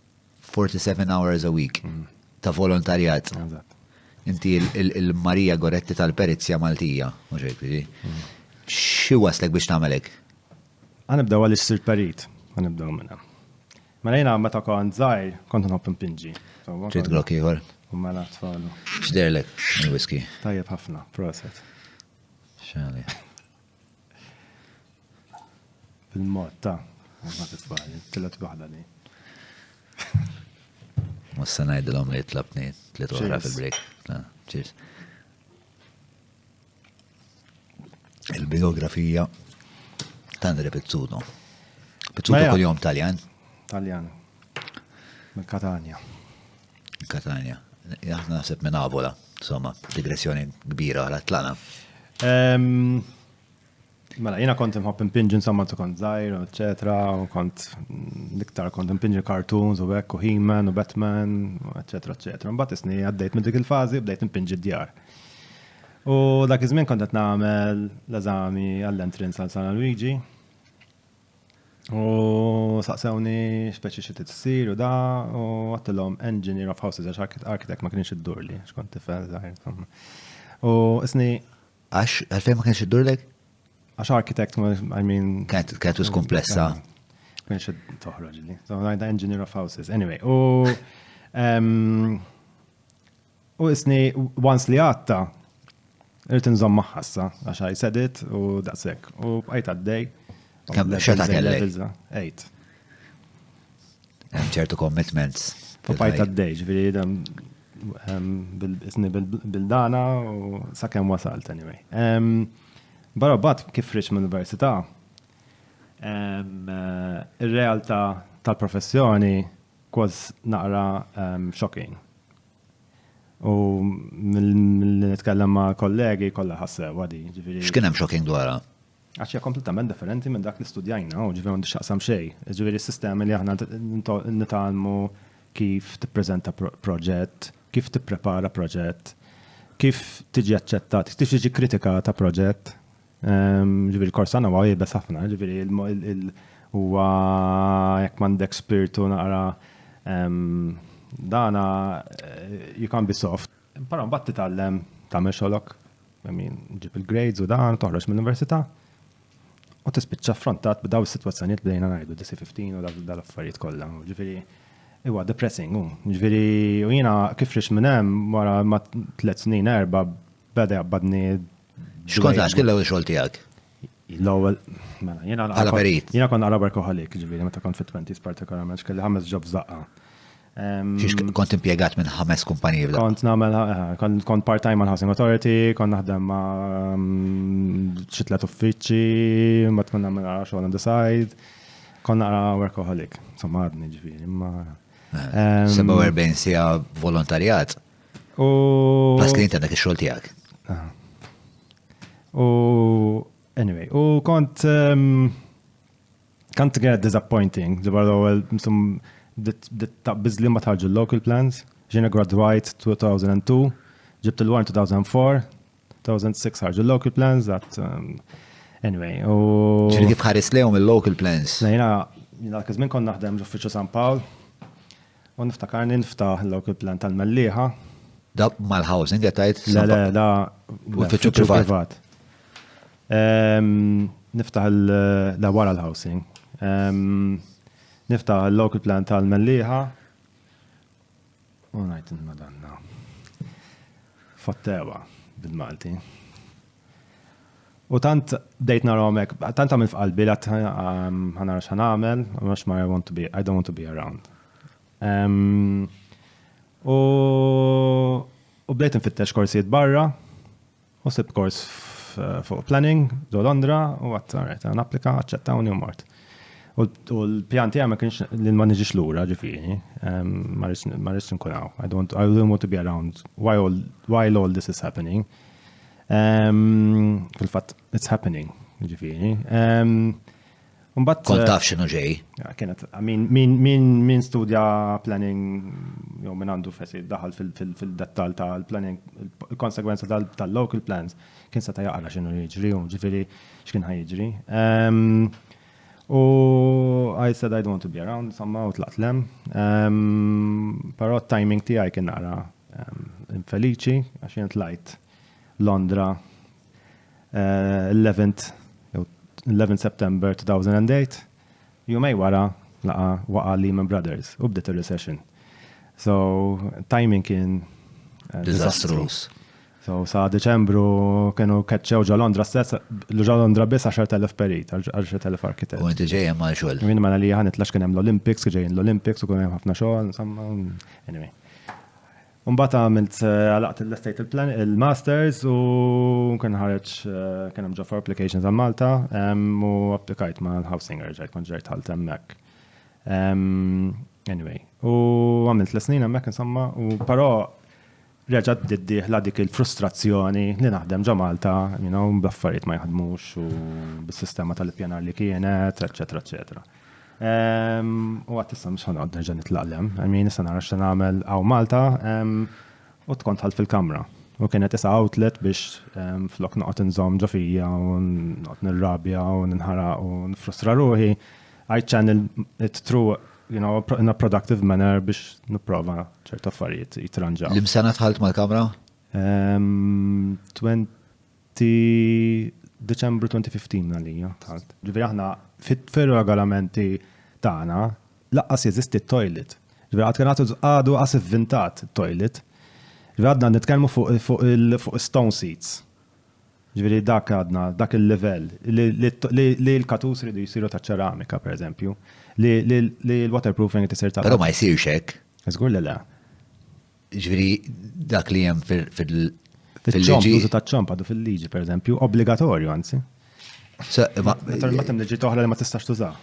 47 hours a week ta' volontarjat. Inti il-Marija Goretti tal-Perizja Maltija, mhux hekk. Xi waslek biex tagħmelek? Ħanibdew għaliex sir perit, ħanibdew minnha. Mela jiena meta kont żgħir kont nħobb impinġi. Trid glok ieħor? U mela tfallu. X'derlek il-whisky? Tajjeb ħafna, proset. Xali. Bil-mod ta' ma titfalli, tillet waħda li. Mossa ngħidilhom li tlabni tliet oħra fil-break. Cheers. Il-biografija ta' Andre Pizzuto. Pizzuto kuljum Taljan? Taljan. Minn Katania. Katania. Jaħna naħseb minn Avola, insomma, digressjoni kbira għal tlana. Mela, jina kont imħobb impinġi insomma tu kont zaħir, eccetera, u kont liktar kont impinġi cartoons u bekk u He-Man u Batman, eccetera, eccetera. Mbagħad isni għaddejt minn dik il-fażi bdejt impinġi d-djar. U dak iż-żmien kont qed nagħmel l-eżami għall-entrance għal San Luigi. U saqsewni speċi xi tissir u da u għattilhom engineer of houses għax architect ma kienx iddurli, x'kont tifel żgħir insomma. U isni Għax għalfejn ma kienx iddurlek? Għax architect, I mean... Kienet wis komplessa. Kienx toħroġ li. So, għajda engineer of houses. Anyway, u isni, once li għatta, irrit nżomm maħħassa, għax I said it, u daqsek. U għajt għaddej. Kam xeta kellek? 8. ċertu commitments. U għajt għaddej, ġviri, bil-dana u sakemm wasalt, anyway. Barra bat kif friċ minn università, ir-realtà tal-professjoni kważi naqra shocking. U mill-li nitkellem ma' kollegi kollha ħassew għadi. X'kien hemm shocking dwarha? Għax hija kompletament differenti minn dak li studjajna, u ġifieri m'għandix xaqsam xejn. Ġifieri s-sistemi li aħna nitgħallmu kif tippreżenta proġett, kif tipprepara proġett, kif tiġi aċċettat, kif tiġi kritikata proġett. Ġifieri korsana huwa jibes ħafna, ġifieri huwa jekk m'għandek spiritu naqra dana you can be soft. Però mbagħad titgħallem tagħmel xogħolok, ġib il-grades u dan toħroġ mill-università. U tispiċċa affrontat b'daw is-sitwazzjonijiet bdejna ngħidu DC-15 u dal-affarijiet kollha. Ġifieri huwa depressing, ġifieri u jiena kif rix minn hemm wara ma 3 snin 4 beda jaqbadni. X'kont għax kien l-ewwel xogħol tiegħek? L-ewwel mela jiena Bħala perit. Jiena kont naqra workaholic, ġifieri meta kont fit-20s partikolarment kelli 5 jobs daqqa. Kont impjegat minn 5 kumpaniji b'da. Kont nagħmel kont part-time għal Housing Authority, kont naħdem ma' xi 3 uffiċċji, mbagħad kont nagħmel xogħol on the side. Kont naqra workaholic, insomma għadni ġifieri, imma 47 sija volontarjat. Plus li inti għandek ix-xogħol tiegħek. Anyway, kont get disappointing. Bizli ma tħarġu local plans. Ġena graduate 2002, ġibt il-war 2004, 2006 ħarġu local plans that anyway. Ġiri kif ħares lehom il-local plans. Jina kizmin kon naħdem ġuffiċu San Pawl u niftakarni niftaħ il-local plan tal-Mellieħa. Da mal-housing għetajt? Da Uffiċċju privat. Niftaħ la wara l-housing. Niftaħ il-local plan tal-Mellieħa. U ngħid il-Madanna. Fottewa bil-Malti. U tant bdejt narawmek, tant għamil f'qalbi li ħanara x'ħanamel, mhux ma I don't want to be around. U bdejt nfittex korsijiet barra, u sib kors fuq planning, do Londra, u għat n-applika, ċettawni u mort. U l-pjan tiegħi ma kienx li ma niġix lura ġifieri, ma rridx nkun hawn. I don't want to be around while all this is happening. Fil-fatt, it's happening, ġifieri. Kont taf x'inhu ġej. Kienet, min studja planning, jew min għandu fessi daħal fil-dettal tal-planning, il-konsegwenza tal-local plans, kien seta' jaqra x'inhu jiġri, u ġifieri x'kien ħajjiġri. U I said I don't want to be around, somma, u tlaqt lem. Però timing tiegħi kien naqra infeliċi, għax jien tlajt Londra 11 September 2008, jumej wara waqa Lehman Brothers u bdiet ir-recession. So timing kien Disastrous. So sa Deċembru kienu keċċew ġo Londra stess, ġo Londra biss 10,000 perit, 10,000 arkitett. U inti ġejjem ma' xogħol. Min ma li ħanitlax kien hemm l-Olympics, ġejjin l-Olympics u kien hemm ħafna xogħol, insomma, anyway. Mbagħad għamilt għalaqt l-estate il-masters u kien ħareġ kien hemm for applications għal Malta u applikajt mal-housing ġejt kont ġejt ħalt hemmhekk. Anyway, u għamilt l-snin hemmhekk insomma, u però reġgħet diddieħla dik il-frustrazzjoni li naħdem ġo Malta, b'affarijiet ma jħadmux u bis-sistema tal-ippjanar li kienet, eċetera, eċetera. U għat issa mux ħanqod nerġa' nitlaqlem, issa nara x'se nagħmel għaw Malta u tkont ħalt fil-kamra. U kienet issa outlet biex flok noqgħod inżomm ġo fija u noqgħod nirrabja u ninħaraq u nfrustra ruħi. I channel it through in a productive manner biex nipprova ċertu affarijiet jitranġaw. L-imsena tħalt mal-kamra? 20 December 2015 għalija tħalt. Ġifieri aħna fil-regolamenti tagħna laqqas jeżisti t-toilet. Ġifieri għadu qas ivvintat it-toilet. Ġifieri għadna nitkellmu fuq stone seats. Ġifieri dak għadna, dak il-level li l-katus ridu jisiru ta' ċeramika, per eżempju, li l-waterproofing tisir ta' Però ma jsirx hekk. Żgur li le. Ġifieri dak li hemm Fil-ċomp, użu ta' ċomp għadu fil-liġi, per eżempju, obbligatorju, anzi. Ma tem liġi toħra li ma tistax tużaw.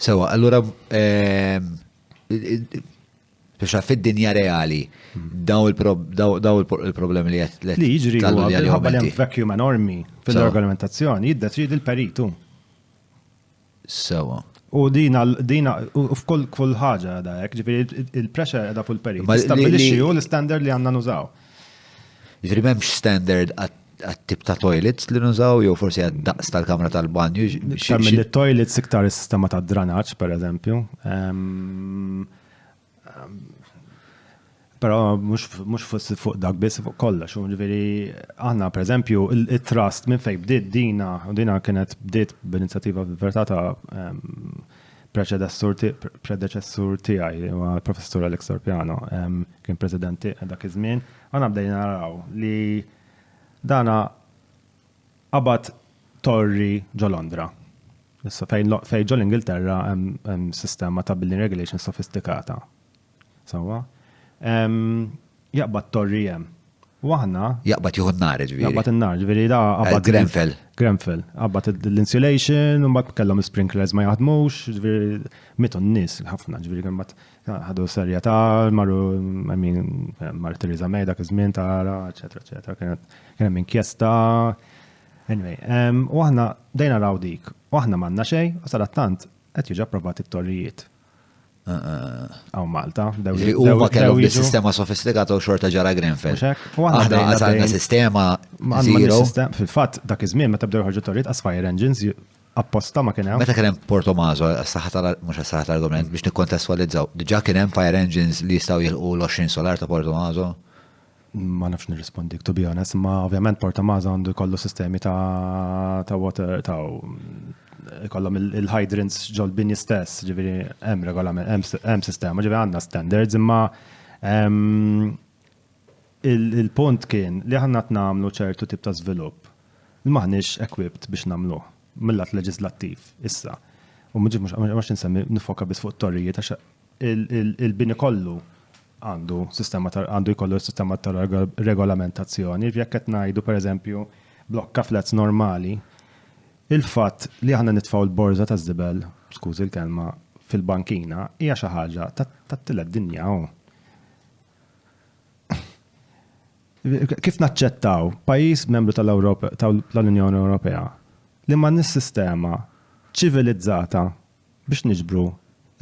Sewa, allura biex fid-dinja reali daw il-problemi li li jiġri ħabba li hemm vacuum enormi fil-regolamentazzjoni, jiddeċidi l-peritu. Sewa. U dina f'kull ħaġa da hekk, ġifieri il-pressure qiegħda fuq il-peritu. Stabbilixxi hu l-standard li għandna nużaw. Jiġri m'hemmx standard għat-tip ta' toilets li nużaw, jew forsi għad-daqs tal-kamra tal-banju. Mill toilets iktar is-sistema ta' dranaġġ, per eżempju. Però mhux fuq dak biss fuq kollox. Ġifieri aħna pereżempju it-trust minn fejn bdiet dina kienet bdiet b'inizjattiva verità ta' predeċessur tiegħi huwa l-professur Alex Sorpiano, kien presidenti dak iż-żmien, għandna bdejna naraw li dana qabad torri ġo Londra. Issa fejn ġo l-Ingilterra hemm sistema ta' building regulation sofistikata. Sewwa. Jaqbad torri hemm. U aħna jaqbad jieħu n-nar, ġifieri. Jaqbad in-nar, ġifieri da qabad Grenfell. Qabad l-insulation, u mbagħad kellhom sprinklers ma jaħdmux, ġifieri mitu n-nies ħafna, ġifieri kien mbagħad ħadu serjetà, mar Theresa May dak iż-żmien tara, eċetera, eċetera. Kien hemm inkjesta. Anyway, u aħna dejna raw dik, u aħna m'għandna xejn, u sadattant qed jiġu approvati t-torrijiet. Għaw Malta. Huma kellhom bis-sistema sofistikata u xorta ġara Grenfell. Aħna għażalna sistema zero. Fil-fatt dak iż-żmien meta bdew ħarġu torriet as fire engines apposta ma kien hemm. Meta kien hemm Porto Maso, mhux as-saħħa tal-argument biex nikkontestwalizzaw. Diġà kien hemm fire engines li jistgħu jilqu l-20 solar ta' Porto Maso. Ma nafx nirrispondik, to be honest, ma ovvjament Porto Maso għandu jkollu sistemi ta' water, kollhom il-hydrants ġol binji stess, ġifieri hemm regolament, hemm sistema, ġifieri għandna standards, imma il-punt kien li aħna nagħmlu ċertu tip ta' żvilupp li maħniex equipped biex nagħmluh mill-lat leġislattiv issa. U mhux insemmi nifoka biss fuq torrijiet għax il-bini kollu għandu jkollu sistema ta' regolamentazzjoni. Jekk qed ngħidu pereżempju blokka flats normali, il-fatt li aħna nitfgħu l-borża ta' żibel, skużi l-kelma, fil-bankina hija xi ħaġa tat-tiled dinja. Kif naċċettaw pajjiż membru tal-Unjoni Ewropea li ma nis-sistema ċivilizzata biex niġbru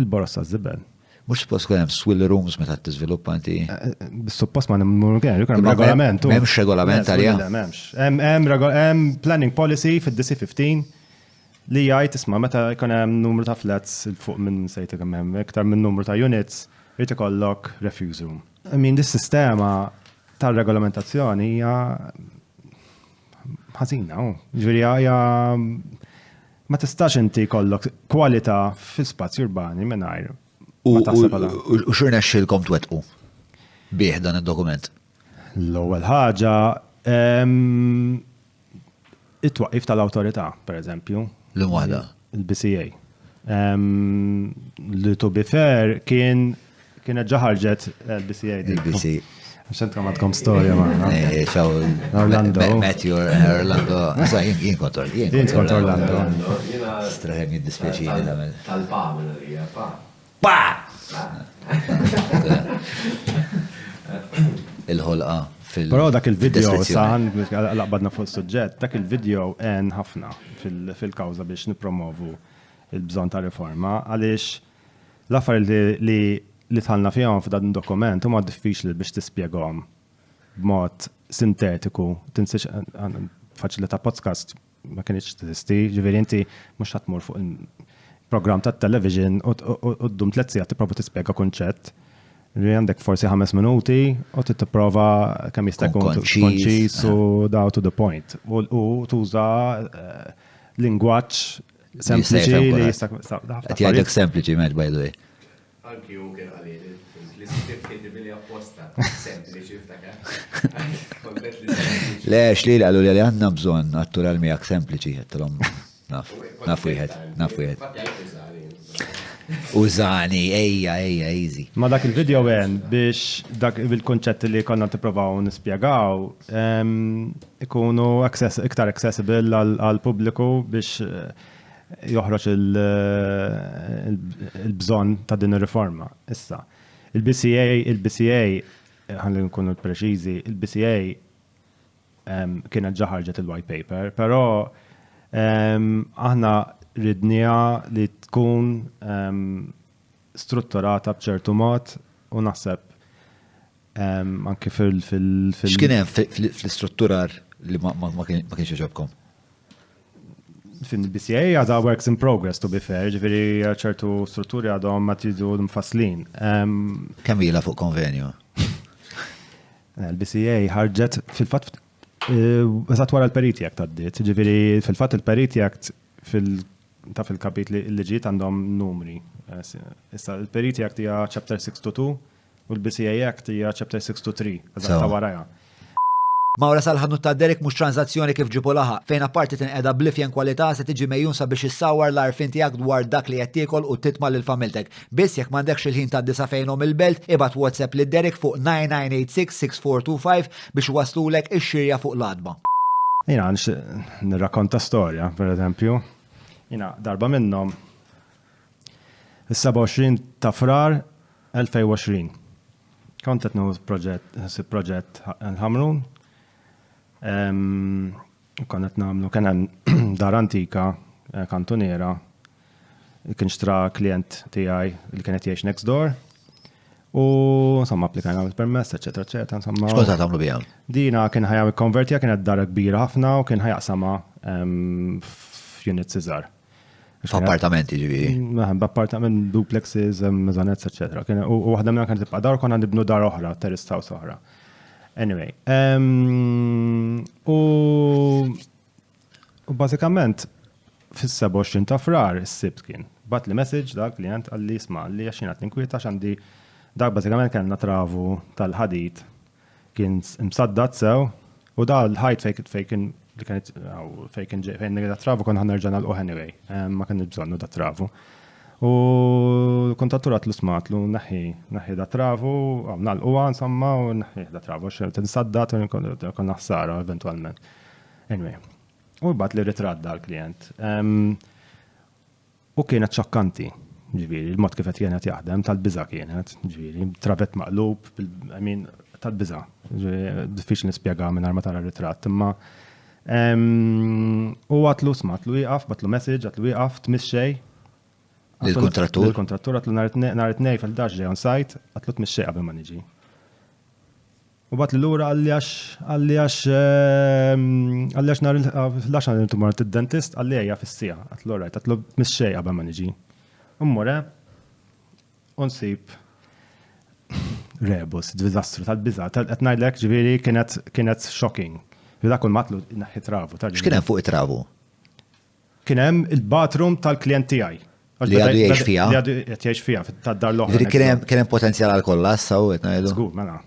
il-borza ta' żibel? Mux suppost kun hemm swill rooms meta tiżviluppa inti. Suppost ma hemm regolament. M'hemmx regolament għalija. Hemm planning policy fid-DC15 li jgħid isma' meta jkun hemm numru ta' flats il fuq minn sejt kemm hemm iktar minn numru ta' units irid ikollok refuse room. I mean dis-sistema tar-regolamentazzjoni hija ħażina. Ġifieri hija ma tistax inti jkollok kwalità fil-spazji urbani mingħajr. U xurna xilkom twettqu bih dan id-dokument? L-ewwel ħaġa it-twaqqif tal-awtorità, pereżempju. L-imwaħda. Il-BCA. Li to be fair kienet ġaħarġet il-BCA. Il-BCA. Għaxent għamadkom storja maħna. Orlando. Matthew Orlando. Jien kont Orlando. Straħem jiddispieċini damel. Tal-Pamela hija pa. Il-ħolqa Però dak il-video saħan laqbadna fuq suġġett, dak il-video en ħafna fil-kawża biex nipromovu il-bżonn ta' riforma għaliex l-affarijiet li tħallna fihom f'dan dokument huma diffiċli biex tispjegahom b'mod sintetiku, tinsiex faċilità podcast ma kienx tisti, ġifieri inti mhux tmur fuq il-programm tat-television u ddum 3 sigħat tipprova tispjega kunċett. Għandek forsi 5 minuti u tipprova kemm jista' jkun konċis u daw to the point. U tuża lingwaġġ sempliċi li jista' qed jgħidlek sempliċi mhux by the way. Anki hu kien għalili l-iskript kitibili apposta sempliċi ftakar. Le xli qalu li għandna bżonn attural miegħek sempliċi għedtilhom naf wieħed. Użani, ejja, easy. Ma dak il-video għen biex dak il-konċetti li konna t-provaw nispiegaw ikunu iktar accessible għal-publiku biex joħroġ il-bżon ta' din il-riforma. Issa, il-BCA, ħalli nkunu preċiżi, il-BCA kienet ġaħarġet il-white paper, pero aħna ridnija li tkun strutturata b'ċertu mod u naħseb anke fil- X'kien hemm fl-istrutturar li ma kienx iġobkom? Fin-BCA għadha works in progress to be fair, ġifieri ċertu strutturi għadhom ma tridu mfasslin. Kemm ilha fuq konvenju? Il-BCA ħarġet fil-fatt eżatt wara l-Parity Act għaddiet, ġifieri fil-fatt il-Parity Act fil-kapit li ġiet għandhom numri. Issa il-Parity Act hija Chapter 622 u l-BCA Act hija Chapter 623, eżatt ta' waraja. Mawra sal-ħanut ta' Derek mhux transazzjoni kif ġibu laħa, fejn apparti tinqeda blifjen kwalità se tiġi mejjun sabiex issawar l-arfin tiegħek dwar dak li qed tiekol u titma' lil familtek. Biss jekk m'għandekx il-ħin tad-disa fejnhom il-belt, ibad WhatsApp lid Derek fuq 9986-6425 biex waslulek ix-xirja fuq l-adba. Jina nirrakkonta storja, per eżempju. Jina darba minnhom is-27 ta' frar 2020. Kont qed nieħu proġett Ħamrun. Kont qed nagħmlu kien hemm dar antika kantoniera kien xtra klient tiegħi li kienet jgħix next door. U insomma applikajna il-permess, eċetera, eċetera, insomma. X'kont tagħmlu biha? Dina kien ħajja konvertija kienet dara kbira ħafna u kien ħajaqsama f'units iżgħar. F'appartamenti ġifieri. B'appartament, duplexes, mezzanezz, eċetera. U waħda minnha kienet tibqa' dar u konna nibnu dar oħra, terrace house oħra. Anyway. U bażikament fis-27 ta' frar is-sibt kien. Bat li message dak klient għalli isma' li għax jiena tinkwita x'għandi dak bażikament kellna travu tal-ħadid kien msaddat sew u da l-ħajt fejn li kienet fejn da travu kon ħanerġa' nagħlqu anyway. Ma kien bżonnu da travu. U kontatturat l-smatlu naħi da travu, nagħlquha insomma u naħi da travu tinsaddat u kon naħsara eventwalment. Anyway. U bat li ritratt dal-klient. U kienet ċokkanti, ġiviri, il-mod kif qed kienet jaħdem, tal-biża kienet, ġiviri, travet maqlub, tal-biża. Diffiċli nispjega minn ma tara ritratt, imma u għatlu smatlu jieqaf, batlu message, għatlu jieqaf, tmiss xej. Il-kontrattur? Il-kontrattur għatlu nhar it-tnejn fil-11 ġej on site, għatlu tmiss xej qabel ma niġi. U bat li l-ura għalli għax nar il-11 għal tumor id-dentist għalli għja fissija. Għatlu rajt, għatlu misċej għabba ma niġi. Ummure, unsib rebus, dizastru tal-biza. Għatnajdlek ġiviri kienet shocking. Dak kull matlu naħi travu. X'kien hemm fuq it-travu? Kien hemm il-bathroom tal-klient tiegħi. Li għadu jgħix fiha? Li għadu jgħix fiha, tad-dar l-oħra. Kien hemm potenzjal għal kollass saw qed ngħidu. Żgur, mela.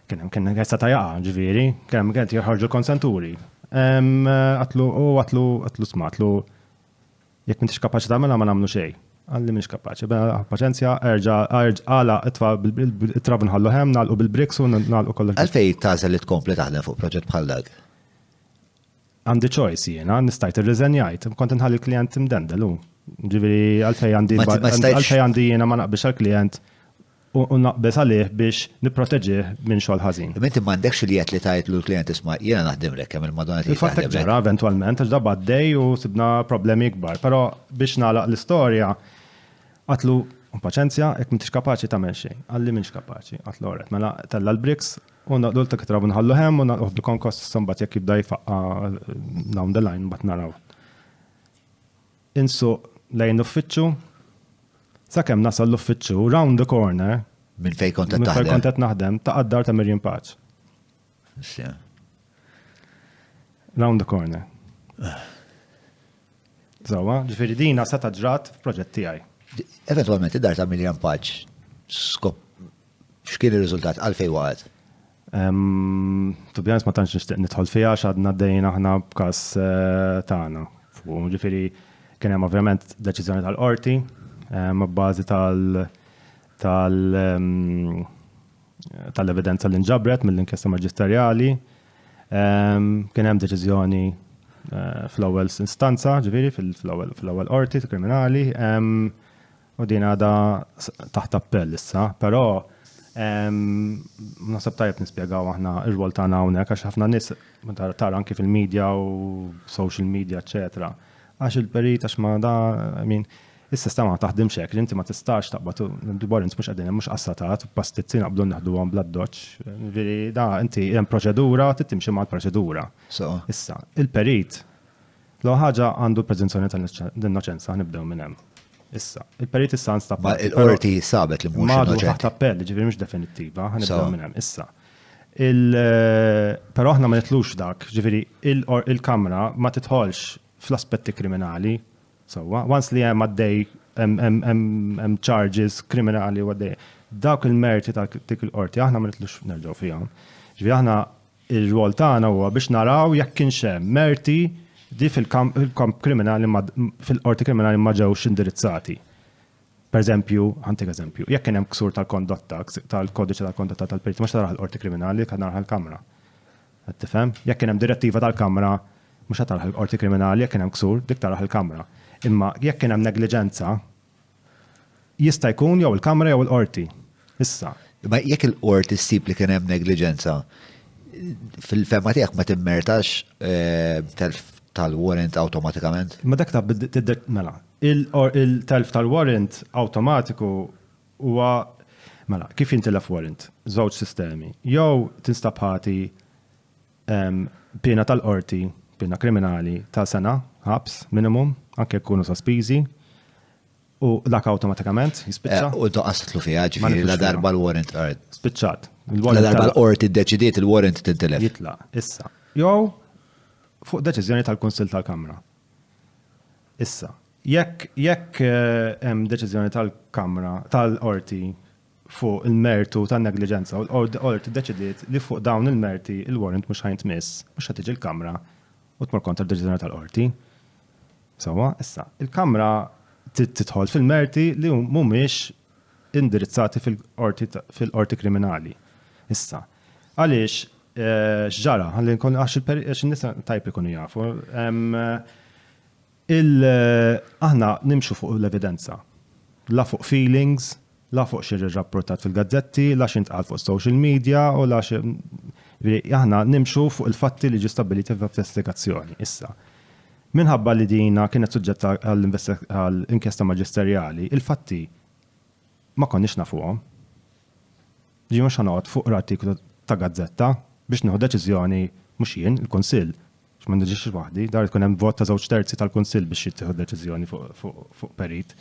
Kien għessa ta' jaqa, ġiviri, kien għed jħarġu konsenturi. Għatlu smatlu, jek mintix kapaċi ta' ma namlu xej. Għalli minix kapaċi, paċenzja, għala it-tfa it-travu nħallu hem, nalqu bil-briks u nalqu kollu. Għalfej tażel li tkompli taħdem fuq proġett bħal dak? Għandi choice jena, nistajt ir-reżenjajt, kont nħalli l-klient imdendelu. Ġiviri, għalfej għandi jena ma naqbix għal-klient u naqbes għalih biex niproteġih minn xogħol ħażin. Inti m'għandekx li qed li tajt l-klient isma' jiena naħdem lek kemm il-madonna tiegħek. Il-fatt ġara eventwalment għax dabba għaddej u sibna problemi kbar, però biex nagħlaq l-istorja għatlu paċenzja jekk m'intix kapaċi tagħmel xejn. Għalli m'intix kapaċi, għatlu oret. Mela tella l-briks u naqdu l-travu nħallu hemm u naqgħu bil-konkos sombat jekk jibda jfaqqa down the line mbagħad naraw. Insu lejn uffiċċju sakemm nasal l-uffiċċju round the corner minn fejn kont qed minn fejn taħdem. kont qed naħdem ta' qaddar ta' Mirjam Paċ. Round the corner. Żewwa, ġifieri dina seta' ġrat f'proġett tiegħi. Eventwalment id-dar ta' Mirjam Paċ x'kien ir-riżultat għalfejn waqgħet? To be honest ma tantx nixtieq nidħol fiha x'għadna dejna aħna b'każ tagħna. Ġifieri kien hemm ovvjament deċiżjoni tal-qorti mabbażi tal-evidenza li nġabret mill-inkjesta maġisterjali. Kien hemm deċiżjoni fl-ewwel instanza, ġifieri fl-ewwel qorti kriminali, u din għadha taħt appell issa, però naħseb tajjeb nispjegaw aħna r-rwol tagħna hawnhekk għax ħafna nies tara anke fil-medja u social media, eċetera. Għax il-perit għax ma da, is-sistema ma taħdimx hekk, inti ma tistax taqbad warrants mhux qegħdin mhux qassatat, pastizzi naqblu naħduhom bla doċċ. Veri da inti hemm proċedura timxi mal-proċedura. Issa, il-perit l ħaġa għandu l-preżunzjoni tal-innoċenza nibdew minn hemm. Issa, il-perit issa nstab. Ma l-qorti sabet li mhux innoċenti. Ma appell, ġifieri mhux definittiva, ħanibdew minn hemm. Issa. Però aħna ma nitlux dak, ġifieri il-kamra ma titħolx fl-aspetti kriminali. Once li hemm għaddej hemm charges kriminali u għaddej. Dawk il-merti ta' dik il-qorti aħna ma nitlux nerġgħu fihom. Ġifieri aħna ir-rwol tagħna huwa biex naraw jekk kienx hemm merti di fil-kamp kriminali fil-qorti kriminali ma ġewx indirizzati. Per eżempju, ħantik eżempju, jekk kien hemm ksur tal-kondotta, tal-kodiċi tal-kondotta tal-periti, mhux taraħ l-qorti kriminali, kad naraħ il-kamra. Qed tifhem? Jekk kien hemm direttiva tal-kamra, mhux taraħ l-qorti kriminali, jekk kien hemm ksur, dik taraħ il-kamra. Imma jekk kien hemm negliġenza, jista' jkun jew il-kamra jew il-qorti. Issa. Ma jekk il-qorti ssib li kien hemm negliġenza, fil-fema tiegħek ma timmertax tal-warrant awtomatikament? Ma dak ta' mela, il-telf tal-warrant automatiku huwa mela, kif jintilef warrant? Żewġ sistemi. Jew tinstabħati pena tal-qorti, pena kriminali ta' sena, ħabs, minimum, anke jkunu sospiżi, u dak automatikament jispiċċa. U toqqas titlu fiha ġifieri la darba l-warrant qard. Spiċċat. La darba l-qorti ddeċidiet il-warrant tintilef. Jitlaq, issa. Jew fuq deċiżjoni tal-Kunsill tal-Kamra. Issa, jekk hemm deċiżjoni tal-Kamra tal-qorti fuq il-mertu tan-negliġenza u l-qorti ddeċidiet li fuq dawn il-merti il-warrant mhux ħajntmiss, mhux ħad tiġi l-Kamra u tmur kontra d-deċiżjoni tal-qorti. Sewwa, issa, il-Kamra tidħol fil-merti li mhumiex indirizzati fil-qorti kriminali. Issa, għaliex x'ġara, ħalli nkun għax in-nisa tajb ikunu jafu, aħna nimxu fuq l-evidenza. La fuq feelings, la fuq xi rapportat fil-gazzetti, la xintqal fuq social media u la xi aħna nimxu fuq il-fatti li ġi stabiliti f'investigazzjoni. Issa. Minħabba li dina kienet suġġetta għall-inkjesta maġisterjali, il-fatti ma konniex nafuhom. Ġi mhux ħanoqgħod fuq artiklu ta' gazzetta biex nieħu deċiżjoni mhux jien, il-Kunsill. Ma nġiex waħdi, dar tkun hemm vot ta' żewġ terzi tal-Kunsill biex jittieħu deċiżjoni fuq perit.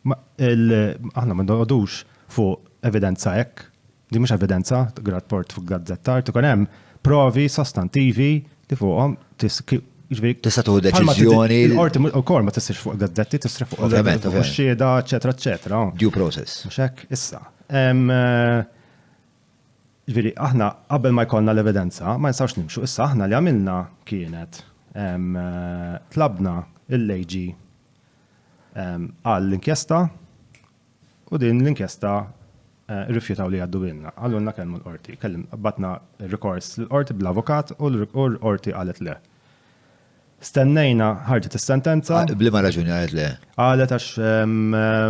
Aħna ma nqogħdux fuq evidenza hekk, di mhux evidenza, rapport fuq gazzetta, tkun hemm provi sostantivi li fuqhom Tista' tuħu deċiżjoni. Il-qorti wkoll ma tissirx fuq gazzetti, tisri fuq xhieda, eċetera, eċetera. Due process. Mhux hekk issa. Ġifieri aħna qabel ma jkollna l-evidenza ma nistgħux nimxu. Issa aħna li għamilna kienet tlabna il-leġi għall-inkjesta u din l-inkjesta rrifjutaw li għaddu bilna. Għallunna kellmu l-qorti. Batna rikors l-qorti bl-avukat u l-qorti qalet le. Stennejna ħarġet is-sentenza. Bliema raġuni qalet le. Qalet għax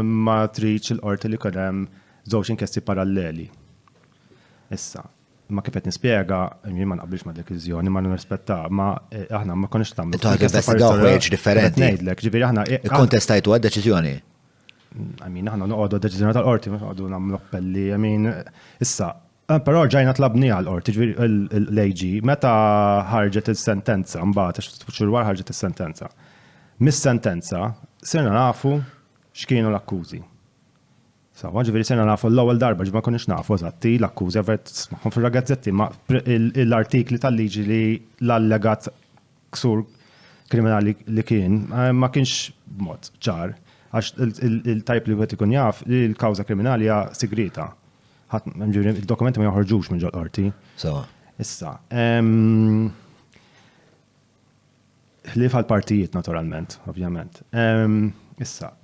ma tridx il-qorti li kien hemm żewġ inkjesti paralleli. Issa, ma kif qed nispjega, jien ma naqbilx ma' deċiżjoni, ma nirrispetta, ma aħna ma konniex tagħmlu. Intu investigaw ħwejġ differenti. Ngħidlek, ġifieri aħna kontestajtu għad-deċiżjoni. Aħna noqogħdu deċiżjoni tal-qorti, noqogħdu nagħmlu appelli, issa, però ġajna tlabnija l-qorti, ġifieri l-AG, meta ħarġet is-sentenza, mbagħad xurwar ħarġet is-sentenza. Mis-sentenza sirna nafu x'kienu l-akkużi. Sawa, ġifieri sena nafu l-ewwel darba ġifieri ma konniex nafu eżatti l-akkużi avert smagħhom fir-ragazzetti ma l-artikli tal-liġi li l-allegat ksur kriminali li kien ma kienx b'mod ċar għax il-tajp li wieħed ikun jaf li l-kawża kriminali hija sigrita. Il-dokumenti ma joħorġux minn ġol qorti. Sawa. Issa. Ħlief għall-partijiet naturalment, ovvjament. Issa,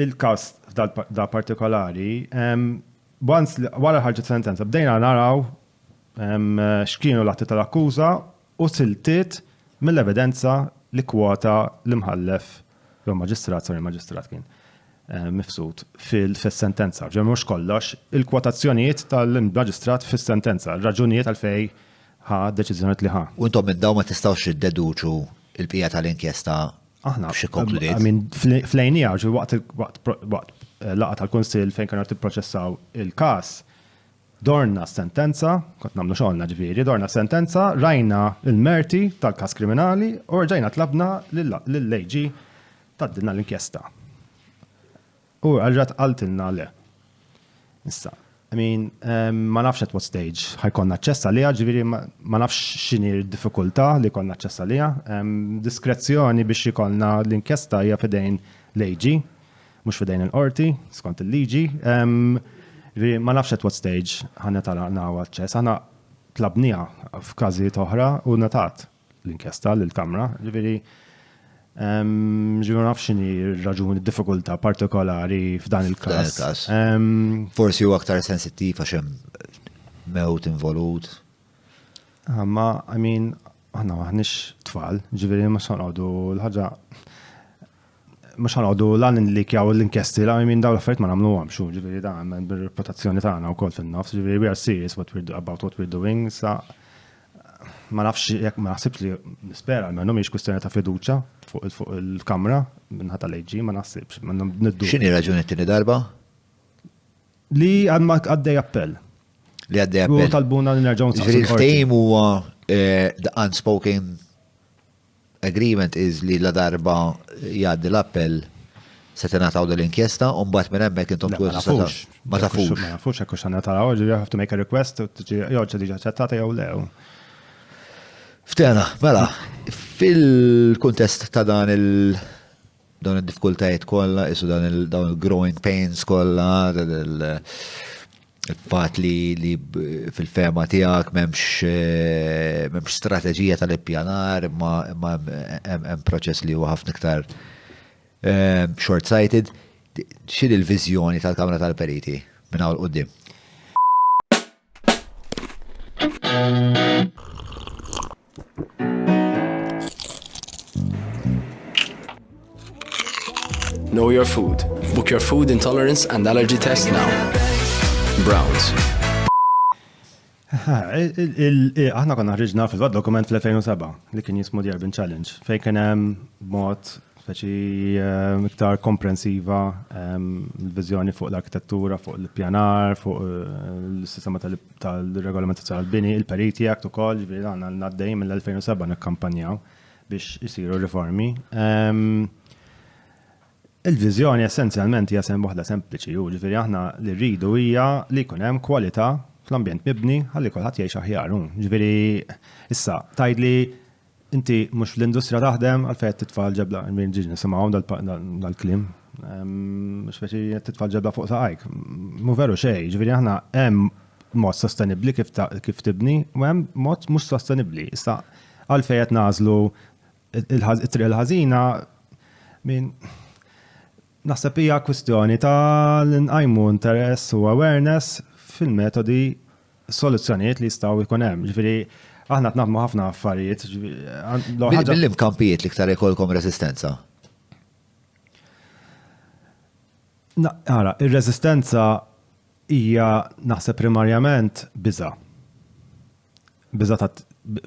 il-kas da partikolari, wara ħarġet sentenza, bdejna naraw x'kienu l-atti tal-akkuża u siltiet mill-evidenza li kwota l-imħallef jew maġistrat kien mifsud fis-sentenza. Ġew mhux kollox il-kwotazzjonijiet tal-maġistrat fis-sentenza, raġunijiet għalfej ħa deċiżjonijiet li ħa. U intom minn-daw ma tistgħux iddeduċu il-bqija tal-inkjesta. Aħna, b'xi flejnija ġi waqt laqa tal-Kunsill fejn kienu tipproċessaw il-każ, dorna sentenza, kont nagħmlu xogħolna ġifieri, dorna sentenza, rajna il-merti tal-każ kriminali u rġajna tlabna lill-leġi tgħaddilna l-inkjesta. U rġat qaltilna le. Issa, ma nafx at what stage ħajkonna aċċess għaliha, ġifieri ma nafx x'inhi d-diffikultà li jkollna aċċess għaliha. Diskrezzjoni biex ikollna l-inkjesta hija f'idejn l-AG, mhux f'idejn il-qorti, skont il-liġi. Ma nafx at what stage ħanetgħu aċċess. Aħna tlabniha f'każijiet oħra u natat l-inkjesta lill-Kamra, ġifieri ma nafx x'inhi raġuni diffikultà partikolari f'dan il-każ. Forsi huwa aktar sensittiv għax hemm mewt involut. Ma aħna maħniex tfal, ġifieri ma xanqogħdu l-ħaġa mhux ħanqogħdu lan nlikjaw l-inkjesti la dawn l-affarijiet ma nagħmluhomx, ġifieri dan bir-reputazzjoni tagħna wkoll fin-nofs, ġifieri we are serious about what we're doing, sa ma nafx, ma naħsibx li nispera, ma mhix kwistjoni ta' fiduċa fuq il-kamra minħata l-AG, ma naħsibx, ma niddu. X'inhi raġuni t-tieni darba? Li għaddej appell. Li għaddej U appell. talbuna li nerġgħu nsaqsu Ġifieri l-qorti. il-ftehim huwa the unspoken agreement is li la darba jgħaddi l-appell se tingħataw dal-inkjesta u mbagħad minn hemmhekk intom tkun ma tafux. Ma nafux hekk x'għandna taraw, you have to make a request, joġġa diġà ċettata jew le. Ftena, mela, fil-kuntest ta' dawn il-diffikultajiet kollha, isu dawn il-growing pains kollha, il-fat li fil-fema tiegħek m'hemmx strateġija tal-ippjanar, imma hemm proċess li huwa ħafna iktar short-sighted. X'in il-viżjoni tal-Kamra tal-Periti minn hawn quddiem? Know your food. Book your food intolerance and allergy test now. Browns. Aħna konna ħriġna fil-vad dokument fl-2007 li kien jismu The Urban Challenge, fej kien hemm mod speċi iktar komprensiva l-viżjoni fuq l-arkitettura, fuq l-pjanar, fuq l-sistema tal-regolamentazzjoni tal-bini, il-Periti Act ukoll, ġifieri għandna għaddejjin mill-2007 nikkampanjaw biex isiru riformi. Il-viżjoni essenzjalment hija waħda sempliċi, u ġifieri aħna li rridu hija li jkun hemm kwalità fl-ambjent mibni ħalli kulħadd jgħix aħjar. Ġifieri issa tgħidli inti mhux fl-industrija taħdem għalfejn titfal ġebla minn ġiġ nisimgħu dal-kliem. Speċi titfal ġebla fuq saqajk. Mu veru xejn, ġifieri aħna hemm mod sostenibbli kif tibni u hemm mod mhux sostenibbli. Issa għalfejn qed nażlu it-triq il-ħażina min naħseb hija kwistjoni tal-inqajmu interess u awareness fil-metodi soluzzjonijiet li jistgħu jkun hemm. Ġifieri aħna qed nagħmlu ħafna affarijiet. Mill-imkampijiet li iktar ikolkom resistenza? Ara, ir-resistenza hija naħseb primarjament biża'. Biża' ta'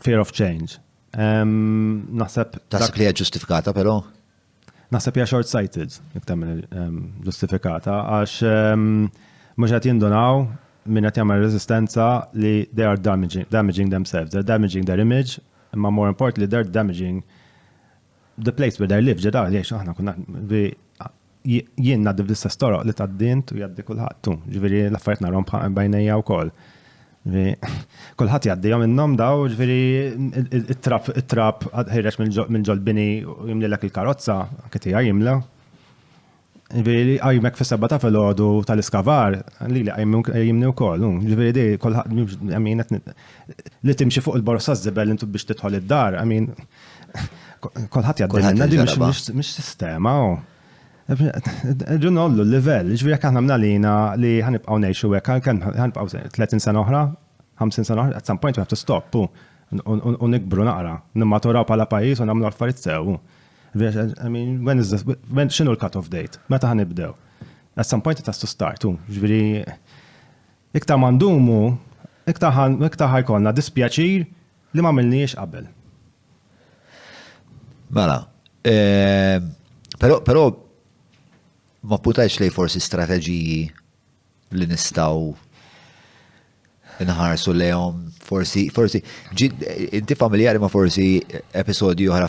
fear of change. Naħseb Taħseb li hija ġustifikata però? Naħseb hija short-sighted, iktar ġustifikata, għax mhux qed jindunaw min qed jagħmel resistenza li they are damaging themselves, they're damaging their image, imma more importantly they're damaging the place where they live. Ġeda jgħix aħna kunna jien ngħaddi bl-istess toroq li tgħaddint u jgħaddi kulħadd. Ġifieri l-affarijiet narhom bajnejja wkoll. Kulħadd jgħaddihom minnhom daw, ġifieri it-trap ħireġ mill-ġolbini u jimlilek il-karozza kif hija jimla. Ġifieri qajmek fis-sebba ta' filgħodu tal-iskavar li jimni wkoll. Ġifieri di kulħadd li timxi fuq il-borsa żibel intu biex tidħol id-dar, kulħadd jgħaddi minnha di mhix sistema. Ġunollu l-level, ġviri jekk aħna mnalina li ħanibqaw nejxu hekk, ħanibqaw 30 sena oħra, 50 sena oħra, at some point we have to stop u nikbru naqra, nimmaturaw bħala pajjiż u nagħmlu affarijiet sew. I mean, when x'inhu l-cut-off date? Meta ħanibdew? At some point it has to start, ġviri iktar mandumu, iktar ħajkolna dispjaċir li ma għamilniex qabel. Mela, però ma putajx lej forsi strateġiji li nistaw inħarsu lejhom, forsi inti familjari ma forsi episodji oħra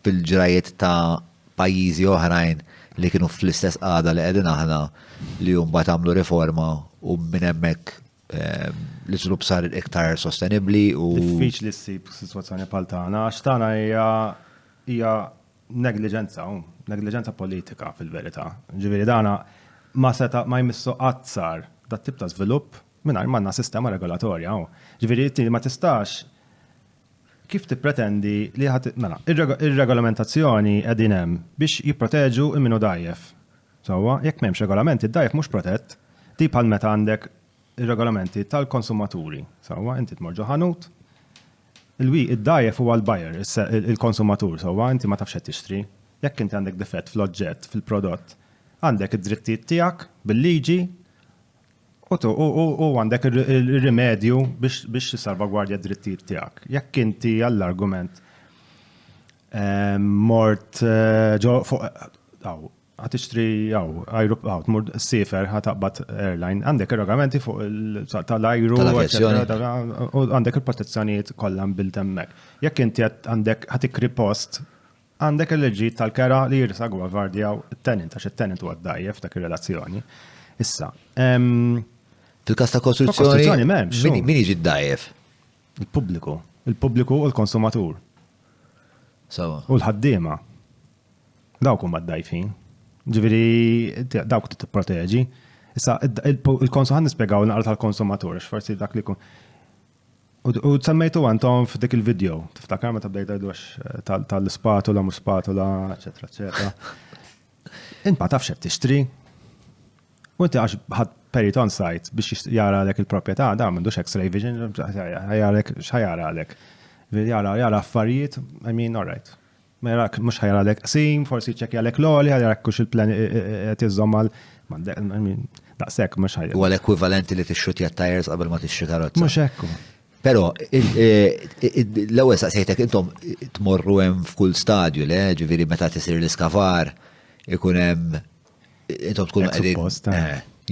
fil-ġrajiet ta' pajjiżi oħrajn li kienu fl-istess qagħda li qegħdin aħna li mbagħad għamlu riforma u minn hemmhekk l-iżvilupp sar iktar sostenibbli u diffiċli ssib sitwazzjoni bħal tagħna għax tagħna hija negliġenza politika fil-verità. Ġifieri dana ma jmissu qatt sar dat tip ta' żvilupp mingħajr m'għandna sistema regolatorja. Ġifieri inti ma tistax kif tippretendi li mela ir-regolamentazzjoni qegħdin hemm biex jipproteġu minnu dajjef. Sewwa, jekk m'hemmx regolamenti, id-dajjef mhux protett, di bħal meta għandek ir-regolamenti tal-konsumaturi. Sewwa, inti tmur ġo ħanut, id-dajjef huwa l-buyer, il-konsumatur, sewwa, inti ma tafx qed tixtri. Jekk inti għandek difett fl-oġġett, fil-prodott, għandek id-drittijiet tiegħek bil-liġi U għandek il-rimedju biex salvagwardja d-drittijiet tiegħek. Jekk inti għall-argument mort ġo fuq għat ixtri tmur s-sifer għat airline, għandek il-regolamenti fuq tal-ajru, u għandek il-protezzjonijiet kollha bil temmek. Jekk inti għandek għatikri post, għandek il-leġi tal-kera li jirsagwa għavardja il-tenant, għax il-tenant u għaddajjef ta' relazzjoni. Issa. Fil-kas ta' kostruzzjoni, m'hemmx. min jiġi d-dajjef? Il-pubbliku u l-konsumatur. U l-ħaddiema. Dawk huma d-dajfin. Ġifieri dawk tipproteġi. Issa il-konsumat nispjegaw naqra tal-konsumatur, forsi dak li kun. U semmejtu għantom f'dik il-video, tiftakar ma tabdejt għajdux tal-spatula, mux spatula, eccetera, eccetera. Inpa taf xed tixtri. U inti għax ħad perit on site biex jara għalek il-propieta, da m'għandux X-ray vision, xajara għalek. Jara affarijiet, I mean, all right. Ma jarak, mux ħajara għalek sim, forsi ċekja għalek l-oli, jarak kux il-plan tizzommal, daqsek, mux ħajara. U għal-ekwivalenti li t-xut jattajers qabel ma t-xi karozza. Mux ekku. Pero, l-ewel saqsejtek intom tmorru hemm f'kull stadju, le, ġifieri meta tisir l-iskavar, ikun hemm intom tkunu qegħdin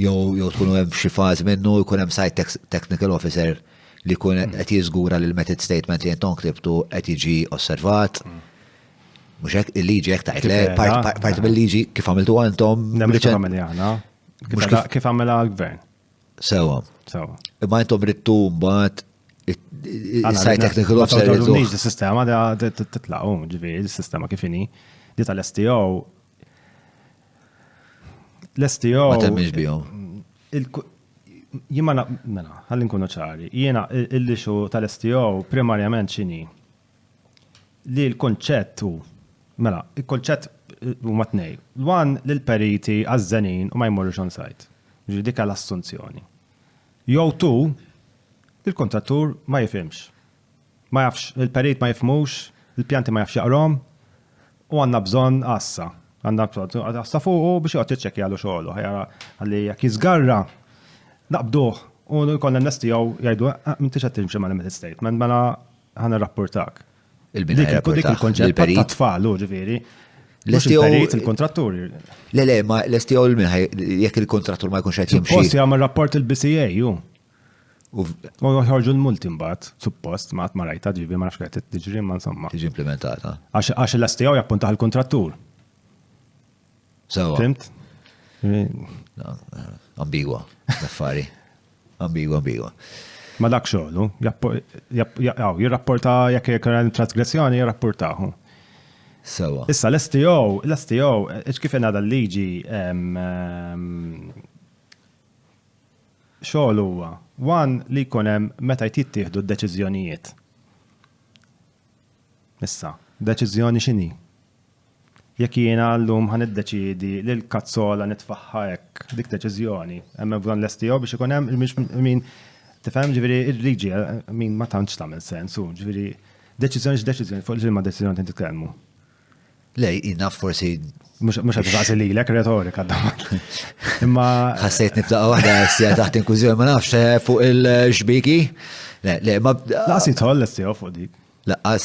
jew tkunu hemm xi fażi minnu jkun hemm site technical officer li jkun qed jiżgura li l-method statement li intom ktibtu qed jiġi osservat. Mhux hekk il-liġi hekk tgħidle, parti mill-liġi kif għamiltu intom. Kif għamilha aħna? Kif għamilha l-gvern? Sewa. Imma intom rittu mbagħad il-site technical officer. Ma il-sistema titlaqgħu, ġifieri il-sistema kif inhi. Di tal-STO. L-STO. Ma temmix bihom. Jimma mela, ħalli nkunu ċari. Jiena il-lixu tal-STO primarjament x'inhi. Li l-konċett mela, il-konċett huma tnej. L-wan lil-periti għaż-żenin u ma jmorrux on site. Ġifieri dik l-assunzjoni. Jew tu il-kontrattur ma jifhimx. Ma jafx, il-perit ma jifhmux, il-pjanti ma jafx jaqrom, u għandna bżonn assa. Għandna bżonn assa fuq biex joqgħod jiċċekkja għalu xogħlu. Għalli jekk jiżgarra naqbduh u jkollna n-nesti jew jgħidu m'intix qed timxi mal-limited statement, mela ħana rapportak. Il-bina dik il-konċett ta' tfal, ġifieri. Il-perit, il-kontratturi. Le, ma l-STO jekk il-kontrattur ma jkunx qed jimxi. Suppost jagħmel rapport il-BCA, U ħarġu l-multi mbagħad, suppost, ma rajta ġibi ma nafx qed tiġri ma insomma. Tiġi implementata. Għax l-STO jappuntaħ il-kontrattur. Sewa. Fimt? Ambigwa, l-affari. Ambigwa. Ma dak xogħlu, jirrapporta jekk hemm trasgressjoni jirrapportahu. Sewa. Issa l-STO, kif ngħadha l-liġi xogħol huwa li jkun hemm meta jittieħdu d-deċiżjonijiet. Issa, deċiżjoni x'inhi? Jekk jiena llum ħan iddeċiedi li l-kazzola nitfaħħa hekk, dik deċiżjoni. Hemm bżonn l-STO biex ikun hemm min tifhem ġifieri r-liġi min ma tantx tagħmel sens, ġifieri deċiżjoni fuq il-ġilma deċiżjoni qed titkellmu. Lej, innaf forsi. Mux għad taqsi li l-ek retorika d-damat. Imma. Ħassejt nibdaqa wahda s-sija taħt inklużjoni ma nafx fuq il-ġbiki. Le, ma. Laqas jitħol l-STO fuq dik. Laqas.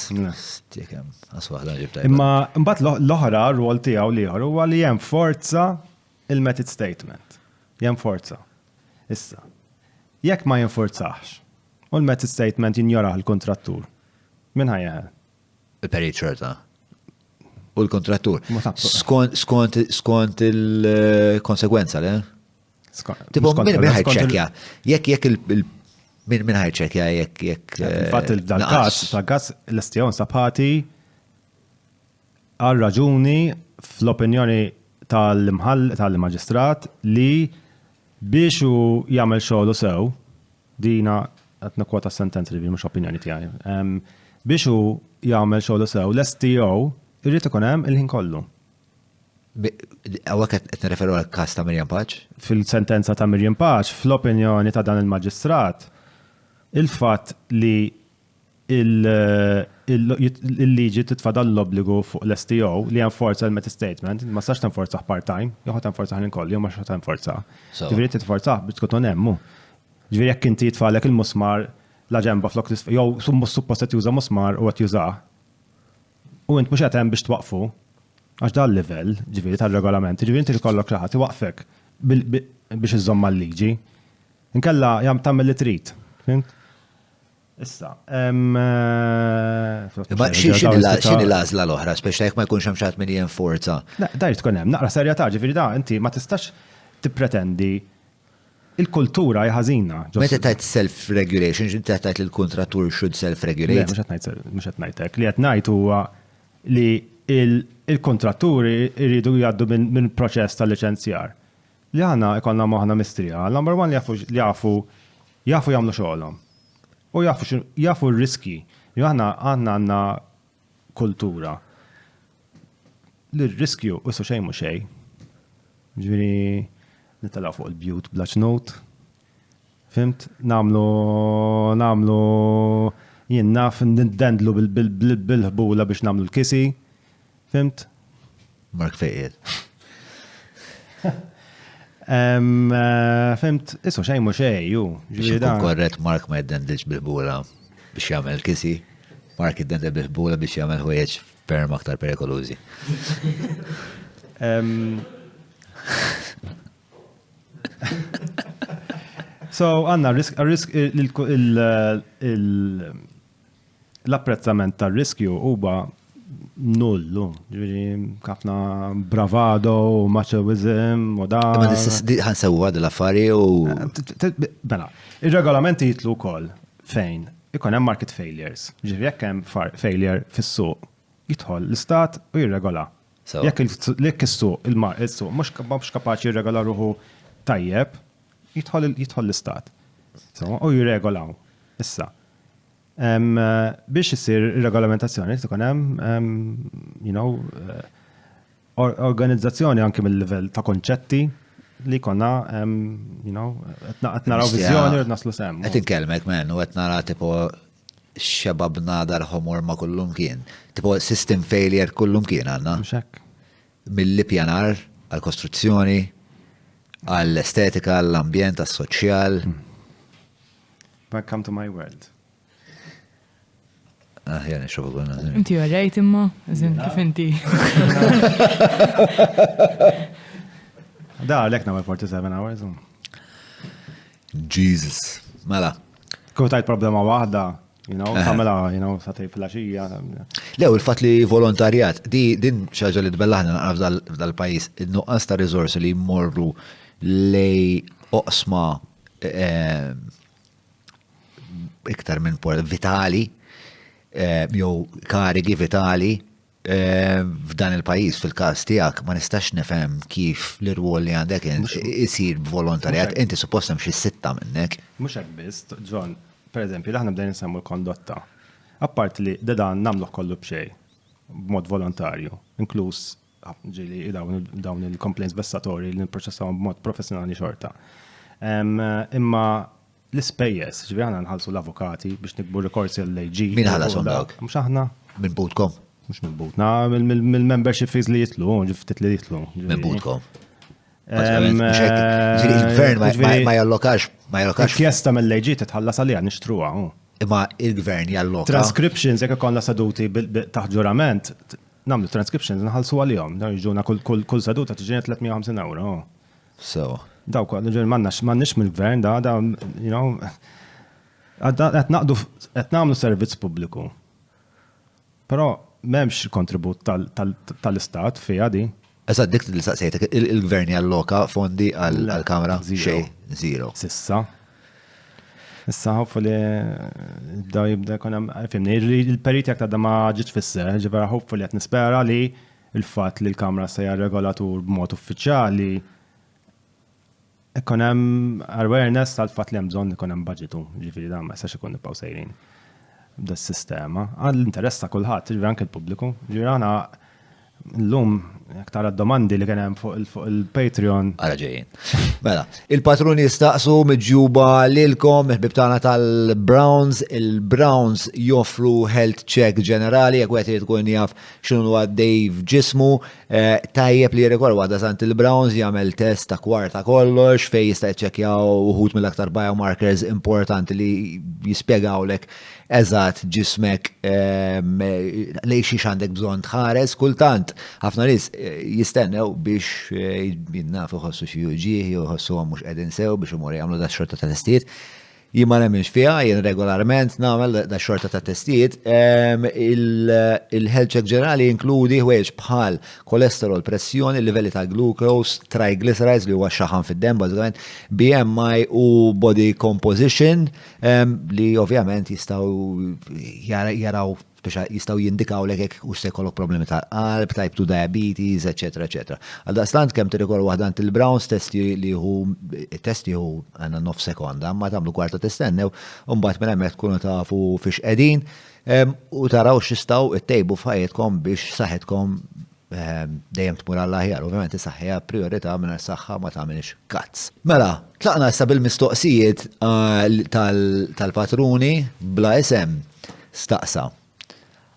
Tikem, għas wahda ġibta. Imma mbatt l-oħra r-rol tijaw liħor huwa li jem forza il-method statement. Jem forza. Issa. Jekk ma jenforzax. U l-method statement jinjoraħ il-kontrattur. Min ħajja? Il-perit xorta. U l-kontrattur. Skont il-konsekwenza, le? Tipo, min ħajċekja? Jekk min ħajċekja jekk. Fatt il-dal-kas, l-STO sabħati għal raġuni fl-opinjoni tal-maġistrat li biex u jagħmel xogħlu sew, dina qed nikkwota sentenza li mhux opinjoni tiegħi. Biex u jagħmel xogħlu sew, l-STO irrid ikun hemm il-ħin kollu. Għawek qed nirreferu għal-każ ta' Miriam Paċ? Fil-sentenza ta' Miriam Paċ, fl-opinjoni ta' dan il-maġistrat, il-fatt li il-liġi titfadal l-obbligu fuq l-STO li jenforza l-meta statement, ma sax tenforzaħ part-time, joħu tenforzaħ l-inkolli, ma xaħ tenforzaħ. Ġifieri titforzaħ biex tkun hemmu. Ġifieri jekk inti jitfalek il-musmar la ġemba flok jew suppost qed juża musmar u qed jużah. U int mhux qed hemm biex twaqfu għax dan livell ġifieri tar-regolamenti, ġifieri inti tkollok xi ħadd iwaqfek biex iżomm mal-liġi. Inkella jam tagħmel li trid. Issa, x'inhi l-għażla l-oħra, speċi jekk ma jkunx hemm xi ħadd min jenforza. Dajr tkun hemm naqra serjetà, ġifieri da inti ma tistax tippretendi il-kultura hija ħażina. Meta tajt self-regulation, inti tajt li l-kontrattur should self-regulate. Mhux qed ngħidlek. Li qed ngħid huwa li il-kontratturi jridu jgħaddu minn proċess ta' liċenzjar. Li aħna ikollna moħħna mistrija, number one li jafu jagħmlu xogħolhom. U jafu r-riski. Aħna għandna kultura li r-riskju issu xejn mhu xejn. Ġifieri nittalaw fuq il-bjut bla note. Fimt? Namlu jien naf nindendlu bil-ħbula biex namlu l-kisi. Fimt? Mark Fejjed. Fimt? Issu xejn mhu xejn, ju. Biex ikun korrett Mark ma jiddendilx bil-ħbula biex jagħmel kisi. Mark jiddendel bil-ħbula biex jagħmel ħwejjeġ ferm aktar perikolużi. So, għanna l-apprezzament tar-riskju huwa nullu. Ġifieri ħafna bravado, machoism, u da. Ma ħansewwa dil-affarijiet u. Mela, ir-regolamenti jitlu wkoll fejn ikun hemm market failures. Ġifieri jekk hemm failure fis-suq, jidħol l-istat u jirregola. Jekk is-suq il-suq mhux kapaċi jirregola ruħu tajjeb, jidħol l-istat. U jirregolaw. Issa. Biex isir regolamentazzjoni tkun hemm organizzazzjoni anke mill-livell ta' konċetti li konna qed naraw viżjoni u naslu semm. Qed inkellmek mennu qed nara tipo xebabna dar-ħomor ma' kullum kien. Tipo system failure kullum kien għandna. Mhux hekk. Mill-ippjanar għall-kostruzzjoni, għall-estetika, għall-ambjent, għas-soċjal. Welcome to my world. Jani xofu għuna. Inti għarrejt imma, zin kif inti. Da, għalek namel 47 hours. Jesus. Mela. Kutajt problema wahda, tamela, satej fil-axija. Lew, il-fat li volontarjat, din xaġa li tbellaħna naqraf dal-pajis, il-nuqqas ta' rizorsi li jmorru lej oqsma iktar minn vitali, jew karigi vitali f'dan il-pajis fil-każ tiegħek ma nistax nifhem kif l-irwol li għandek isir b'volontarjat, inti suppost hemm xi sitta minnek. Mhux hekk biss, John, pereżempju, aħna bdejna nsemmu l-kondotta. Apart li dan nagħmluh kollu b'xejn b'mod volontarju, inkluż ġieli dawn il-complaints vessatorji li nipproċessawhom b'mod professjonali xorta. Imma l-ispejjeż, ġifieri aħna nħallsu l-avukati biex nikbu rikorsi għall-AG. Min ħallasom dawk? Mhux aħna. Minn butkom? Mhux minn butna, mill-membership fees li jitlu, ġiftit li jitlu. Minn butkom? Il-gvern ma jallokax. Il-kjesta mill-AG titħallas għalija nixtruha. Imma il-gvern jalloka. Transcriptions, jekk ikollna seduti taħt ġurament, nagħmlu transcriptions nħallsu għalihom. Ġuna kull seduta tiġina 350 euro. So. Dawk m'għandniex mill-gvern qed nagħmlu servizz pubbliku. Però m'hemmx kontribut tal-istat fiha di. Eżatt dik li saqsejtek il-gvern jalloka fondi għall-Kamra xejn zero. Sissa hopefully jibda jkun hemm fimni il-perit jekk tagħda ma ġietx fisseħ, ġifieri hopefully qed nispera li l-fatt li l-Kamra se hija regolatur b'mod uffiċjali ikun hemm awareness tal-fatt li hemm bżonn ikun hemm budgetu, ġifieri dan ma jistax ikun nibqgħu sejrin b'da s-sistema. Għal l-interess ta' kulħadd, ġifieri anke l-pubbliku. Ġifieri aħna llum jekk tara d-domandi li kien hemm fuq il-Patreon. Għara ġejjin. Mela, il-patruni jistaqsu miġjuba lilkom, il-bib tagħna tal-Browns. Il-Browns joffru health check ġenerali, jekk wieħed irid tkun jaf x'inhu għaddej f'ġismu. Tajjeb li jirrikord waħda sant il-Browns jagħmel test ta' kwarta kollox fejn jista' jċekkjaw uħud mill-aktar biomarkers importanti li jispjegawlek eżatt ġismek lej xiex għandek bżonn tħares kultant. Ħafna nies jistennew biex jinnafu ħossu xi ġieħi u ħossu mhux qegħdin sew biex imur jagħmlu da xorta ta' testijiet. Jien ma nemminx fiha, jien regolarment nagħmel da xorta ta' testijiet. Il-health check ġenerali jinkludi ħwejjeġ bħal kolesterol, pressjoni, livelli ta' glucose, triglycerides li huwa xaħan fid-dem, bażikament BMI u body composition li ovvjament jistgħu jaraw jistaw jindikaw lek u se jkollok problemi tal-qalb, type 2 diabetes, etc. Għal-daqstant kem tirikor waħdant il-Browns testi hu għanna 9 sekonda, ma tamlu kwarta tistennew, un-bat minn hemmhekk tkunu tafu fiex qegħdin u taraw x'istgħu ittejbu f'ħajjitkom biex saħħitkom dejjem tmur għall-aħjar. Ovvjament is-saħħa priorità minn is-saħħa ma tagħmilx kazz. Mela, tlaqna issa bil-mistoqsijiet tal-patruni bla isem staqsa.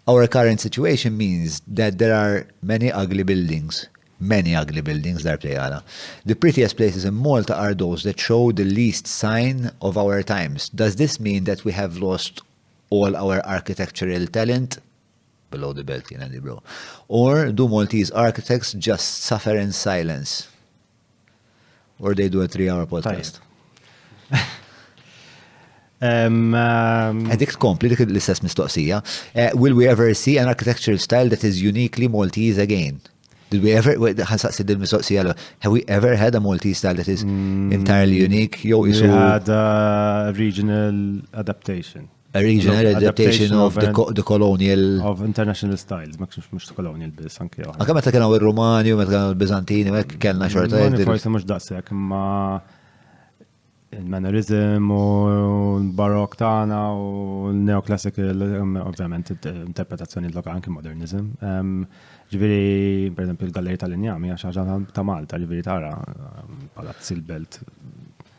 Our current situation means that there are many ugly buildings, darbtejana. The prettiest places in Malta are those that show the least sign of our times. Does this mean that we have lost all our architectural talent? Below the belt, bro. Or do Maltese architects just suffer in silence? Or they do a 3-hour podcast? Għedik tkompli dik l-istess mistoqsija. Will we ever see an architectural style that is uniquely Maltese again? Did we ever, ħansaqsid il-mistoqsija, have we ever had a Maltese style that is entirely unique? We had a regional adaptation. A regional adaptation of the colonial... Of international styles, mux colonial bis, anki għu. Anka meta kena il-Romani u meta kena il-Bizantini, u kellna xorta. Forse mux daqsek, ma il-mannerism u l-barok tagħna u l-neoclassical, ovvjament interpretazzjoni lokali anke modernizm. Ġifieri, per esempio, il-Gallerija tal-Injami għax ħaġa ta' Malta, ġifieri tara Palazz il-Belt.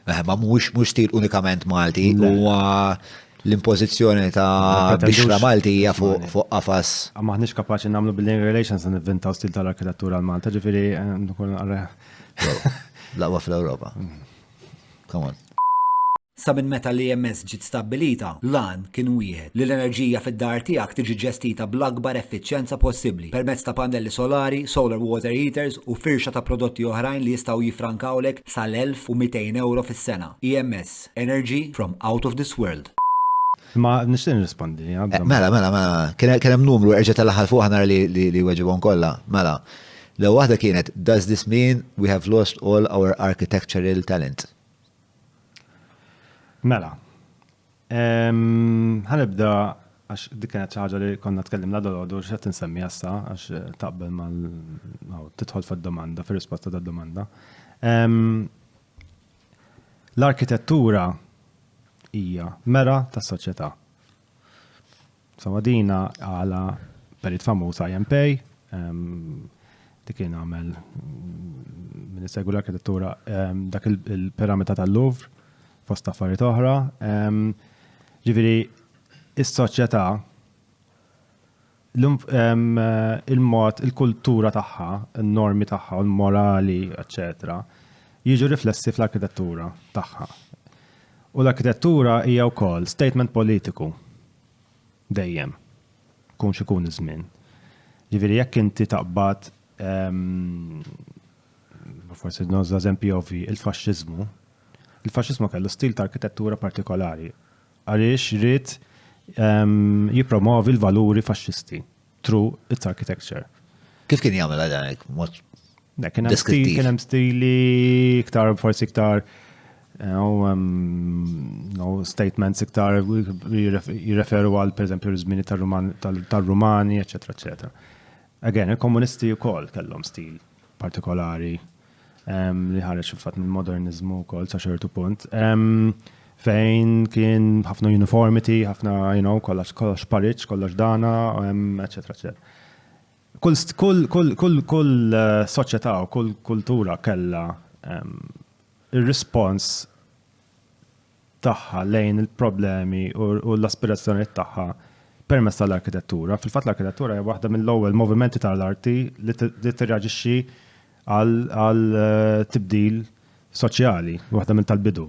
Ma mhux stil unikament Malti, huwa l-impożizzjoni ta' bixra Maltija fuq qafas. Ma ħniex kapaċi nagħmlu building relations nivvintaw stil tal-arkitettura għal Malta, ġifieri laqwa fl-Ewropa. Come on. Sa minn meta l-EMS ġiet stabbilita, lan kien wieħed li l-enerġija fid-dar tiegħek tiġi ġestita bl-akbar effiċjenza possibbli permezz ta' pannelli solari, solar water heaters u firxa ta' prodotti oħrajn li jistgħu jifrankawlek sal-1,200 euro fis-sena. EMS, energy from out of this world. Ma nixtieq nirrispondi. Mela, kien hemm numru erġa' tal-aħħar fuq ħanar li weġibhom kollha. Mela, l waħda kienet, does this mean we have lost all our architectural talent? Mela, ħanibda għax dik kienet ħaġa li konna tkellimna dal-għodu x'qed insemmi issa għax taqbel tidħol fid-domanda, fir-risposta tad-domanda. L-arkitettura hija mera tas-soċjetà. Sawadina għala perit famuż IMPay, dik kien għamel min isegwu l-arkitettura dak il-piramida tal-Louvre fost affarijiet oħra. Ġifieri is-soċjetà il-mod, il-kultura tagħha, in-normi tagħha, l-morali, eċetera, jiġu riflessi fl-arkitettura tagħha. U l-arkitettura hija wkoll statement politiku dejjem kun xikun iż-żmien. Ġifieri jekk inti taqbad forsi noża eżempji ovvi il-faxxiżmu. Il-faxxiżmu kellu stil ta' arkitettura partikolari għaliex rid jippromovi l-valuri faxxisti through its architecture. Kif kien jagħmel għadek mod deskrittiv? Kien hemm stili iktar forsi iktar statements iktar jirreferu għal pereżempju żmieni tar-Rumani, eċetera, eċetera. Again, il-komunisti wkoll kellhom stil partikolari li ħareġ fil-fatt mill-modernizmu wkoll sa ċertu punt. Fejn kien ħafna uniformity, ħafna kollox pariċ, kollox dana, eċetera, eċetera. kull soċjetà u kull kultura kellha ir-rispons tagħha lejn il-problemi u l-aspirazzjonijiet tagħha permezz tal-arkitettura. Fil-fatt l-arkitettura hija waħda mill-ewwel movimenti tal-arti li tirreaġixxi għal tibdil soċjali, waħda minn tal-bidu.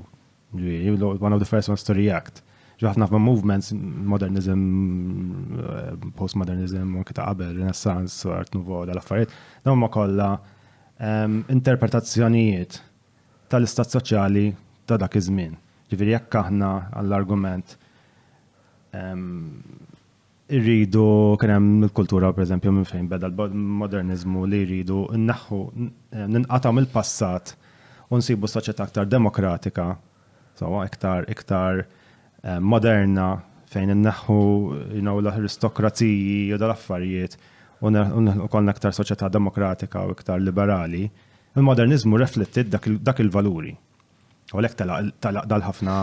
One of the first ones to react. Ħafna movements, modernism, postmodernism, u kita qabel, renaissance, art nouveau, dal-affarijiet, dawn ma kollha interpretazzjonijiet tal-istat soċjali ta' dak iż-żmien. Ġifieri jekk aħna għall-argument irridu kien hemm il-kultura pereżempju minn fejn beda l-modernizmu li jridu nneħħu ninqatgħu mill-passat u nsibu soċjetà aktar demokratika, iktar moderna fejn inneħħu l-aristokraziji u dal-affarijiet u kollna aktar soċjetà demokratika u iktar liberali. Il-modernizmu rifletti dak il-valuri. U lek talaq dal-ħafna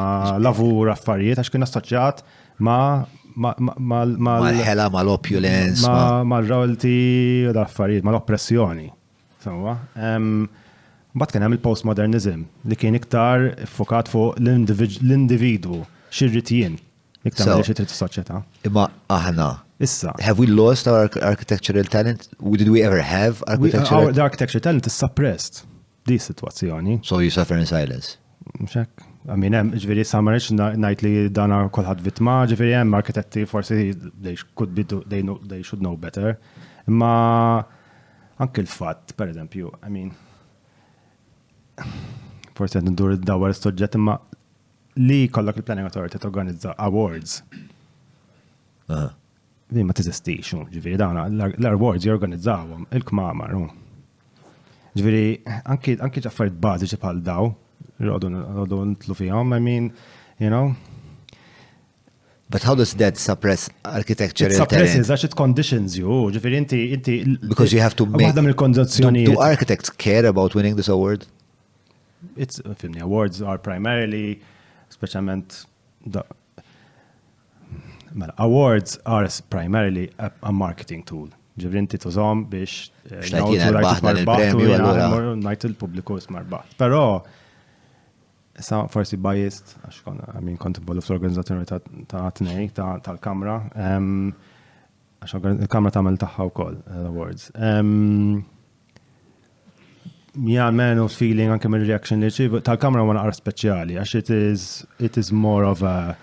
lavur affarijiet għax kien assoċjat mal-ħela, mal-opulence, mal-royalty u dal-affarijiet, mal-oppressjoni. Mbagħad kien hemm il-postmodernism li kien iktar fokat fuq l-individwu xirrid jien iktar milli xi trid is-soċjetà. Imma aħna issa. Have we lost our architectural talent? Did we ever have architectural? The architecture talent is suppressed. Di situazzjoni. So you suffer in silence. Mxek. I mean, ġviri samarriċ najt li dana kolħad vitma, ġviri hemm architetti forsi they should know better. Imma anke l-fatt, per eżempju, I mean, forsi għed ndur id-dawar s-soġġet, imma li kollok il-Planning Authority t-organizza awards. Li ma t-eżistix, ġviri dawna, l-awards jorganizzawhom il-kmamar. Ġviri, anki ġaffariet bażiċi bħal daw, għodu nitlu fihom, I mean, you know. But how does that suppress architectural talent? It suppresses, għax it conditions you, ġifiri inti. Because you have to make. Do architects care about winning this award? Awards are primarily, specialment, awards are primarily a marketing tool. Ġifiri inti tużom biex najt il-publiku smarbaħ. Pero, issa forsi biased, għax kont involved fl-organizzazzjoni ta' tnej tal-kamra, għax il-kamra tagħmel tagħha wkoll l-awards. Menu feeling anke mill-reaction li ċiv tal-kamra ma naqra speċjali, għax it is more of a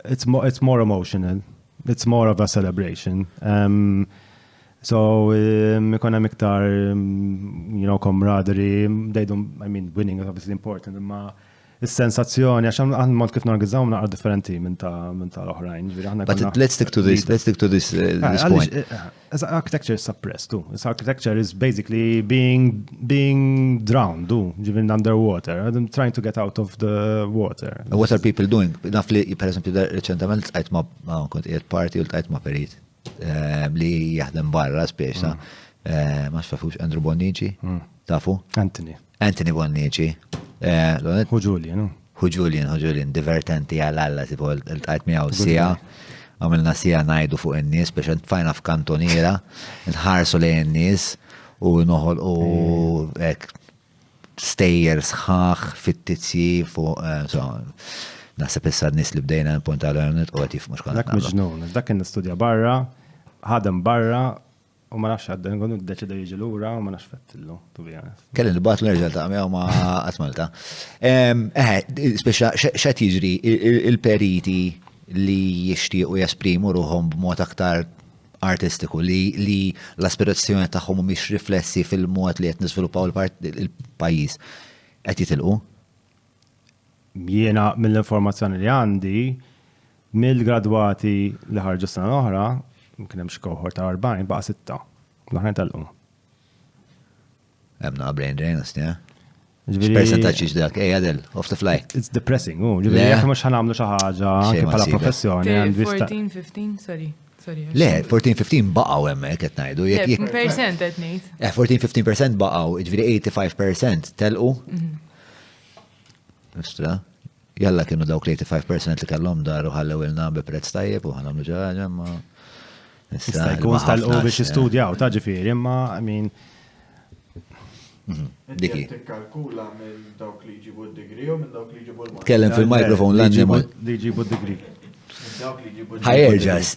it's more emotional. It's more of a celebration. So, ikonna miktar, camaraderie, winning is obviously important, imma is-sensazzjoni, għax għan mod kif norganizzaw naqra differenti minn tal-oħrajn. But let's stick to this point. Architecture is suppressed, too. Architecture is basically being drowned, even underwater. I'm trying to get out of the water. What are people doing? Naf li, per esempio, reċentament għajt ma' kont party u għajt ma' perit li jaħdem barra spiex, ma' xfafux Andrew Bonnici, tafu? Anthony Bonnici. Hu Julian, divertenti għal-alla, tipo, l-tajt miegħu sija, għamilna sija najdu fuq in-nies biex fajna f'kantoniera, nħarsu li n-nies u noħol u stejjer sħax fit-tizzi fuq, nasib issa n-nies li bdejna n-punt għal-għarnet u għatif mux konna. Dak miġnun, dak n-studja barra, ħadem barra, u ma nafx għadden, għonu d-deċida jiġi l-ura, u ma nafx fettillu, tu bi għanet. Kellin l-bat l-erġal ta' għamja u ma għatmalta. Speċa, xat jiġri il-periti li jishtiqu jesprimu ruħom b'mod aktar artistiku, li l-aspirazzjoni tagħhom mhumiex riflessi fil-mod li qed niżviluppaw il-pajjiż. Qed jitilqu? Jiena mill-informazzjoni li għandi, mill-gradwati li ħarġu sena l-oħra, kien hemm xi cohort ta' 40 baqa' 6. L-oħrajn telqu. Hemmna brain drain ja? X'percentaġġ dak għadel off the fly. It's depressing, ġifieri jekk mhux ħanagħmlu xi ħaġa anke bħala professjoni. 14-15, sorry. Le, 14-15 baqgħu hemmhekk qed ngħidu. 15% qed ngħid. 14-15% baqgħu, ġifieri 85% telqu. Istra, jalla kienu dawk l-85% li kellhom daru ħallew ilna bi prezz tajjeb u ħanamlu ġaġa ma. Jista' jkun stalqu biex jistudjaw, ta' ġifieri, imma I mean Diki. Tikkalkula minn dawk li jġibu d-degree u minn dawk li jġibu l-master. Tkellem fil-mikrofon l-annimal. li jġibu d-degree. Dawk li jġibu Ħajerġas.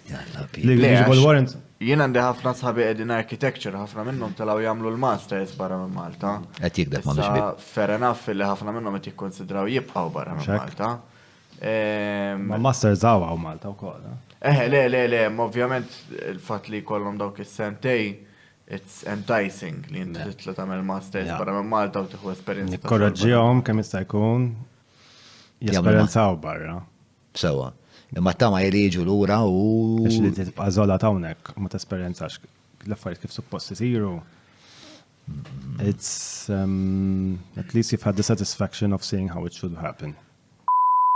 Li jġibu l-warrant. Jien għandi ħafna sħabi qegħdin architecture, ħafna minnhom telgħu jagħmlu l-masters barra minn Malta. Qed jikdeb ma' Issa, biex fair enough li ħafna minnhom qed jikkonsidraw jibqgħu barra minn Xek. Malta. Ma master zawa u Malta wkoll. Le, ma ovvjament il-fatt li jkollhom dawk is-sentej, it's enticing li inti titla tagħmel masters Ja. barra minn Malta u tieħu esperjenza. Nikkoraġġihom kemm jista' jkun jesperjenzaw barra. sewa. Imma tama jiġu lura u. Għax li tibqa' żolat hawnhekk ma tesperjenzax l-affarijiet kif suppost isiru. It's at least you've had the satisfaction of seeing how it should happen.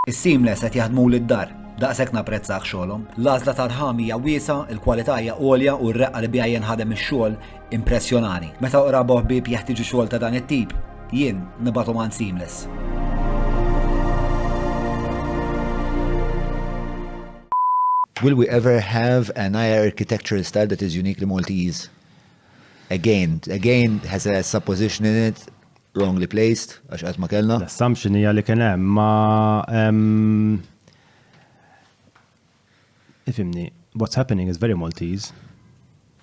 Is-seamless qed jaħdmu lid-dar, daqshekk napprezzah xogħolhom. L-għażla tal-ħamija wiesa, il-kwalità hija għolja u r-reqqa li bija jinħadem ix-xogħol impressjonani. Meta qraba ħbieb jeħtieġu xogħol ta' dan it-tip, jien nibatu man Seamless. Will we ever have an architectural style that is uniquely Maltese? Again, has a supposition in it, wrongly placed, għax qatt ma kellna. L-assumption hija li kien hemm ma ifimni, what's happening is very Maltese.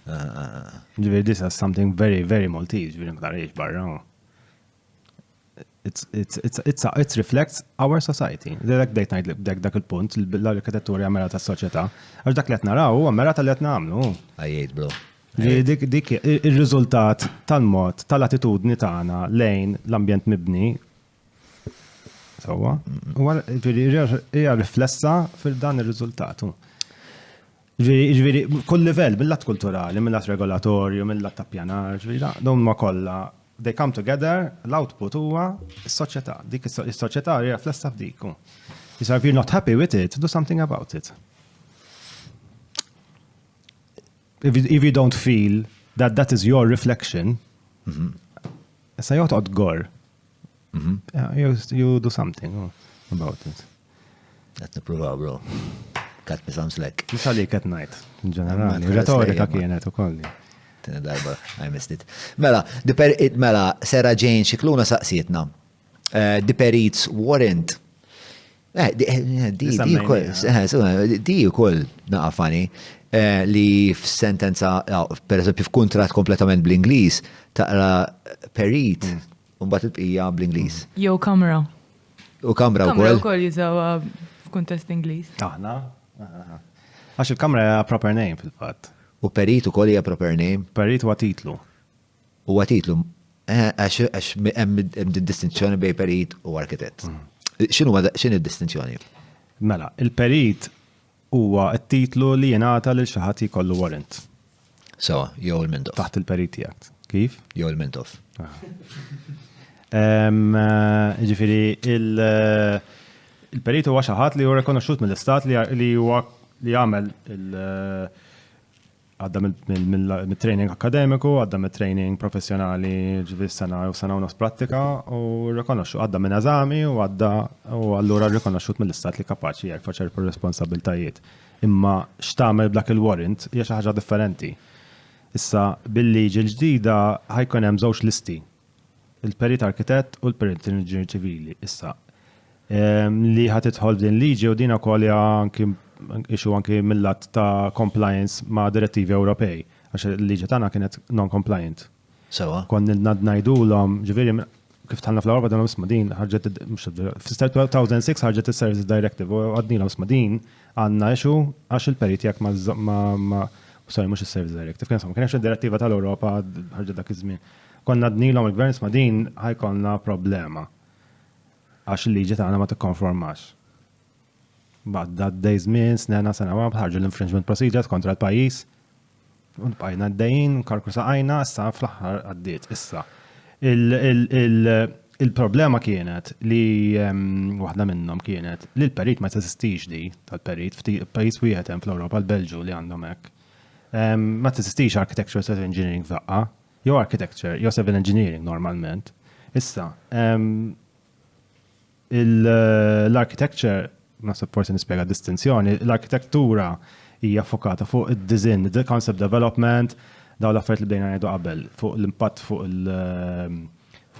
Ġifieri this is something very, very Maltese, ġifieri ma tariex barra. It reflects our society. Dak dejt ngħid dak il-punt, l-arkitettura għamera tas-soċjetà. Għax dak li qed naraw huwa għamera tal-li qed nagħmlu. Għajjejt, bro. Dik ir-riżultat tal-mod, tal-attitudni tagħna lejn l-ambjent mibni sewwa, hija riflessa fil-dan ir-riżultat. Ġifieri kull livell, mill-lat kulturali, mill-lat regolatorju, mill-lat tappjanar, ġifieri dawn ma kollha they come together, l-output huwa s-soċjetà. Dik is-soċjetà hija riflessa f'dik. So if you're not happy with it, do something about it. If you don't feel that that is your reflection, issa joqgħod gor. You do something about it. Qed nippruvaw, bro. Kat me some slack. Mhux għalik qed ngħid, in ġenerali. Ma Retorika tħalless kienet ukoll. Tina darba, I missed it. Mela, Sarah Jane xikluna saqsietna. Diperit's warrant. Di ukoll naqafani li f'sentenza, per eżempju f'kuntrat kompletament bl-Ingliż, taqra perit, u mbagħad il-bqija bl-Ingliż. Jew kamra. U kamra Kamra wkoll. wkoll jużawha f'kuntest Ingliż. Aħna? Għax il-kamra hija proper name fil-fatt. U perit ukoll hija proper name. Perit huwa titlu. U għatitlu, għax hemm distinzjoni bej perit u arkitett. X'inhu id-distinzjoni? Mela, il-perit huwa t-titlu li jingħata lil xi ħadd jkollu warrant So, jew il-Mindof. taħt il-perit tiegħek. Kif? Jew il-Mindof. Ġifieri il-perit huwa xi ħadd li huwa rikonoxxut mill-istat li huwa li jagħmel għadda mill-training akademiku, għadda mill-training professjonali ġifieri sena u nofs prattika u rikonoxxu għadda minn eżami u għadda u allura rikonoxxut mill-istat li kapaċi jerfa' ċertu responsabiltajiet. Imma x'tagħmel b'dak il-warrant hija xi ħaġa differenti. Issa bil-liġi l-ġdida ħajkun hemm żewġ listi. Il-perit arkitett u l-perit inġinier ċivili. Issa li ħad tidħol din liġi u din ukoll anki mill-lat ta' compliance ma' direttivi Ewropej, għax il-liġi tagħna kienet non-compliant. Sewa. Kon ngħidulhom, ġifieri kif tħallna fl-Ewropa dan isma' din ħarġet f-2006 ħarġet is-Services Directive u għadnilhom isma' din għandna issue għax il-perit jekk sorry mhux is-Services Directive, kienx id-direttiva tal-Ewropa ħarġet dak iż-żmien. Konna għadnilhom il-gvern isma' din ħajkollna problema għax il-liġi tagħna ma tikkonformax. Badda d-dejzmin, sena ħarġu l-infringement procedures kontra l-pajis. Bajna d-dejn, karku saqajna, issa fl-ħar għaddiet. Issa, il-problema kienet li waħda minnom kienet li l-perit ma t-sistix di tal-perit, pajis wieħed hemm fl-Ewropa, l-Belġu li għandhom hekk. Ma t-sistix architecture civil engineering faqqa, jew architecture, jew civil engineering normalment. Issa, l-architecture nasib forsi nispjega distinzjoni, l-arkitektura hija fokata fuq id-design, concept development, daw l-affarijiet li bdejna ngħidu qabel, fuq l-impatt fuq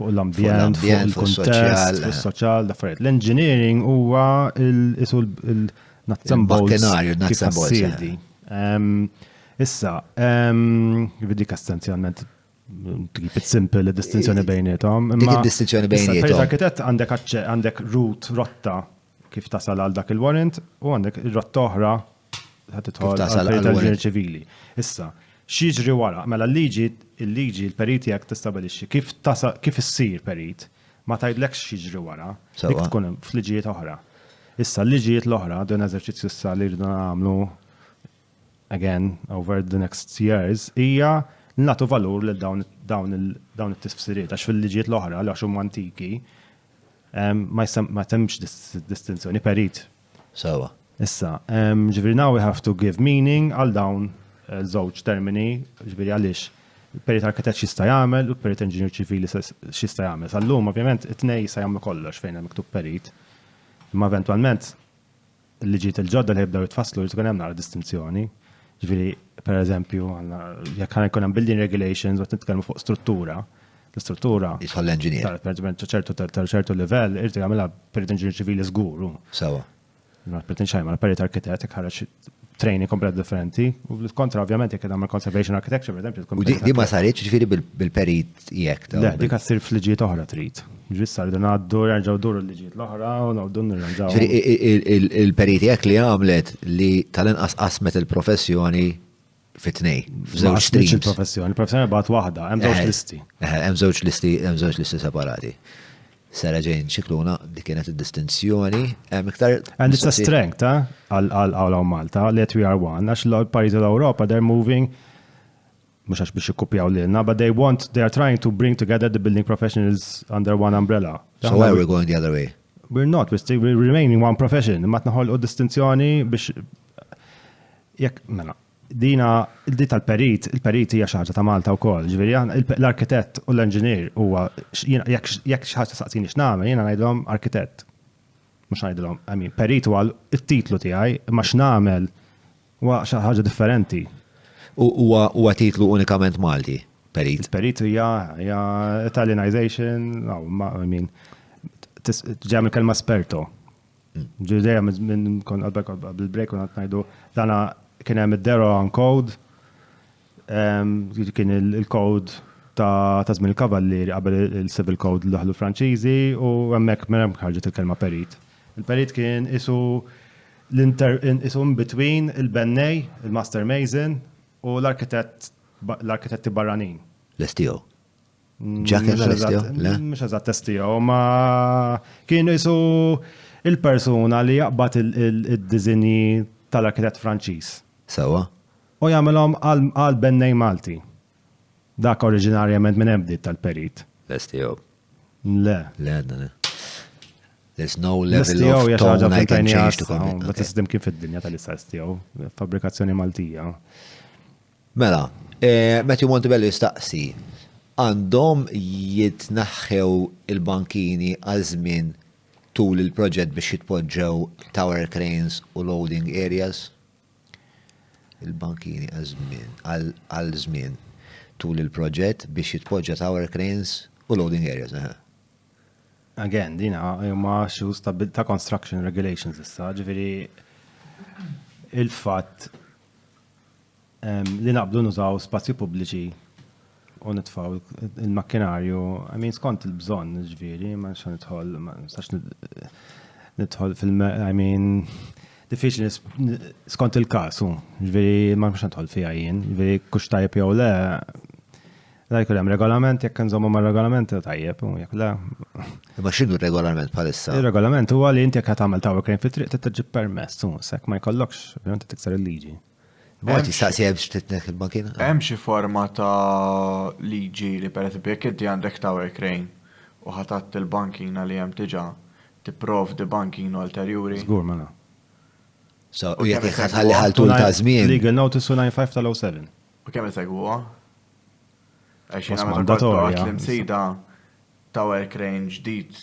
l-ambjent, fuq il-kuntest, fuq is-soċjal, l-affarijiet. L-engineering huwa isu il-nuts and bolts Il-makkinarju, nuts kif and bolts, ħassir di. Issa, vidi essenzjalment keep it simple, id-distinzjoni bejnietom. Dik id-distinzjoni bejnietom. Per arkitett għandek rotta kif tasal għal dak il-warrant u għandek il-rotta oħra ħatitħol tasal għal għal warrant. ċivili. Issa, xieġri wara, mela il-liġi, il-periti għak tistabilixi, kif issir perit, ma tajdlekx xieġri wara, dik tkun f'liġijiet oħra. Issa, l-liġijiet l-oħra, dun eżerċizzju issa li rridu għamlu, again, over the next years, hija natu valur lil dawn it-tisfsiriet, għax fil-liġijiet l-oħra, li għaxum antiki, ma temx distinzjoni perit. Sawa. Issa, ġifiri now we have to give meaning għal dawn żewġ termini, ġifiri għaliex il-perit arkitett xista jagħmel u perit inġinier ċivili xista jagħmel. Sal-lum ovvjament it-tnej sa jagħmlu kollox fejn hemm miktub perit. Imma eventwalment il-liġijiet il-ġodda li jibdew jitfasslu li tkun hemm nara distinzjoni. Ġifiri, per eżempju, jekk ħana jkun hemm building regulations u nitkellmu fuq struttura, l-istruttura Jidħol l-engineer. tal-ċertu livell irti għamela perit inġinier ċivili żgur. Sawa. Ma perit ma perit arkitett ħareġ training komplet differenti. U kontra ovvjament jekk għamel conservation architecture, per esempio. U di ma saritx ġifieri bil-perit jekk. Le, dik ssir f'liġijiet oħra trid. Ġissa rridu ngħaddu jerġgħu duru l-liġijiet l-oħra u ngħaddu nirranġaw. Il-perit jekk li għamlet li tal-inqas qasmet il-professjoni fit-tnej. F'żewġ streams. Il-professjoni bagħat waħda, hemm żewġ listi. Hemm żewġ listi separati. Sara Jane xikluna dik kienet id-distinzjoni iktar. And it's a strength għal Malta li we are one, għax l-pajjiżi l-Ewropa they're moving mhux għax biex jikkupjaw lilna, but they are trying to bring together the building professionals under one umbrella. So why are we going the other way? We're not, we're remaining one profession. Ma tnaħolqu distinzjoni biex jekk mela dina di tal-perit, il-perit hija xi ħaġa ta' Malta wkoll. Ġifieri l-arkitett u l-engineer huwa jekk xi ħaġa saqsini x'nagħmel, jiena ngħidlhom arkitett. Mhux ngħidilhom, perit huwa t-titlu tiegħi, imma x'nagħmel huwa xi ħaġa differenti. Huwa titlu unikament Malti, perit. Perit hija Italianization, ġem il-kelma esperto. Ġidejja minn bil-break u ngħidu dana kien hemm id-Deron Code, kien il-code ta' żmien il-kavallieri qabel il-Civil Code li daħlu Franċiżi u hemmhekk m'hemm ħarġet il-kelma perit. Il-perit kien isu between il-bennej, il-master mason u l-arkitetti barranin. L-STO. Ġakken l-STO? Mhux eżatt STO, ma kien isu il-persuna li jaqbad id-diżinji tal-arkitett Franċiż. Sawa. U jagħmelhom għal bennej Malti. Dak oriġinarjament minn hemm tal-perit. L-STO. Le. There's no level of tone I can change to come. But tisdim kien fid-dinja tal-STO, fabbrikazzjoni Maltija. Mela, Matthew Montebello jistaqsi, għandhom jitnaħħew il-bankini għal-żmien tul il-proġett biex jitpoġġew tower cranes u loading areas? Il-bankini għal-żmien tul il-proġett biex jitpoġġa tower cranes u loading areas. Again, dina huma xus ta' construction regulations issa, ġifieri il-fatt li naqblu nużaw spazju pubbliċi u nitfaw il-makkinarju, skont il-bżonn, ġifieri, ma nix nidħol diffiċli skont il-każ, ġifieri ma nix nidħol fiha jien, ġifieri kux tajjeb jew le, jkun hemm regolament, jekk nżommu mar-regolament tajjeb, u jekk le. Ma x'inhu r-regolament bħalissa? Ir-regolament huwa li inti jekk tagħmel tower crane fit-triq tiġġib permess, sekk ma jkollokx, ovvjament tikser il-liġi. Ma tistaqsi hemm x'titnek il-bankina? Hemm xi forma ta' liġi li pereżempju jekk inti għandek tower crane u ħatat il-bankina li hemm diġà tipprovdi bankina ulterjuri. Żgur mela. So, u jekk ħalli ħaltul ta' żmien. Legal notice 95 tal-07. U kemm isegwuha? Għax jiena Post meta mandatorja. kont l-imsida tower crane ġdid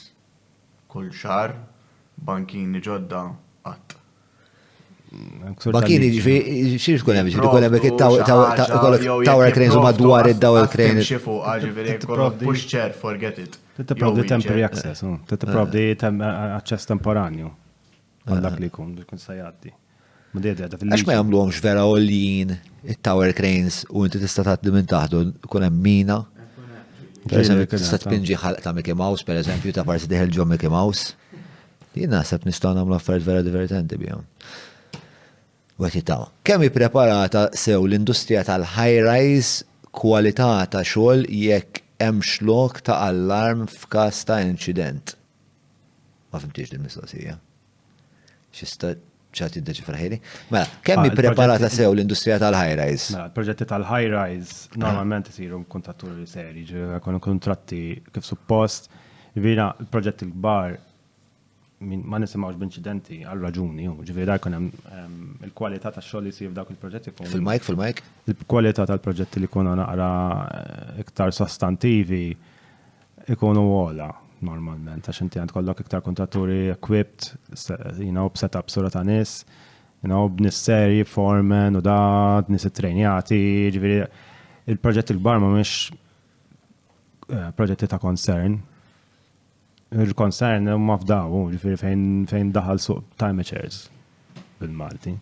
kull xahar, bankini ġodda qatt. Bakini xir tkun hemm, tkun hemm tower cranes u madwar id-dawl crane. Xi fuq, ġifieri jkollok push chair, forget it. Tipprovdi temporary access, tipprovdi access temporanju. Għal dak li jkun, biex kun sajaddi. Ma di għedha Għax ma jagħmluhomx vera għoljin it-tower cranes u inti tista' tgħaddi minn taħtu kun hemm mina. Per eżempju, tista' tpinġi ħalq ta' Mickey Mouse, per eżempju, ta' parti diħel ġo Mickey Mouse. Jien naħseb nistgħu nagħmlu affarijiet vera divertenti bihom. Wettitaw. Kemm ippreparata sew l-industrija tal-high-rise kwalità ta' xogħol jekk hemm xlok ta' allarm f'każ ta' inċident? Ma fimtix din mistoqsija. Xista ċat id-deċifra ħejli? Mela, kemm ippreparata sew l-industrija tal-high-rise? Mela, proġetti tal-high-rise normalment isiru kontratturi seri, jkunu kontratti kif suppost. Ġifieri il-proġetti l-kbar ma nisimgħux b'inċidenti għal raġuni, ġifieri jkun hemm il-kwalità tax-xogħol li jsir f'dawk il-proġetti. Fil-mike? Il-kwalità tal-proġetti li jkunu naqra iktar sostantivi ikunu għola normalment, għax inti għand kollok iktar kontratturi equipped, b'setup sura ta' nies, b'nies serji, foreman u da, nies it-trejnjati, ġifieri il-proġetti l-kbar mhumiex proġetti ta' concern. Il-concern huma f'daw, ġifieri fejn daħal suq time chairs bil-Malti.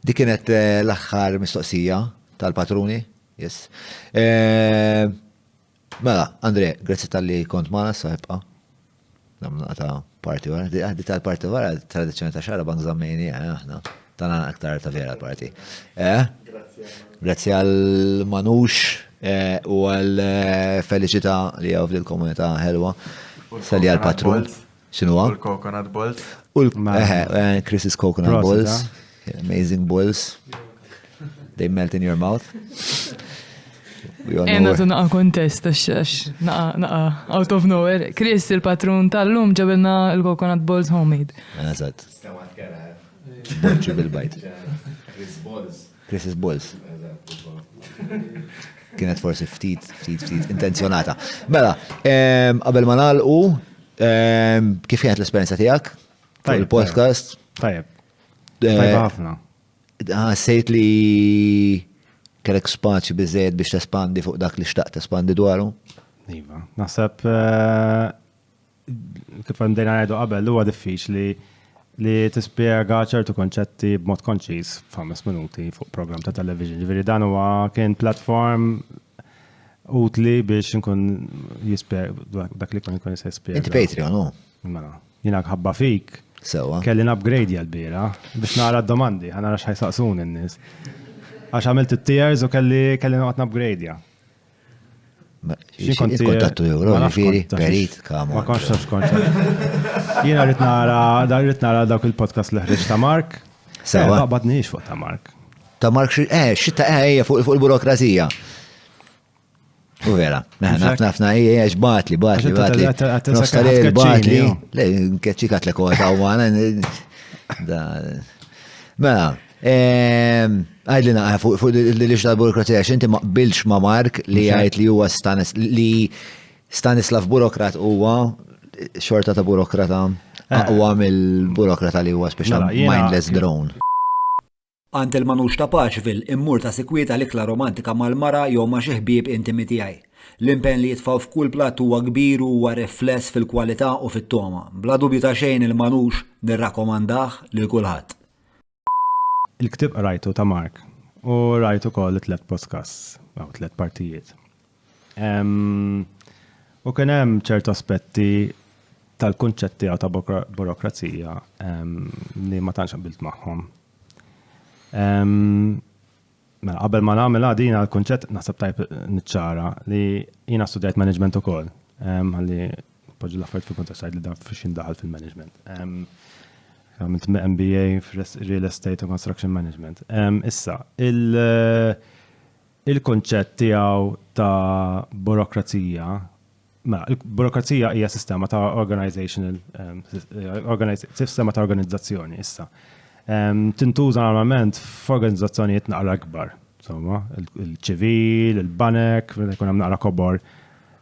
Dik kienet l-aħħar mistoqsija tal-patruni? Yes. Mela, Andre, grazzi tal-li kont maħna s-saħibqa. Namna ta' parti wara. Di tal-parti wara, tradizjoni ta' xara bank zammini, aħna. Tana aktar ta' vera parti. Grazzi għal-Manux u għal-Felicita li għaw fil-komunità ħelwa. Sali għal-patrun. Xinu għal? Coconut balls. Chris's coconut balls. Amazing balls. They melt in your mouth. Enna tu naqa kontest, għax naqa out of nowhere. Chris, il-patrun tal-lum ġabelna il-coconut balls homemade. Eżat. Bonċu bil-bajt. Chris's balls. Kienet forsi ftit intenzjonata. Mela, qabel ma nagħlqu, kif kienet l-esperjenza tiegħek? Il-podcast? Tajjeb. Tajjeb ħafna. Sejt li kellek spazju biżejjed biex tespandi fuq dak li xtaqt tespandi dwaru? Iva, naħseb kif għandejna ngħidu qabel huwa diffiċli li tispjega ċertu konċetti b'mod konċis f'5 minuti fuq program ta' television. Ġifieri dan huwa kien platform utli biex nkun jispjega dak li kon jispjega. Inti Patreon, no? Mela, jiena ħabba fik. Sewa. Kelli upgrade l-bira biex nara d-domandi, ħanara x'ħajsaqsun in-nies. Għax għamilt it-tiers u kelli noqgħod upgrade. Kontattu euro, ġifieri, perit, kamu. Ma konx Jiena rrid nara dawk il-podcast li ħriġ ta' Mark. Sewa. Ma badniex fuq ta' Mark. Ta' Mark xita fuq il-burokrazija. U vera, nafna batli. Nostalel batli. Le, nkeċċikat le kota u għana. Mela, għajdlina fuq il-lix tal-burokrazija, xinti ma qbilx ma Mark li għajt li huwa Stanislav burokrat huwa xorta ta' burokrata aqwa mill-burokrata li huwa special mindless drone. Għand il-Manux ta' Paċville immur ta' sikwieta l-ikla romantika mal-mara jew ma' xi ħbieb intimi tiegħi. L-impenn li jitfgħu f'kull platt huwa kbir u huwa rifless fil-kwalità u fit-toma. Bla dubju ta' xejn il-Manux nirrakkomandah lil kulħadd. Il-ktib rajtu ta' Mark u rajtu koll 3 podcasts, 3 partijiet. U kien hemm ċertu aspetti tal-kunċetti ta' burokrazija li ma tantx qabilt magħhom. Mela qabel ma nagħmel din għall-kunċett naħseb tajb niċċara li jiena studjajt management ukoll. Ħalli poġġi l-affarijiet fil-kuntest li dan fiex indaħal fil-management. Għamilt MBA Real Estate and Construction Management. Issa, il-konċett tiegħu ta' burokrazija, il-burokrazija hija sistema ta' sistema ta' organizzazzjoni issa. Tintuża normalment f'organizzazzjonijiet naqra akbar, insomma, il-ċivil, il-banek, jkun hemm naqra kobor,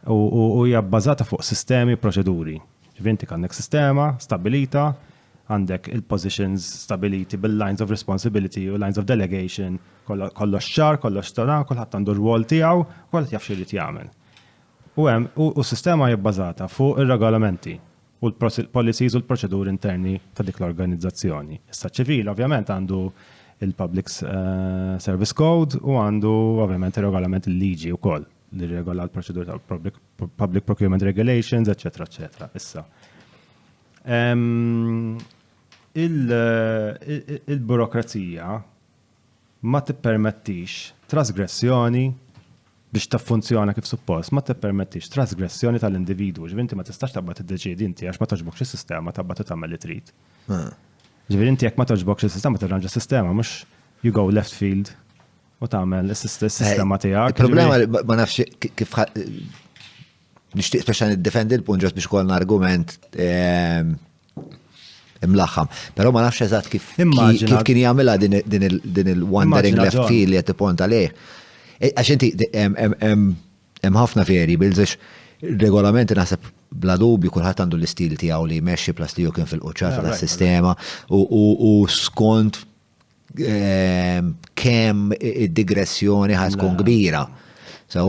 u hija bbażata fuq sistemi, proċeduri. Ġivinti għandek sistema stabilita għandek il-positions stabiliti bil-lines of responsibility u lines of delegation, kollox ċar, kollox tana, kolħat għandu r-wol tiegħu, kolħat jaf xirrit jagħmel. U s-sistema jibbażata fuq ir-regolamenti u l-policies u l-proċeduri interni ta' dik l-organizzazzjoni. Issa ċivil ovvjament għandu il-Public Service Code u għandu ovvjament il-regolament il-liġi u koll li regola l-proċeduri tal-Public Procurement Regulations, etc. etc. Issa. Il-burokrazija ma tippermettix trasgressjoni biex taffunzjona kif suppost, ma tippermettix trasgressjoni tal-individwu, ġivinti ma tistax tabba tiddeċiedi inti għax ma toġbokx is-sistema tabba tagħmel li trid. Ġifieri inti jekk ma toġbokx is-sistema tirranġa s-sistema mhux you go left field u tagħmel is-sistema tiegħek. Il-problema ma nafx kif nixtieq speċa niddefendi l-punt ġost biex ikollna argument imlaħħam. Però ma nafx eżatt kif kien jagħmilha din il-wandering left field li qed tipponta lejh. Għax inti hemm ħafna variables għax regolamenti naħseb bla dubju kulħadd għandu l-istil tiegħu li jmexxi plas li kien fil-quċċata tas-sistema u skont kemm id-digressjoni ħaskun kbira. So,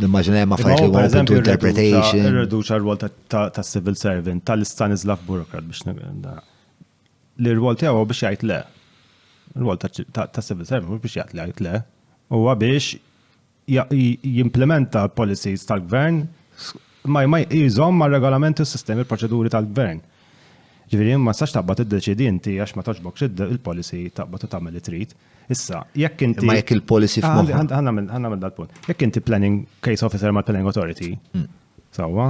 nimmaġina hemm affarijiet li open to interpretation. Ir-reduċa r-rwol ta' civil servant tal-Stanislav Burokrat biex li r-rwol tiegħu biex jgħid le. Ir-rwol ta' civil servant biex jgħid le. Huwa biex jimplementa policies tal-gvern ma jżomm ma' regolamenti u sistemi l-proċeduri tal-gvern. Ġifieri ma sax taqbad iddeċidi inti għax ma toġbokx il-policy taqbad u tagħmel li trid. Issa, jekk inti ma jekk il-policy f'moħħ. Ħanna dal-punt. Jekk inti planning case officer mal-planning authority, sewwa,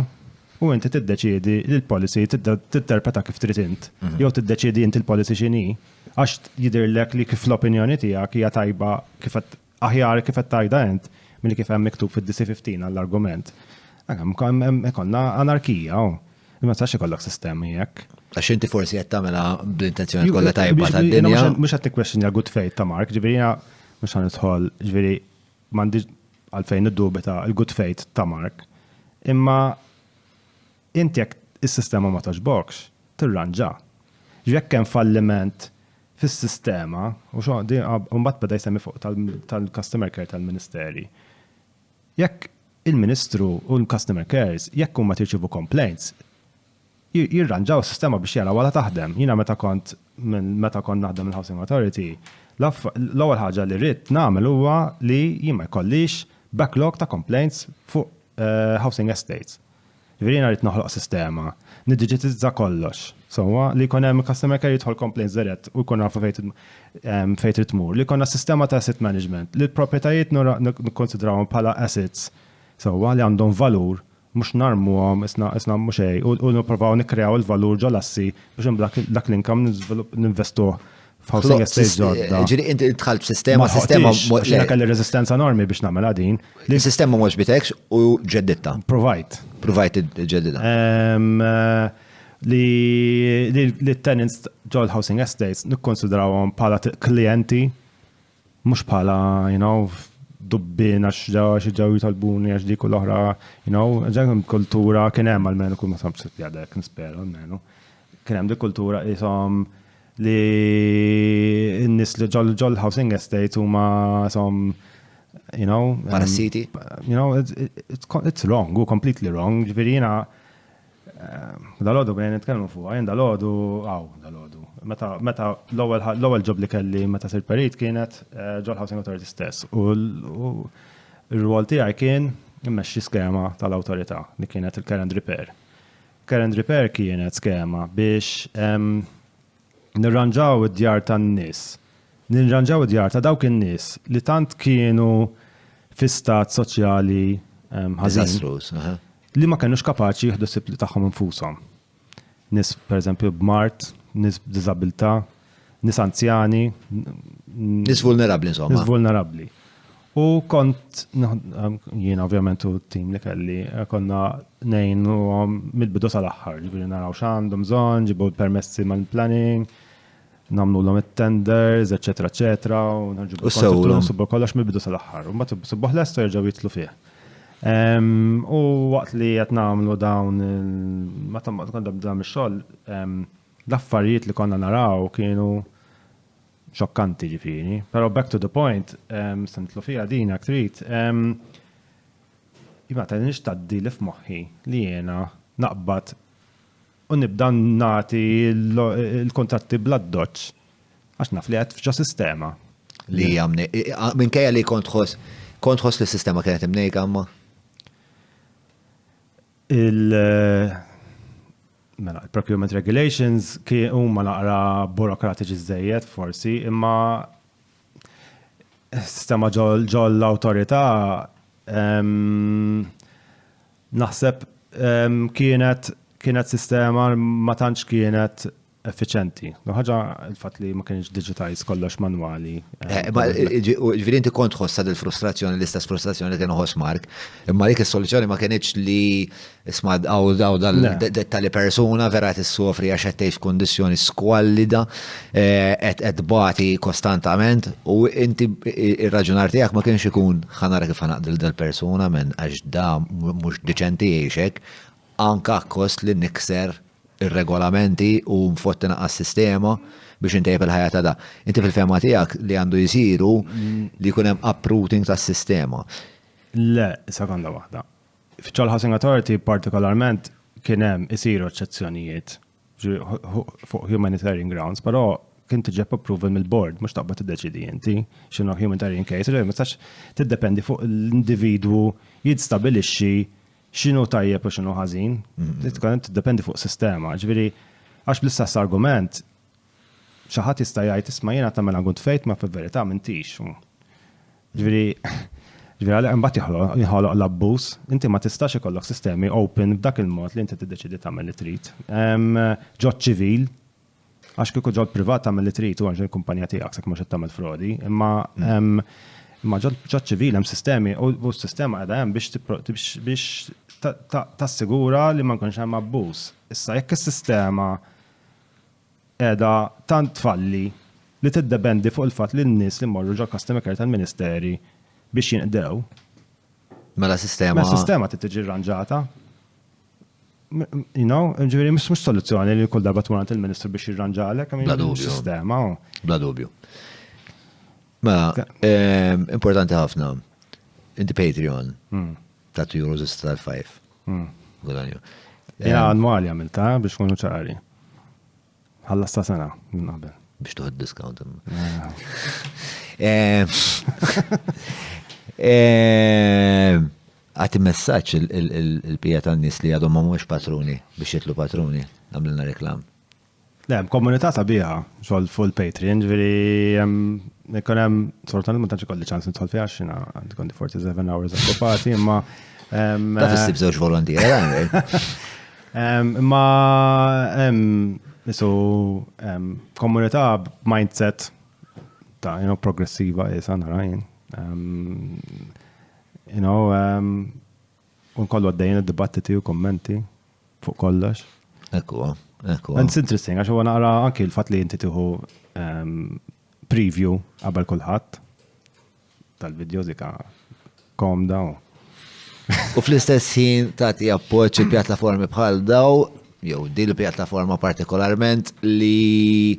u inti tiddeċiedi li l-policy titterpreta kif trid int, jew tiddeċiedi inti l-policy x'inhi, għax jidhirlek li kif l-opinjoni tiegħek hija tajba kif aħjar kif qed tajda int milli kif hemm miktub fid-DC15 għall-argument. Konna anarkija, ma sax ikollok sistemi hekk. Għax inti forsi qed tagħmilha bl-intenzjoni kollha tajba tad-dinja. Mhux qed tikkwestjoni għal-good faith ta' Mark, ġifieri mhux ħanidħol, ġifieri m'għandix għalfejn iddubita l-good faith ta' Mark. Imma inti jekk is-sistema ma toġbokx, tirranġa. Ġifieri jekk hemm falliment fis-sistema, u mbagħad beda jsemmi fuq tal-customer care tal-Ministeri. Jekk il-Ministru u l-customer cares, jekk huma tirċivu complaints, jirranġaw s-sistema biex jara wara taħdem. Jiena meta kont naħdem il-Housing Authority, l-ewwel ħaġa li rrid nagħmel huwa li jien ma jkollix backlog ta' complaints fuq housing estates. Ġifieri jiena rrid noħloq sistema, niddiġitizza kollox. Sewwa li jkun hemm customer care jidħol complaints dirett u jkun nafu fejn trid tmur. Li jkollna sistema ta' asset management li l-proprjetajiet nikkonsidrawhom bħala assets sewwa li għandhom valur mhux narmuhom isna mhux xejn u nippruvaw nikkreaw il-valur ġolassi biex dak l-income ninvestuh f'housing estates ġodda. Ġieri inti tħall b'sistema jiena kelli reżistenza enormi biex nagħmel din. Is-sistema mhux bitekx u ġedditta. Provide ġeddida. Li tenants ġol housing estates nikkonsidrawhom bħala klijenti mhux bħala, dubbin għax ġew jitalbuni għax dik u l-oħra, ġew kultura kien hemm almenu kull ma samx jadek nispera almenu. Kien hemm dik kultura ishom li n-nies li ġol housing estates huma Parassiti. It's wrong, completely wrong. Ġifieri jiena dal-għodu bejn nitkellmu fuqha, dal-għodu meta l-ewwel ġob li kelli meta sir perit kienet ġol Housing Authority stess. U r-rwol tiegħi kien immexxi skema tal-awtorità li kienet il-Care and Repair. Care and Repair kienet skema biex nirranġaw id-djar tan-nies. Nirranġaw id-djar ta' dawk in-nies li tant kienu fi stat soċjali ħażin. Li ma kienux kapaċi jieħdu s-sibli tagħhom infushom. Nis pereżempju b'mart, nis b'diżabilità, nis anzjani. Nis vulnerabbli insomma. Nis vulnerabbli. U kont jiena ovvjament u t-tim li kelli konna ngħinu mill-bidu sal-aħħar, ġifieri naraw x'għandhom bżonn, ġibu permessi mal-planning, nagħmluhom it-tenders, eċetera, eċetera, u nħarġu kollox mill-bidu sal-aħħar. U mbagħad subbuh lest jerġgħu jitlu fih. U waqt li qed nagħmlu dawn meta kont nibda mix-xogħol l-affarijiet li konna naraw kienu xokkanti ġifiri. Pero back to the point, sentlu fija din jak trid, jima ta' nix taddi li f'moħħi li jena naqbad u nibda nati il-kontratti bladdoċ għax naf li għed fġa sistema. Li għamni, minn kajja li kontħos li sistema kienet imnejk għamma? Il-procurement regulations huma naqra burokratiċi żejjed forsi, imma sistema ġol l-autorità naħseb kienet sistema ma tantx kienet effiċenti. Ħaġa il-fatt li ma kienx digitize kollox manwali. Ġviri inti kont ħossa il-frustrazzjoni, l-istess frustrazzjoni li kienu ħoss Mark, imma dik is-soluzzjoni ma kienx li isma' daw tal persuna vera tissofri għax qed tgħix f'kundizzjoni skwallida qed bati kostantament u inti ir-raġunar tiegħek ma kienx ikun ħanara kif ħanaqdil dal-persuna minn għax da mhux diċenti jgħixek anke kost li nikser ir-regolamenti u mfotti naqqas sistema biex intejb il-ħajja ta' da. Inti fil-fema tiegħek li għandu jisiru li jkun hemm uprooting tas-sistema. Le, sekonda waħda. F'Chol Housing Authority partikolarment kien hemm isiru eċċezzjonijiet fuq humanitarian grounds, però kien tiġeb approval mill-board, mhux taqbad tiddeċidi inti x'inhu humanitarian case, ma tistax tiddependi fuq l-individwu jistabilixxi xinu tajjeb u xinu ħażin, tiddependi fuq sistema. Ġifieri għax bl-istess argument xi ħadd jista' jgħid isma' jiena tagħmel għand fejt ma fil-verità m'intix. Ġifieri għalhekk imbagħad jinħoloq l-abbuż, inti ma tistax ikollok sistemi open b'dak il-mod li inti tiddeċidi tagħmel li trid. Ġod ċivil, għax kieku ġod privat tagħmel li trid u għanġel kumpanija tiegħek sak mhux qed tagħmel frodi, imma ġod ċivil hemm sistemi u s-sistema qiegħda hemm biex tassigura li ma nkunx hemm abbuż. Issa jekk is-sistema qiegħda tant tfalli li tiddependi fuq il-fatt li n-nies li mmorru ġol customer care tal-Ministeri biex jinqdew. Mela sistema tiġi rranġata. Ġifieri mhux soluzzjoni li kull darba tkun għand il-Ministru biex jirranġalek sistema. Bla dubju. Mela, importanti ħafna. Inti Patreon. ta' €2 tal-5. Gudanju. Ja, annwali għamilta biex kunu ċari. Ħalla sta sena, naqbel. Biex tuħed discount. Għati messaċ il-pija tan-nies li għadhom ma mhux patruni biex jitlu patruni, għamlina reklam. Le, komunità sabiħa, xogħol full Patreon, ġifieri ikun hemm sortant ma tantx ikolli ċans nidħol fiha xina għandi 47 hours occupati, imma Ta' fissib żewġ volontieri, imma nisu komunità mindset ta' progressiva jisa narajn. Unkollu għaddejn id-dibattiti u kommenti fuq kollox. Ekku. It's interesting, għax għana għara anki l-fat li jinti tiħu preview għabel kullħat tal-videos dika komda. U fl-istess ħin tagħti appoġġ il-pjattaformi bħal daw, jew din il-pjattaforma partikolarment li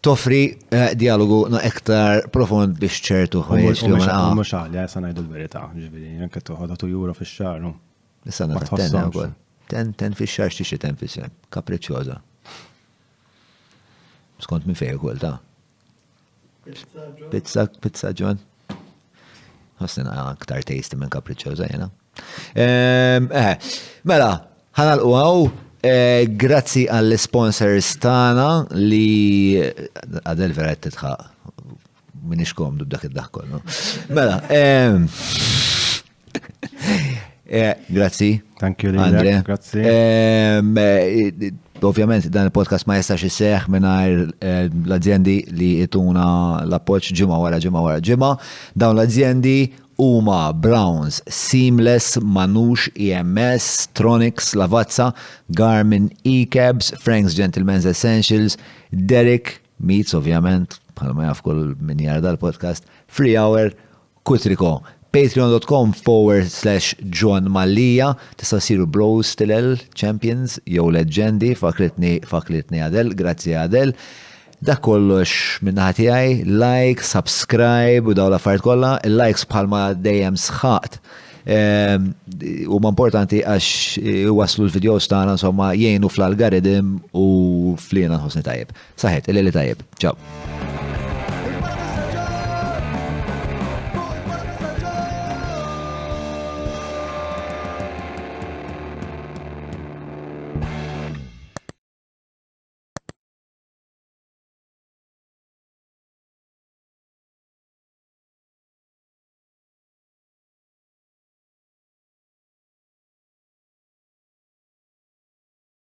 toffri dialogu iktar profond biex ċertu ħwejjeġ li huma mhux għalja sa ngħidu l-verità, ġifieri anke toħodha €2 fix-xahar. Issa nagħmel 10 10 fix-xahar xi 10 fis-sen, kapriċċjoża. Skont minn fejn ukoll ta' Pizza John. Ħassina aktar tasty minn kapriċċjoża jena. Mela, ħanalqu għaw. Grazzi għall-sponsors tana li għadel verat titħaq minix komdu b'dak id-dak kollu. Mela, grazzi. Thank you, Andre. Grazzi. Ovvjament dan il-podcast ma jistax isseħ mingħajr l-azzjendi li jituna l-appoġġ ġimgħa wara ġimgħa. Dawn l-azzjendi huma Browns, Seamless, Manux, EMS, Tronics, Lavazza, Garmin, E-Cabs, Frank's Gentleman's Essentials, Derek, Meats ovvjament, bħalma jaf kull min jarda l-podcast, Free Hour, Kutriko. patreon.com/John Mallija, tista' siru bros tilel, champions, jew leġendi, faklitni Adel, grazzi Adel. Dak kollox minnaħa tiegħi, like, subscribe u daw l-affarijiet kollha, il-likes bħalma dejjem sħaqt. Huma importanti għax waslu l-videos tagħna insomma jgħinu fl-algoritm u flina nħossni tajjeb. Saħet, il-li tajjeb. Ciao.